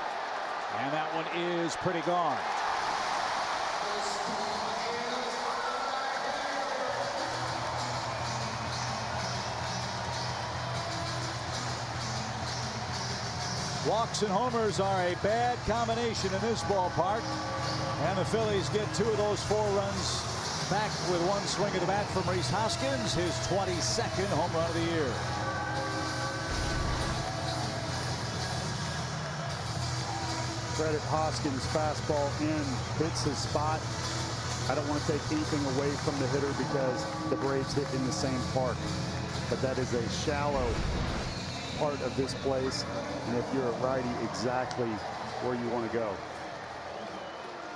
and that one is pretty gone. Walks and homers are a bad combination in this ballpark, and the Phillies get 2 of those 4 runs back with 1 swing of the bat from Rhys Hoskins, his 22nd home run of the year. Credit Hoskins, fastball in, hits his spot. I don't want to take anything away from the hitter because the Braves hit in the same park, but that is a shallow part of this place, and if you're a righty, exactly where you want to go.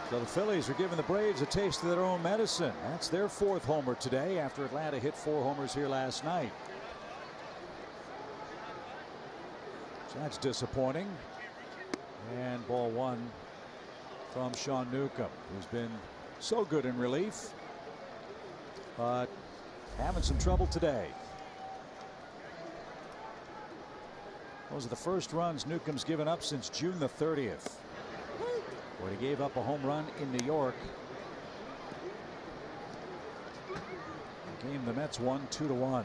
So the Phillies are giving the Braves a taste of their own medicine. That's their 4th homer today after Atlanta hit 4 homers here last night. So that's disappointing. And ball 1 from Sean Newcomb, who's been so good in relief, but having some trouble today. Those are the first runs Newcomb's given up since June the 30th, where he gave up a home run in New York. The game the Mets won 2-1.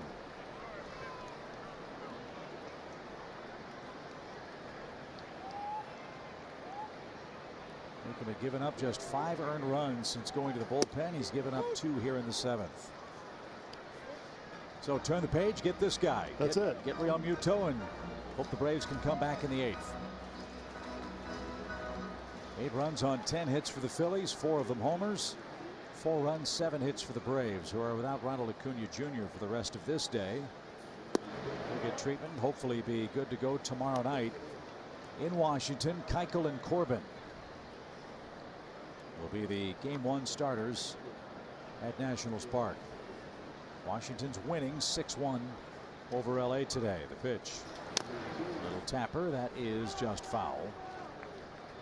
Newcomb had given up just 5 earned runs since going to the bullpen. He's given up 2 here in the 7th. So turn the page, get this guy. That's it. Get Realmuto and hope the Braves can come back in the 8th. 8 runs on 10 hits for the Phillies, 4 of them homers. 4 runs, 7 hits for the Braves, who are without Ronald Acuna Jr. for the rest of this day. He'll get treatment, hopefully be good to go tomorrow night in Washington. Keuchel and Corbin will be the Game 1 starters at Nationals Park. Washington's winning 6-1 over LA today. The pitch. Little tapper. That is just foul.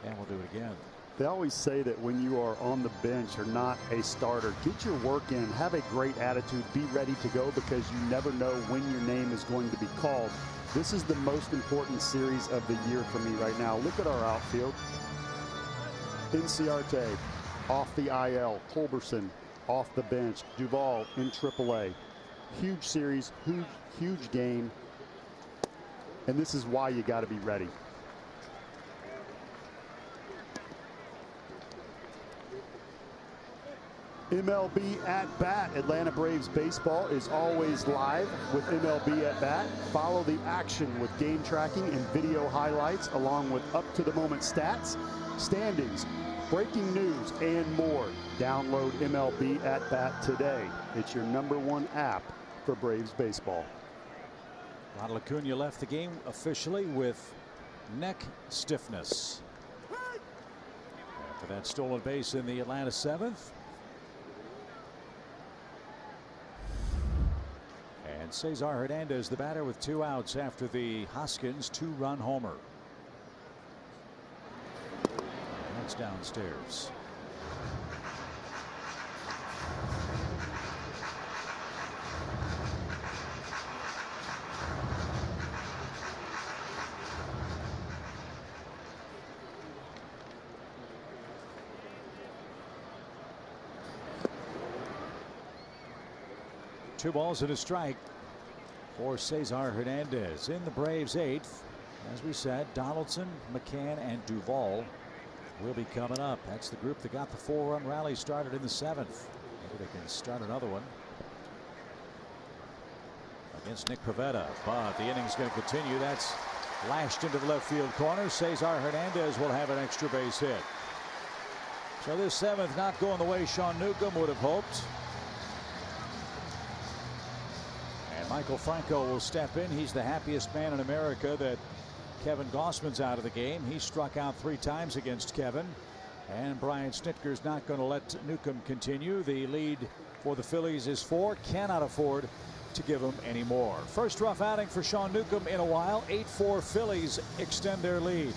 And we'll do it again. They always say that when you are on the bench or not a starter, get your work in, have a great attitude, be ready to go, because you never know when your name is going to be called. This is the most important series of the year for me right now. Look at our outfield. Inciarte off the IL. Culberson off the bench. Duvall in AAA. Huge series, huge game. And this is why you got to be ready. MLB at Bat. Atlanta Braves baseball is always live with MLB at Bat. Follow the action with game tracking and video highlights, along with up-to-the-moment stats, standings, breaking news, and more. Download MLB at Bat today. It's your #1 app for Braves baseball. Ronald Acuna left the game officially with neck stiffness after that stolen base in the Atlanta 7th. And Cesar Hernandez, the batter, with 2 outs after the Hoskins 2-run homer. That's downstairs. Two balls and a strike for Cesar Hernandez. In the Braves 8th, as we said, Donaldson, McCann, and Duvall will be coming up. That's the group that got the 4-run rally started in the 7th. Maybe they can start another one against Nick Pivetta, but the inning's going to continue. That's lashed into the left field corner. Cesar Hernandez will have an extra base hit. So this 7th not going the way Sean Newcomb would have hoped. Michael Franco will step in. He's the happiest man in America that Kevin Gossman's out of the game. He struck out 3 times against Kevin. And Brian Snitker's not going to let Newcomb continue. The lead for the Phillies is 4. Cannot afford to give him any more. First rough outing for Sean Newcomb in a while. 8-4 Phillies extend their lead.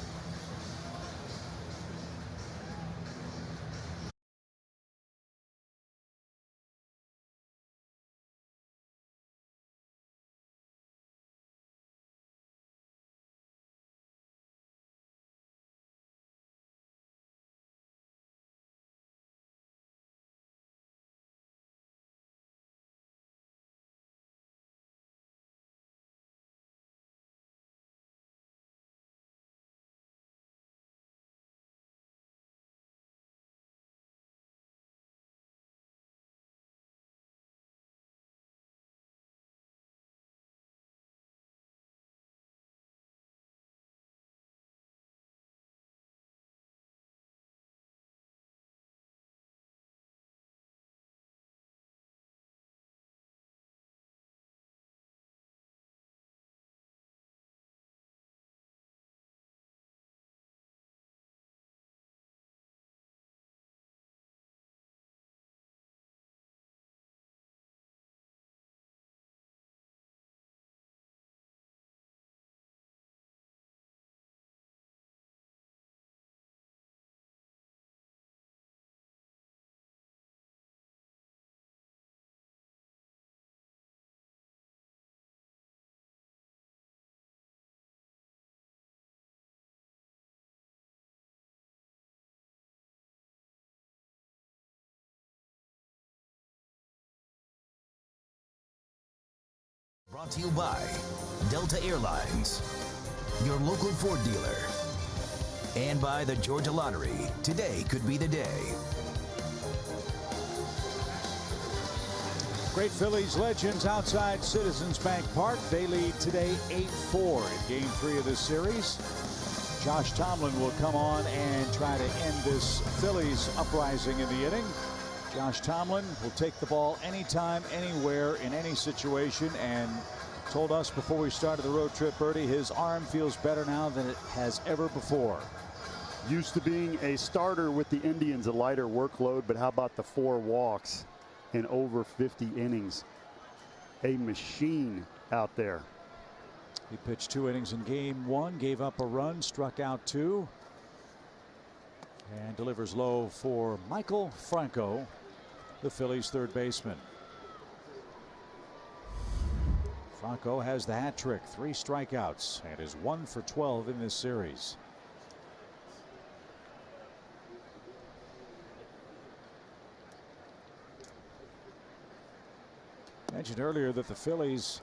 Brought to you by Delta Airlines, your local Ford dealer, and by the Georgia Lottery. Today could be the day. Great Phillies legends outside Citizens Bank Park. They lead today 8-4 in Game 3 of this series. Josh Tomlin will come on and try to end this Phillies uprising in the inning. Josh Tomlin will take the ball anytime, anywhere, in any situation, and told us before we started the road trip, Bertie, his arm feels better now than it has ever before. Used to being a starter with the Indians, a lighter workload, but how about the 4 walks in over 50 innings? A machine out there. He pitched 2 innings in game 1, gave up a run, struck out 2, and delivers low for Michael Franco, the Phillies' third baseman. Franco has the hat trick, 3 strikeouts, and is 1 for 12 in this series. Mentioned earlier that the Phillies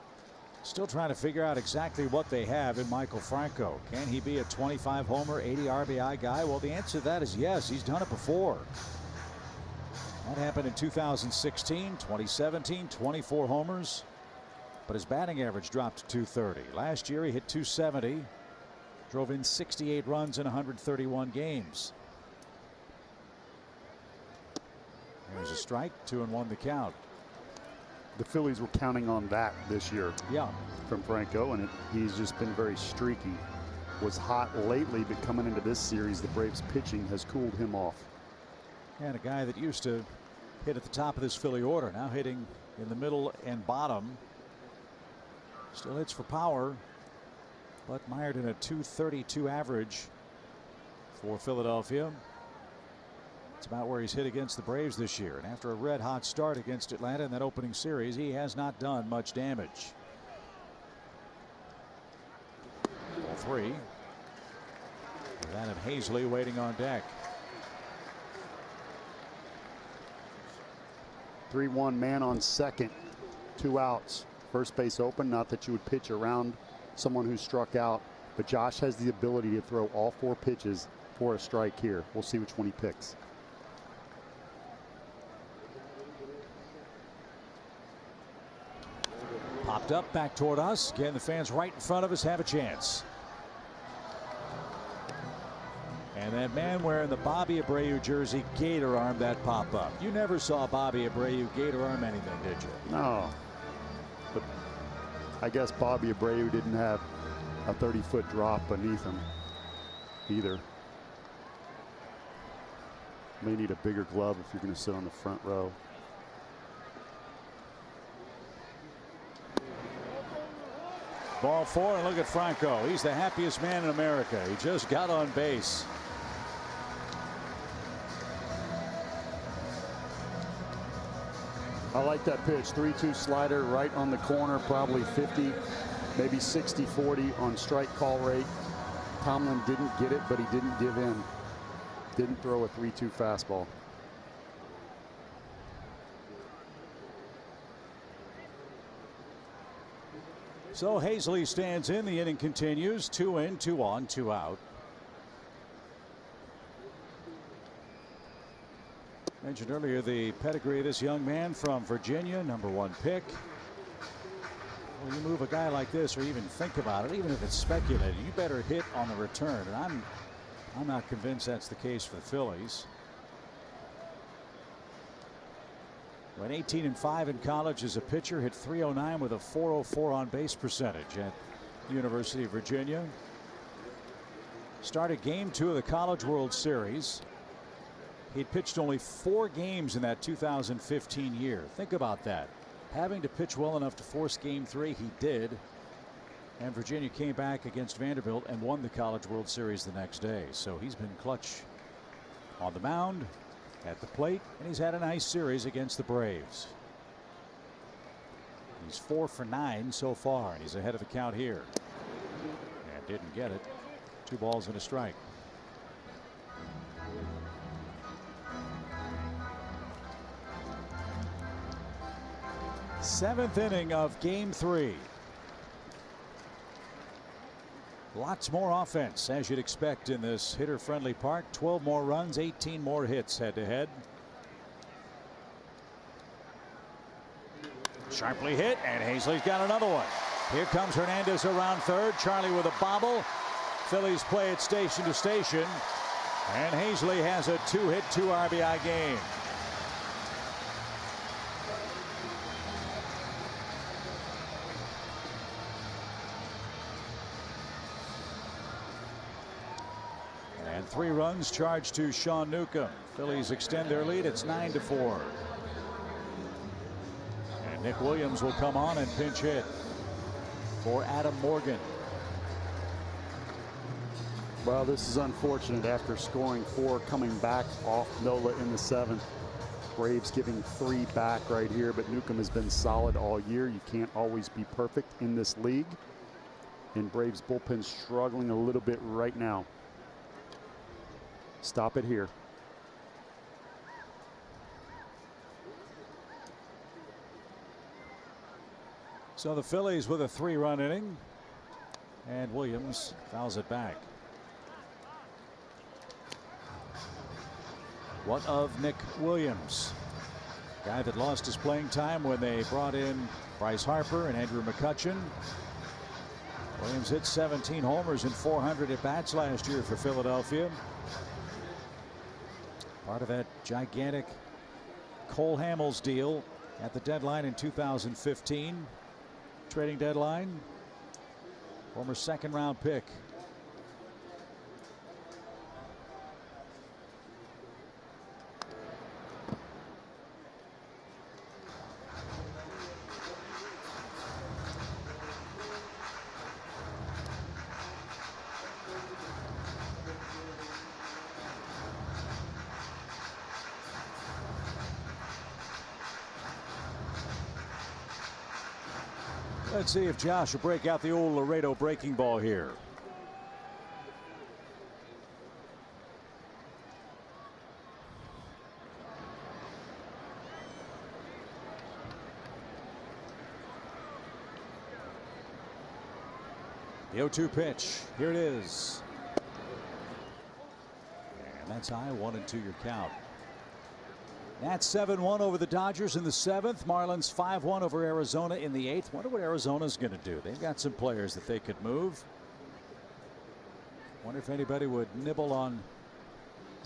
still trying to figure out exactly what they have in Michael Franco. Can he be a 25 homer, 80 RBI guy? Well, the answer to that is yes. He's done it before. That happened in 2016, 2017, 24 homers. But his batting average dropped to 230. Last year he hit 270, drove in 68 runs in 131 games. There's a strike, 2-1 the count. The Phillies were counting on that this year. Yeah. From Franco, and he's just been very streaky. Was hot lately, but coming into this series, the Braves pitching has cooled him off. And a guy that used to hit at the top of this Philly order, now hitting in the middle and bottom. Still hits for power, but mired in a 232 average for Philadelphia. It's about where he's hit against the Braves this year. And after a red hot start against Atlanta in that opening series, he has not done much damage. 0-3. With Adam Hazley waiting on deck. 3-1 man on second. 2 outs. First base open. Not that you would pitch around someone who struck out, but Josh has the ability to throw all 4 pitches for a strike here. We'll see which one he picks. Popped up back toward us. Again, the fans right in front of us have a chance. And that man wearing the Bobby Abreu jersey gator arm that pop up. You never saw Bobby Abreu gator arm anything, did you? No. But I guess Bobby Abreu didn't have a 30-foot drop beneath him either. May need a bigger glove if you're going to sit on the front row. Ball 4, and look at Franco. He's the happiest man in America. He just got on base. I like that pitch. 3-2 slider right on the corner, probably 50, maybe 60-40 on strike call rate. Tomlin didn't get it, but he didn't give in. Didn't throw a 3-2 fastball. So Hazley stands in. The inning continues. 2 in, 2 on, 2 out. Mentioned earlier the pedigree of this young man from Virginia, #1 pick. Well, you move a guy like this, or even think about it, even if it's speculated, you better hit on the return. And I'm not convinced that's the case for the Phillies. Went 18-5 in college as a pitcher, hit .309 with a .404 on base percentage at the University of Virginia. Started game 2 of the College World Series. He'd pitched only 4 games in that 2015 year. Think about that. Having to pitch well enough to force game 3, he did. And Virginia came back against Vanderbilt and won the College World Series the next day. So he's been clutch on the mound, at the plate, and he's had a nice series against the Braves. He's 4 for 9 so far, and he's ahead of the count here. And didn't get it. 2 balls and a strike. Seventh inning of game 3. Lots more offense, as you'd expect in this hitter-friendly park. 12 more runs, 18 more hits head-to-head. Sharply hit, and Hazley's got another one. Here comes Hernandez around third. Charlie with a bobble. Phillies play it station to station, and Hazley has a 2-hit, 2 RBI game. And 3 runs charged to Sean Newcomb. Phillies extend their lead. It's 9-4. And Nick Williams will come on and pinch hit for Adam Morgan. Well, this is unfortunate after scoring 4, coming back off Nola in the 7th. Braves giving 3 back right here, but Newcomb has been solid all year. You can't always be perfect in this league. And Braves bullpen struggling a little bit right now. Stop it here. So the Phillies with a 3-run inning, and Williams fouls it back. What of Nick Williams? Guy that lost his playing time when they brought in Bryce Harper and Andrew McCutchen. Williams hit 17 homers and 400 at-bats last year for Philadelphia. Part of that gigantic Cole Hamels deal at the deadline in 2015. Trading deadline. Former 2nd-round pick. Let's see if Josh will break out the old Laredo breaking ball here. The 0-2 pitch. Here it is. And that's high, 1-2 your count. Nats 7-1 over the Dodgers in the 7th. Marlins 5-1 over Arizona in the 8th. Wonder what Arizona's going to do. They've got some players that they could move. Wonder if anybody would nibble on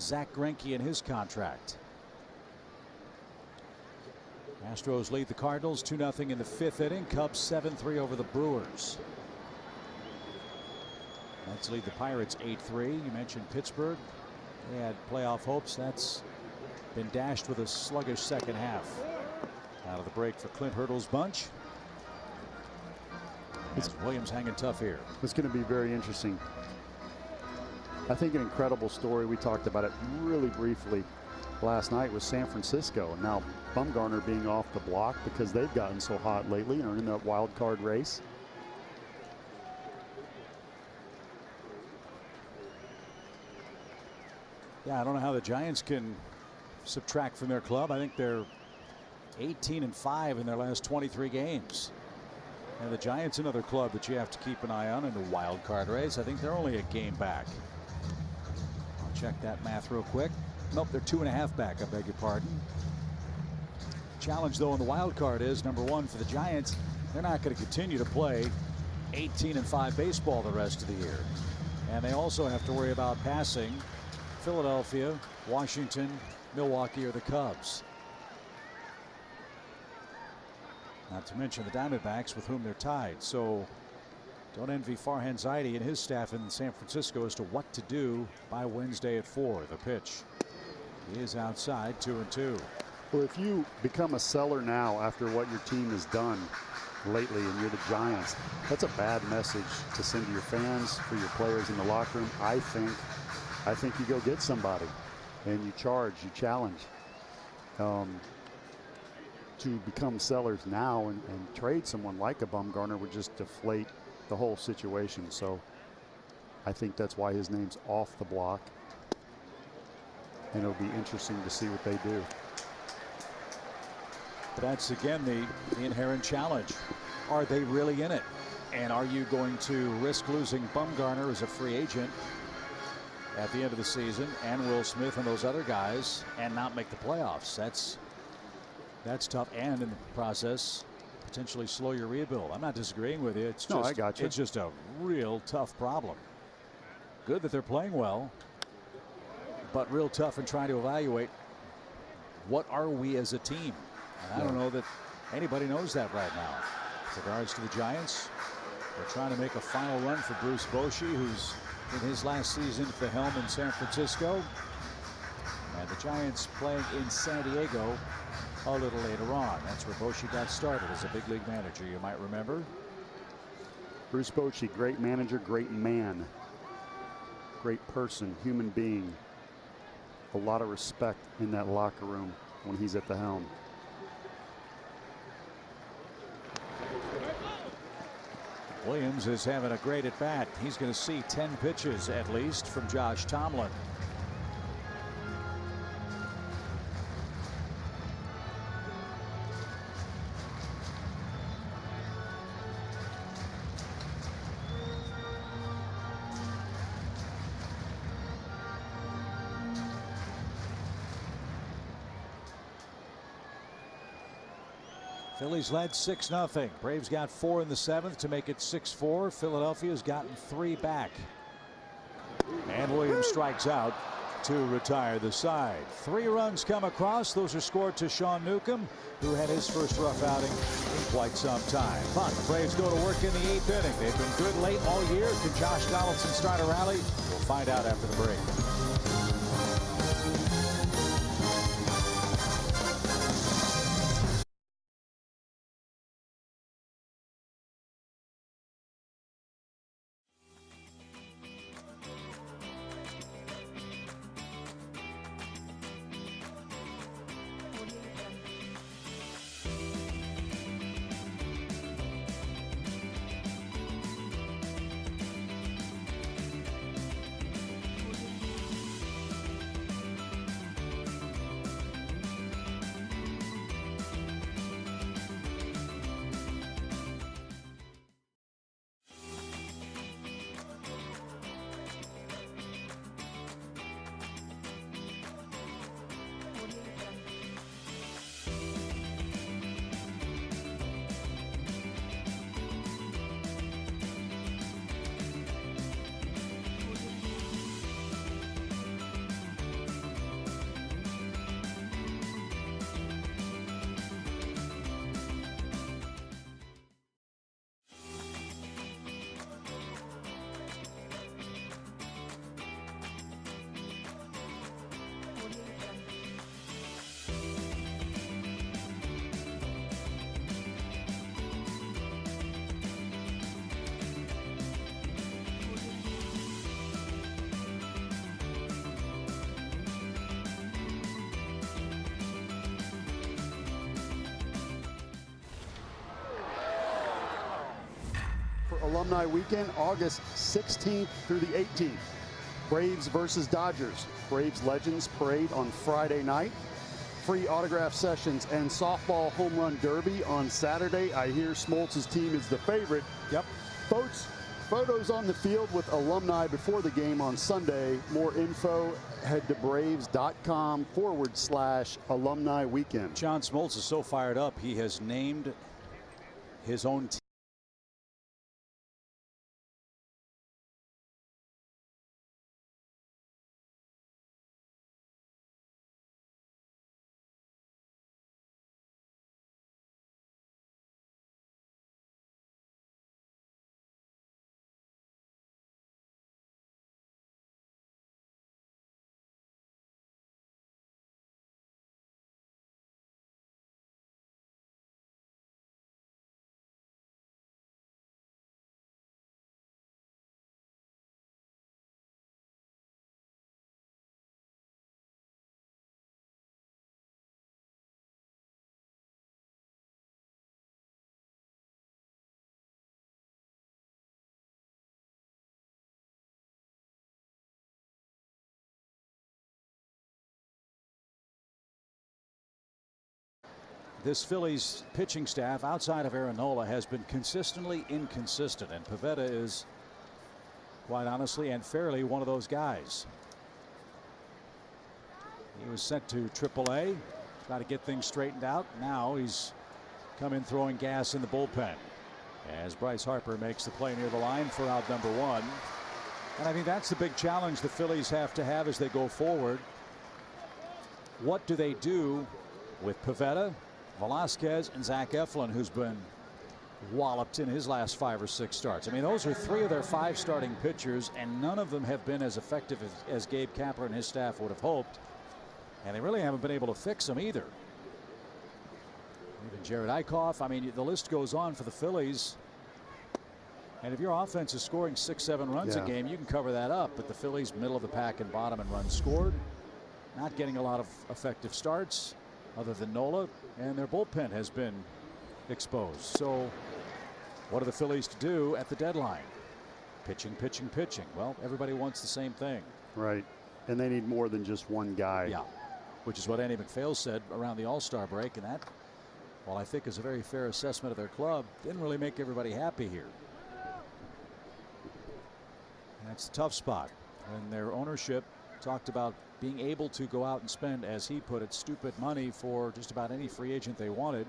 Zach Greinke and his contract. Astros lead the Cardinals 2-0 in the 5th inning. Cubs 7-3 over the Brewers. Mets lead the Pirates 8-3. You mentioned Pittsburgh. They had playoff hopes. That's been dashed with a sluggish second half. Out of the break for Clint Hurdle's bunch. It's Williams hanging tough here. It's going to be very interesting. I think an incredible story. We talked about it really briefly last night with San Francisco, and now Bumgarner being off the block because they've gotten so hot lately and are in that wild card race. Yeah, I don't know how the Giants can subtract from their club. I think they're 18-5 in their last 23 games. And the Giants, another club that you have to keep an eye on in the wild card race. I think they're only a game back. I'll check that math real quick. Nope, they're 2.5 back. I beg your pardon. Challenge though in the wild card is, number one, for the Giants, they're not going to continue to play 18-5 baseball the rest of the year. And they also have to worry about passing Philadelphia, Washington, Milwaukee, or the Cubs. Not to mention the Diamondbacks, with whom they're tied. So don't envy Farhan Zaidi and his staff in San Francisco as to what to do by Wednesday at 4. The pitch. He is outside, 2-2. Well, if you become a seller now after what your team has done lately and you're the Giants, that's a bad message to send to your fans, for your players in the locker room. I think you go get somebody and you charge, you challenge. To become sellers now and trade someone like a Bumgarner would just deflate the whole situation. So I think that's why his name's off the block. And it'll be interesting to see what they do. But that's again the inherent challenge. Are they really in it? And are you going to risk losing Bumgarner as a free agent at the end of the season, and Will Smith and those other guys, and not make the playoffs? That's tough, and in the process potentially slow your rebuild. I'm not disagreeing with you. It's just, I got you. It's just a real tough problem. Good that they're playing well, but real tough in trying to evaluate what are we as a team. And I don't know that anybody knows that right now. With regards to the Giants, they're trying to make a final run for Bruce Bochy, who's in his last season at the helm in San Francisco. And the Giants playing in San Diego a little later on. That's where Bochy got started as a big league manager, you might remember. Bruce Bochy, great manager, great man, great person, human being. A lot of respect in that locker room when he's at the helm. Williams is having a great at bat. He's going to see 10 pitches at least from Josh Tomlin. Phillies led 6-0. Braves got 4 in the 7th to make it 6-4. Philadelphia's gotten 3 back. And Williams strikes out to retire the side. 3 runs come across. Those are scored to Sean Newcomb, who had his first rough outing in quite some time. But the Braves go to work in the 8th inning. They've been good late all year. Can Josh Donaldson start a rally? We'll find out after the break. Alumni Weekend, August 16th through the 18th. Braves versus Dodgers. Braves Legends Parade on Friday night. Free autograph sessions and softball home run derby on Saturday. I hear Smoltz's team is the favorite. Yep. Photos on the field with alumni before the game on Sunday. More info, head to braves.com/alumni weekend. John Smoltz is so fired up, he has named his own team. This Phillies pitching staff outside of Aaron Nola has been consistently inconsistent, and Pivetta is quite honestly and fairly one of those guys. He was sent to AAA, try to get things straightened out. Now he's come in throwing gas in the bullpen as Bryce Harper makes the play near the line for out number 1. And I think that's the big challenge the Phillies have to have as they go forward. What do they do with Pivetta, Velasquez, and Zach Eflin, who's been walloped in his last 5 or 6 starts? I mean, those are 3 of their 5 starting pitchers, and none of them have been as effective as Gabe Kapler and his staff would have hoped. And they really haven't been able to fix them either. Even Jared Eichhoff. I mean, the list goes on for the Phillies. And if your offense is scoring 6-7 runs a game, you can cover that up. But the Phillies, middle of the pack and bottom in runs scored, not getting a lot of effective starts other than Nola, and their bullpen has been exposed. So what are the Phillies to do at the deadline? Pitching, pitching, pitching. Well, everybody wants the same thing. Right. And they need more than just one guy. Yeah. Which is what Andy McPhail said around the All-Star break. And that, well, I think is a very fair assessment of their club. Didn't really make everybody happy here. That's a tough spot when their ownership talked about being able to go out and spend, as he put it, stupid money for just about any free agent they wanted.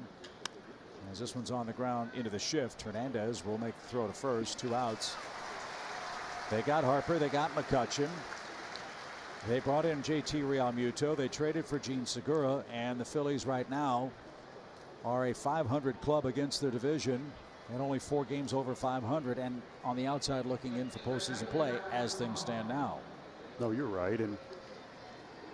As this one's on the ground into the shift, Hernandez will make the throw to first. 2 outs. They got Harper. They got McCutchen. They brought in JT Realmuto. They traded for Gene Segura. And the Phillies right now are a 500 club against their division, and only 4 games over 500, and on the outside looking in for postseason play as things stand now. No, you're right. And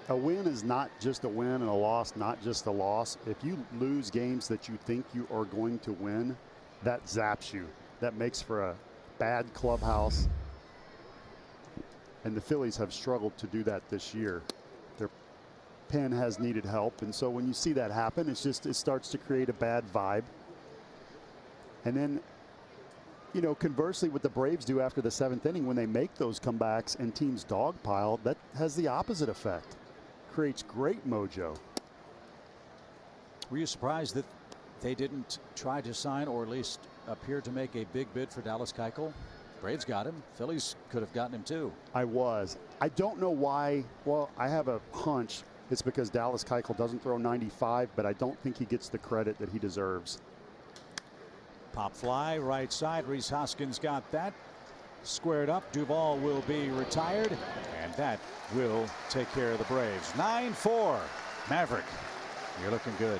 a win is not just a win, and a loss not just a loss. If you lose games that you think you are going to win, that zaps you. That makes for a bad clubhouse. And the Phillies have struggled to do that this year. Their pen has needed help, and so when you see that happen, it starts to create a bad vibe. And then, you know, conversely, what the Braves do after the 7th inning, when they make those comebacks and teams dogpile, that has the opposite effect. Creates great mojo. Were you surprised that they didn't try to sign, or at least appear to make a big bid for Dallas Keuchel? Braves got him. Phillies could have gotten him too. I was. I don't know why. Well, I have a hunch it's because Dallas Keuchel doesn't throw 95, but I don't think he gets the credit that he deserves. Pop fly right side. Rhys Hoskins got that squared up. Duvall will be retired, and that will take care of the Braves. 9-4 Maverick. You're looking good.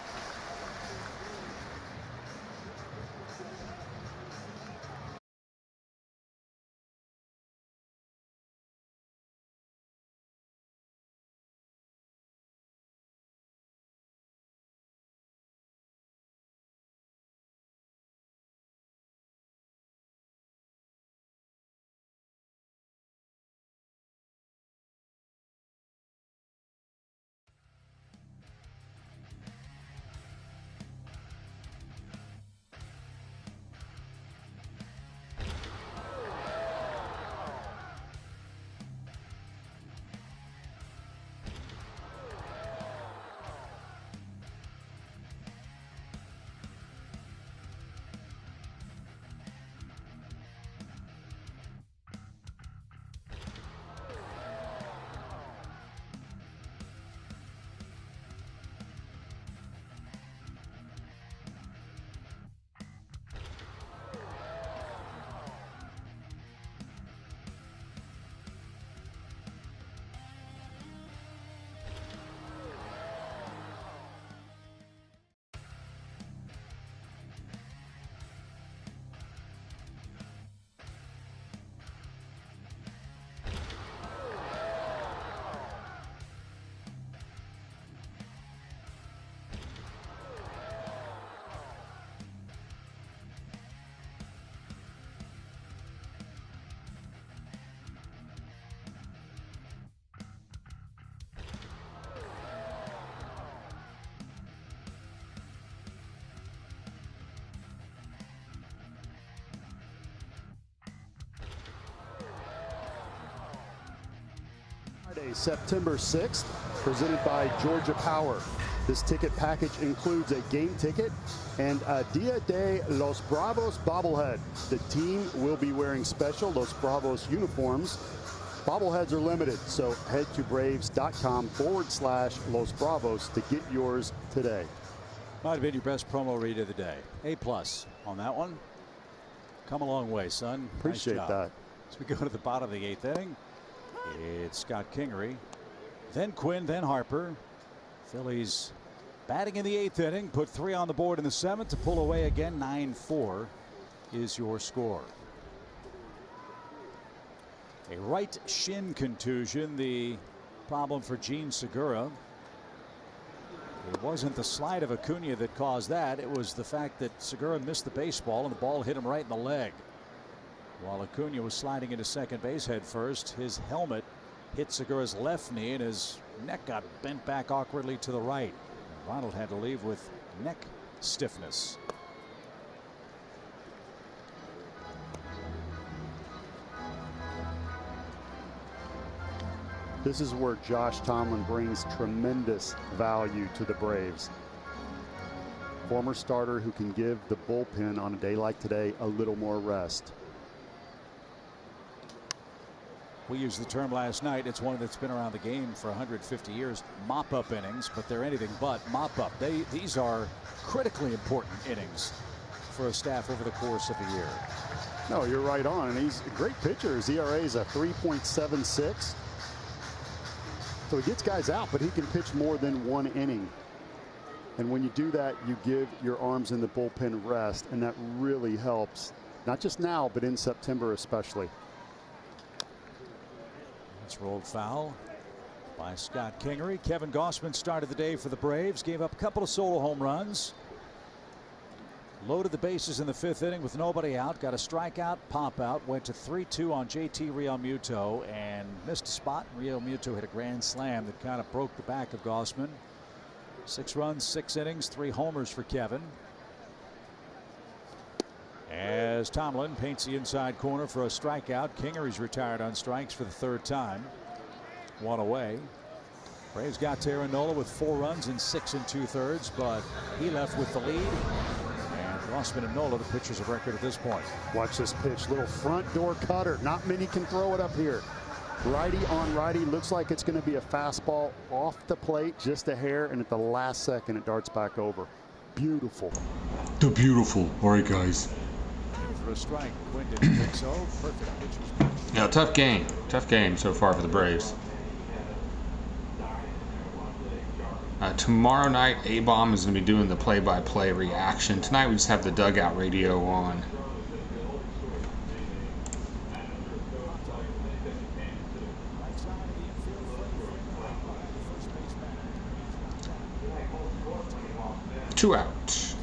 Friday, September 6th, presented by Georgia Power. This ticket package includes a game ticket and a Dia de los Bravos bobblehead. The team will be wearing special Los Bravos uniforms. Bobbleheads are limited, so head to braves.com/Los Bravos to get yours today. Might have been your best promo read of the day. A+ on that one. Come a long way, son. Appreciate nice job. that. As we go to the bottom of the 8th inning, it's Scott Kingery, then Quinn, then Harper. Phillies batting in the 8th inning, put 3 on the board in the 7th to pull away again. 9-4 is your score. A right shin contusion, the problem for Gene Segura. It wasn't the slide of Acuna that caused that. It was the fact that Segura missed the baseball and the ball hit him right in the leg. While Acuna was sliding into second base head first, his helmet hit Segura's left knee and his neck got bent back awkwardly to the right. Ronald had to leave with neck stiffness. This is where Josh Tomlin brings tremendous value to the Braves. Former starter who can give the bullpen on a day like today a little more rest. We used the term last night. It's one that's been around the game for 150 years. Mop-up innings, but they're anything but mop-up. These are critically important innings for a staff over the course of a year. No, you're right on. And he's a great pitcher. His ERA is a 3.76. So he gets guys out, but he can pitch more than 1 inning. And when you do that, you give your arms in the bullpen rest, and that really helps, not just now, but in September especially. It's rolled foul by Scott Kingery. Kevin Gausman started the day for the Braves, gave up a couple of solo home runs. Loaded the bases in the 5th inning with nobody out. Got a strikeout, pop out, went to 3-2 on JT Realmuto and missed a spot. Realmuto hit a grand slam that kind of broke the back of Gausman. 6 runs, 6 innings, 3 homers for Kevin. As Tomlin paints the inside corner for a strikeout. Kingery's retired on strikes for the 3rd time. 1 away. Braves got to Aaron Nola with 4 runs in 6 2/3, but he left with the lead. Gausman and Nola, the pitchers of record at this point. Watch this pitch, little front door cutter. Not many can throw it up here. Righty on righty, looks like it's going to be a fastball off the plate, just a hair, and at the last second it darts back over. Beautiful. The beautiful. All right, guys. For a strike, Quinn didn't think so. Perfect pitcher's pitch. Yeah, tough game so far for the Braves. Tomorrow night, A-Bomb is going to be doing the play-by-play reaction. Tonight, we just have the dugout radio on. Two out.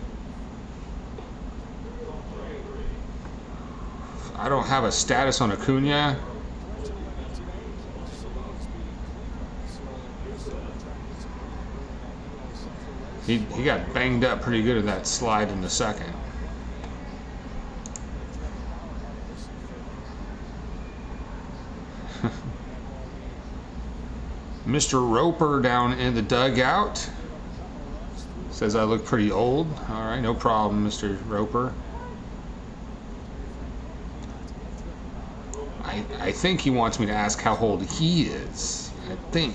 I don't have a status on Acuna. He got banged up pretty good in that slide in the 2nd. Mr. Roper down in the dugout says I look pretty old. All right, no problem, Mr. Roper. I think he wants me to ask how old he is. I think.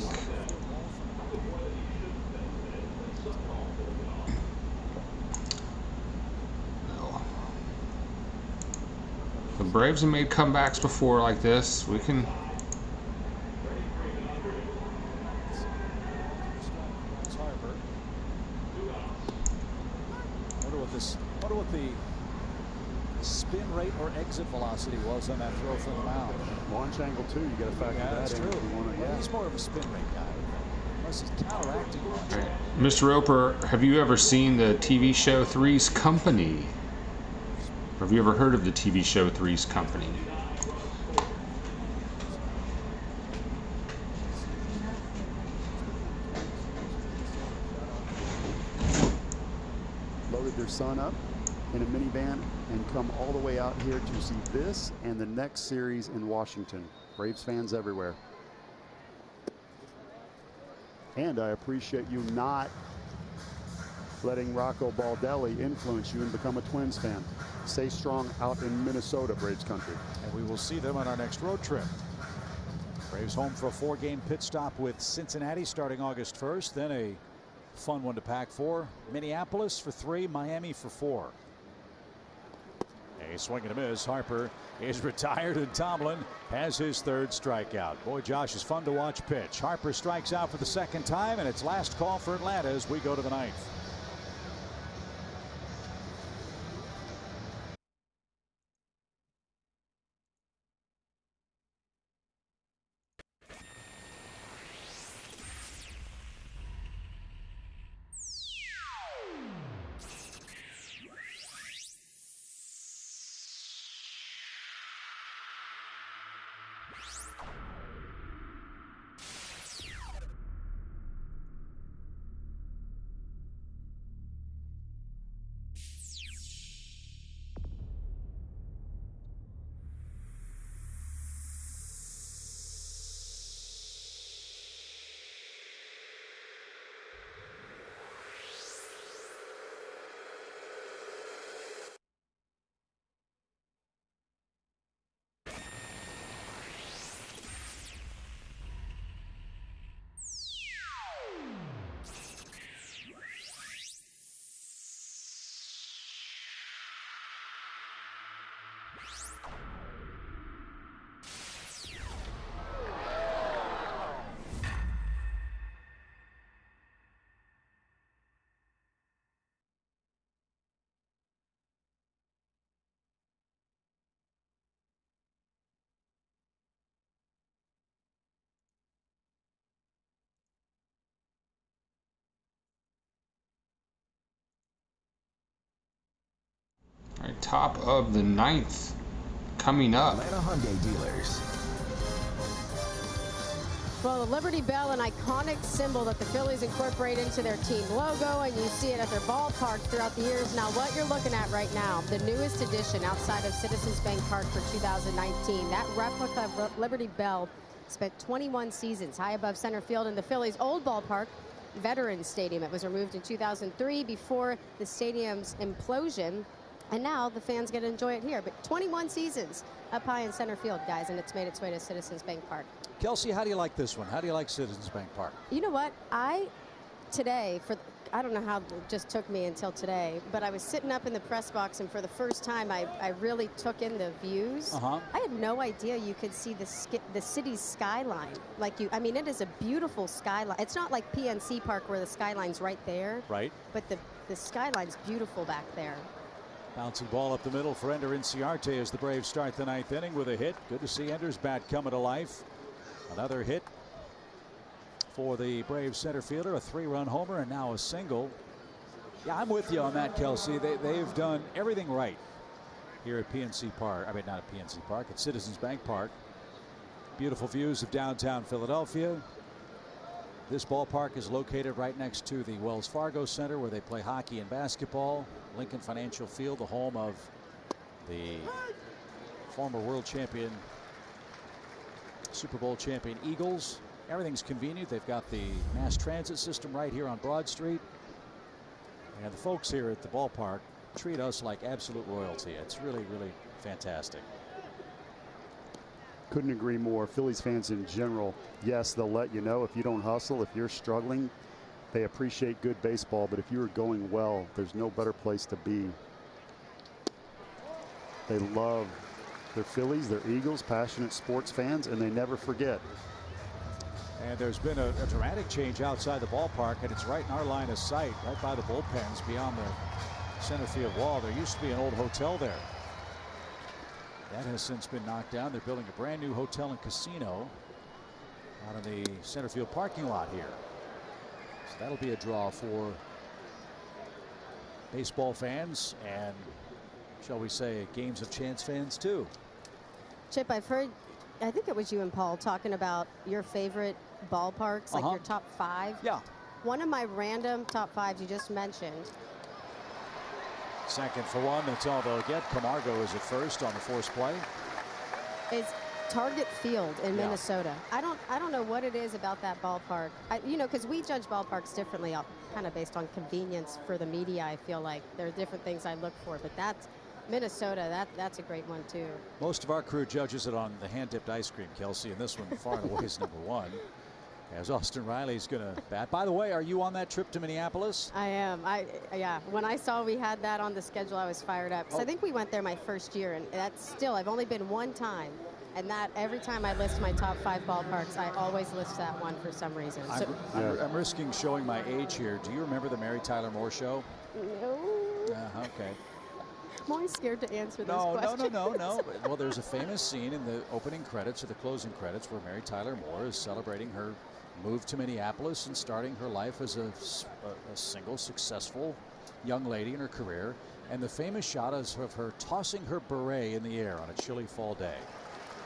The Braves have made comebacks before like this. We can. Wonder what the spin rate or exit velocity was on that throw from the mound. Launch angle too. You got to factor that that's in. True. If you wanna, yeah. He's more of a spin rate guy. Unless he's counteracting. Right. Mr. Roper, have you ever seen the TV show Three's Company? Or have you ever heard of the TV show Three's Company? Loaded their son up in a minivan and come all the way out here to see this and the next series in Washington. Braves fans everywhere. And I appreciate you not letting Rocco Baldelli influence you and become a Twins fan. Stay strong out in Minnesota, Braves country. And we will see them on our next road trip. Braves home for a 4-game pit stop with Cincinnati starting August 1st. Then a fun one to pack for. Minneapolis for 3, Miami for 4. A swing and a miss. Harper is retired, and Tomlin has his third strikeout. Boy, Josh, is fun to watch pitch. Harper strikes out for the second time, and it's last call for Atlanta as we go to the ninth. All right, top of the ninth coming up. Atlanta Hyundai dealers. Well, the Liberty Bell, an iconic symbol that the Phillies incorporate into their team logo, and you see it at their ballparks throughout the years. Now, what you're looking at right now, the newest addition outside of Citizens Bank Park for 2019, that replica of Liberty Bell spent 21 seasons high above center field in the Phillies' old ballpark, Veterans Stadium. It was removed in 2003 before the stadium's implosion, and now the fans get to enjoy it here. But 21 seasons up high in center field, guys, and it's made its way to Citizens Bank Park. Kelsey, how do you like this one? How do you like Citizens Bank Park? You know what? I don't know how it just took me until today, but I was sitting up in the press box, and for the first time, I really took in the views. I had no idea you could see the city's skyline. I mean, it is a beautiful skyline. It's not like PNC Park where the skyline's right there. Right. But the skyline's beautiful back there. Bouncing ball up the middle for Ender Inciarte as the Braves start the ninth inning with a hit. Good to see Ender's bat coming to life. Another hit for the Braves center fielder, a 3-run homer, and now a single. Yeah, I'm with you on that, Kelsey. They've done everything right here at PNC Park. I mean, not at PNC Park, at Citizens Bank Park. Beautiful views of downtown Philadelphia. This ballpark is located right next to the Wells Fargo Center, where they play hockey and basketball. Lincoln Financial Field, the home of the former world champion, Super Bowl champion Eagles. Everything's convenient. They've got the mass transit system right here on Broad Street. And the folks here at the ballpark treat us like absolute royalty. It's really, really fantastic. Couldn't agree more. Phillies fans in general, yes, they'll let you know if you don't hustle, if you're struggling. They appreciate good baseball, but if you're going well, there's no better place to be. They love their Phillies, their Eagles, passionate sports fans, and they never forget. And there's been a dramatic change outside the ballpark, and it's right in our line of sight, right by the bullpens beyond the center field wall. There used to be an old hotel there. That has since been knocked down. They're building a brand new hotel and casino out in the center field parking lot here. So that'll be a draw for baseball fans and, shall we say, games of chance fans too. Chip, I've heard, I think it was you and Paul talking about your favorite ballparks, like your top 5. Yeah. One of my random top 5s you just mentioned. Second for one, that's all they'll get. Camargo is at first on the force play. Is Target Field in Minnesota. I don't know what it is about that ballpark. Because we judge ballparks differently, kind of based on convenience for the media. I feel like there are different things I look for, but that's Minnesota. That's a great one too. Most of our crew judges it on the hand-dipped ice cream, Kelsey, and this one far and away is number 1. As Austin Riley's going to bat. By the way, are you on that trip to Minneapolis? I am. Yeah. When I saw we had that on the schedule, I was fired up. So I think we went there my first year, and that's still, I've only been one time. And that every time I list my top 5 ballparks, I always list that one for some reason. I'm risking showing my age here. Do you remember the Mary Tyler Moore Show? No. Okay. I'm always scared to answer those questions. No. Well, there's a famous scene in the opening credits or the closing credits where Mary Tyler Moore is celebrating her move to Minneapolis and starting her life as a single successful young lady in her career. And the famous shot is of her tossing her beret in the air on a chilly fall day.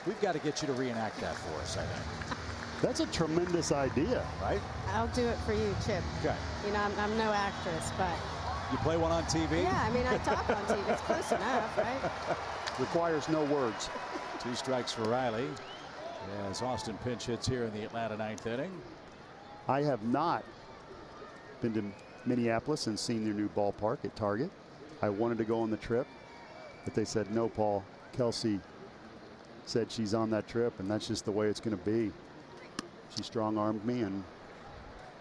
We've got to get you to reenact that for us, I think. That's a tremendous idea, right? I'll do it for you, Chip. Okay. You know, I'm no actress, but... You play one on TV? Yeah, I mean, I talk on TV. It's close enough, right? Requires no words. 2 strikes for Riley as Austin pinch hits here in the Atlanta 9th inning. I have not been to Minneapolis and seen their new ballpark at Target. I wanted to go on the trip, but they said, no, Paul. Kelsey said she's on that trip, and that's just the way it's going to be. She strong-armed me, and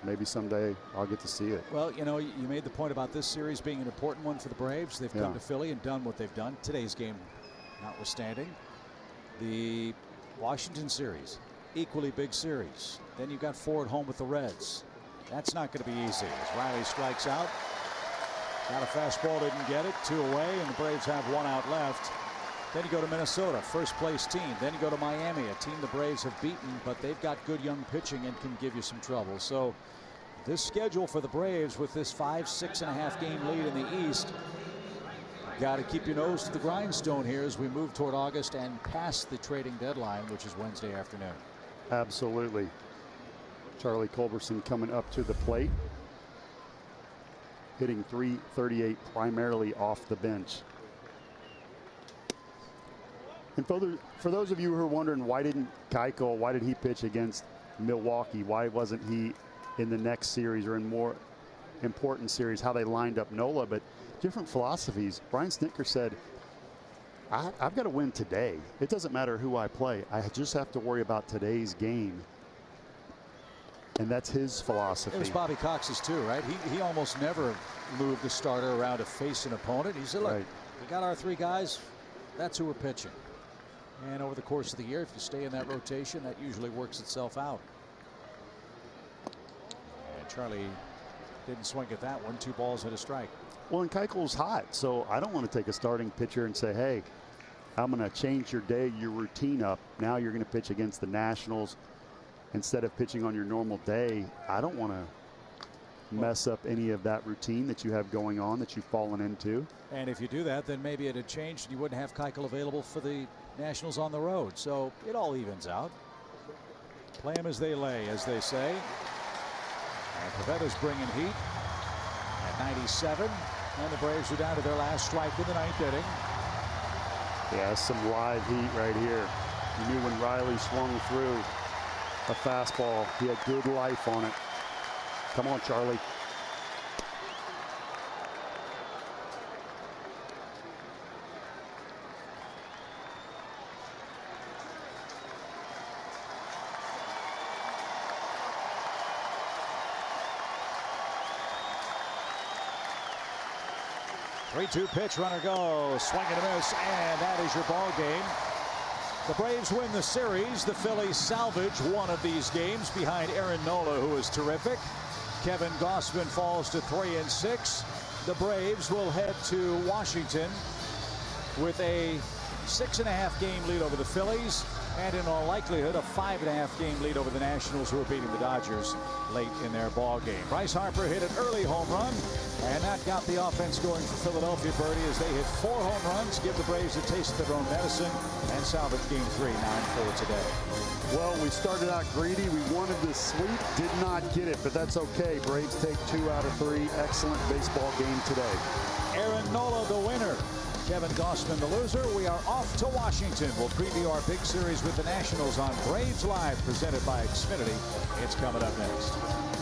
maybe someday I'll get to see it. Well, you know, you made the point about this series being an important one for the Braves. They've come to Philly and done what they've done. Today's game notwithstanding. The Washington series, equally big series. Then you've got 4 at home with the Reds. That's not going to be easy as Riley strikes out. Got a fastball, didn't get it. 2 away, and the Braves have 1 out left. Then you go to Minnesota, first place team. Then you go to Miami, a team the Braves have beaten, but they've got good young pitching and can give you some trouble. So this schedule for the Braves with this 6.5 game lead in the East, got to keep your nose to the grindstone here as we move toward August and past the trading deadline, which is Wednesday afternoon. Absolutely. Charlie Culberson coming up to the plate, hitting .338 primarily off the bench. And for those of you who are wondering, why did he pitch against Milwaukee? Why wasn't he in the next series or in more important series? How they lined up Nola, but different philosophies. Brian Snitker said, I've got to win today. It doesn't matter who I play. I just have to worry about today's game. And that's his philosophy. It was Bobby Cox's too, right? He almost never moved a starter around to face an opponent. He said, look, we got our 3 guys. That's who we're pitching. And over the course of the year, if you stay in that rotation, that usually works itself out. And Charlie didn't swing at that one. 2 balls and a strike. Well, and Keuchel's hot, so I don't want to take a starting pitcher and say, hey, I'm going to change your day, your routine up. Now you're going to pitch against the Nationals instead of pitching on your normal day. I don't want to mess up any of that routine that you have going on that you've fallen into. And if you do that, then maybe it had changed and you wouldn't have Keuchel available for the Nationals on the road. So it all evens out. Play them as they lay, as they say. And Pavetta's bringing heat at 97. And the Braves are down to their last strike in the 9th inning. Yeah, some live heat right here. You knew when Riley swung through a fastball, he had good life on it. Come on, Charlie. Three-two pitch, runner goes, swing and a miss, and that is your ball game. The Braves win the series. The Phillies salvage one of these games behind Aaron Nola, who is terrific. Kevin Gausman falls to 3-6. The Braves will head to Washington with a 6.5 game lead over the Phillies, and in all likelihood a 5.5 game lead over the Nationals, who are beating the Dodgers late in their ball game. Bryce Harper hit an early home run, and that got the offense going for Philadelphia, Birdie, as they hit 4 home runs, give the Braves a taste of their own medicine, and salvage game 3, 9-4 today. Well, we started out greedy. We wanted the sweep, did not get it, but that's okay. Braves take 2 out of 3. Excellent baseball game today. Aaron Nola, the winner. Kevin Gausman, the loser. We are off to Washington. We'll preview our big series with the Nationals on Braves Live, presented by Xfinity. It's coming up next.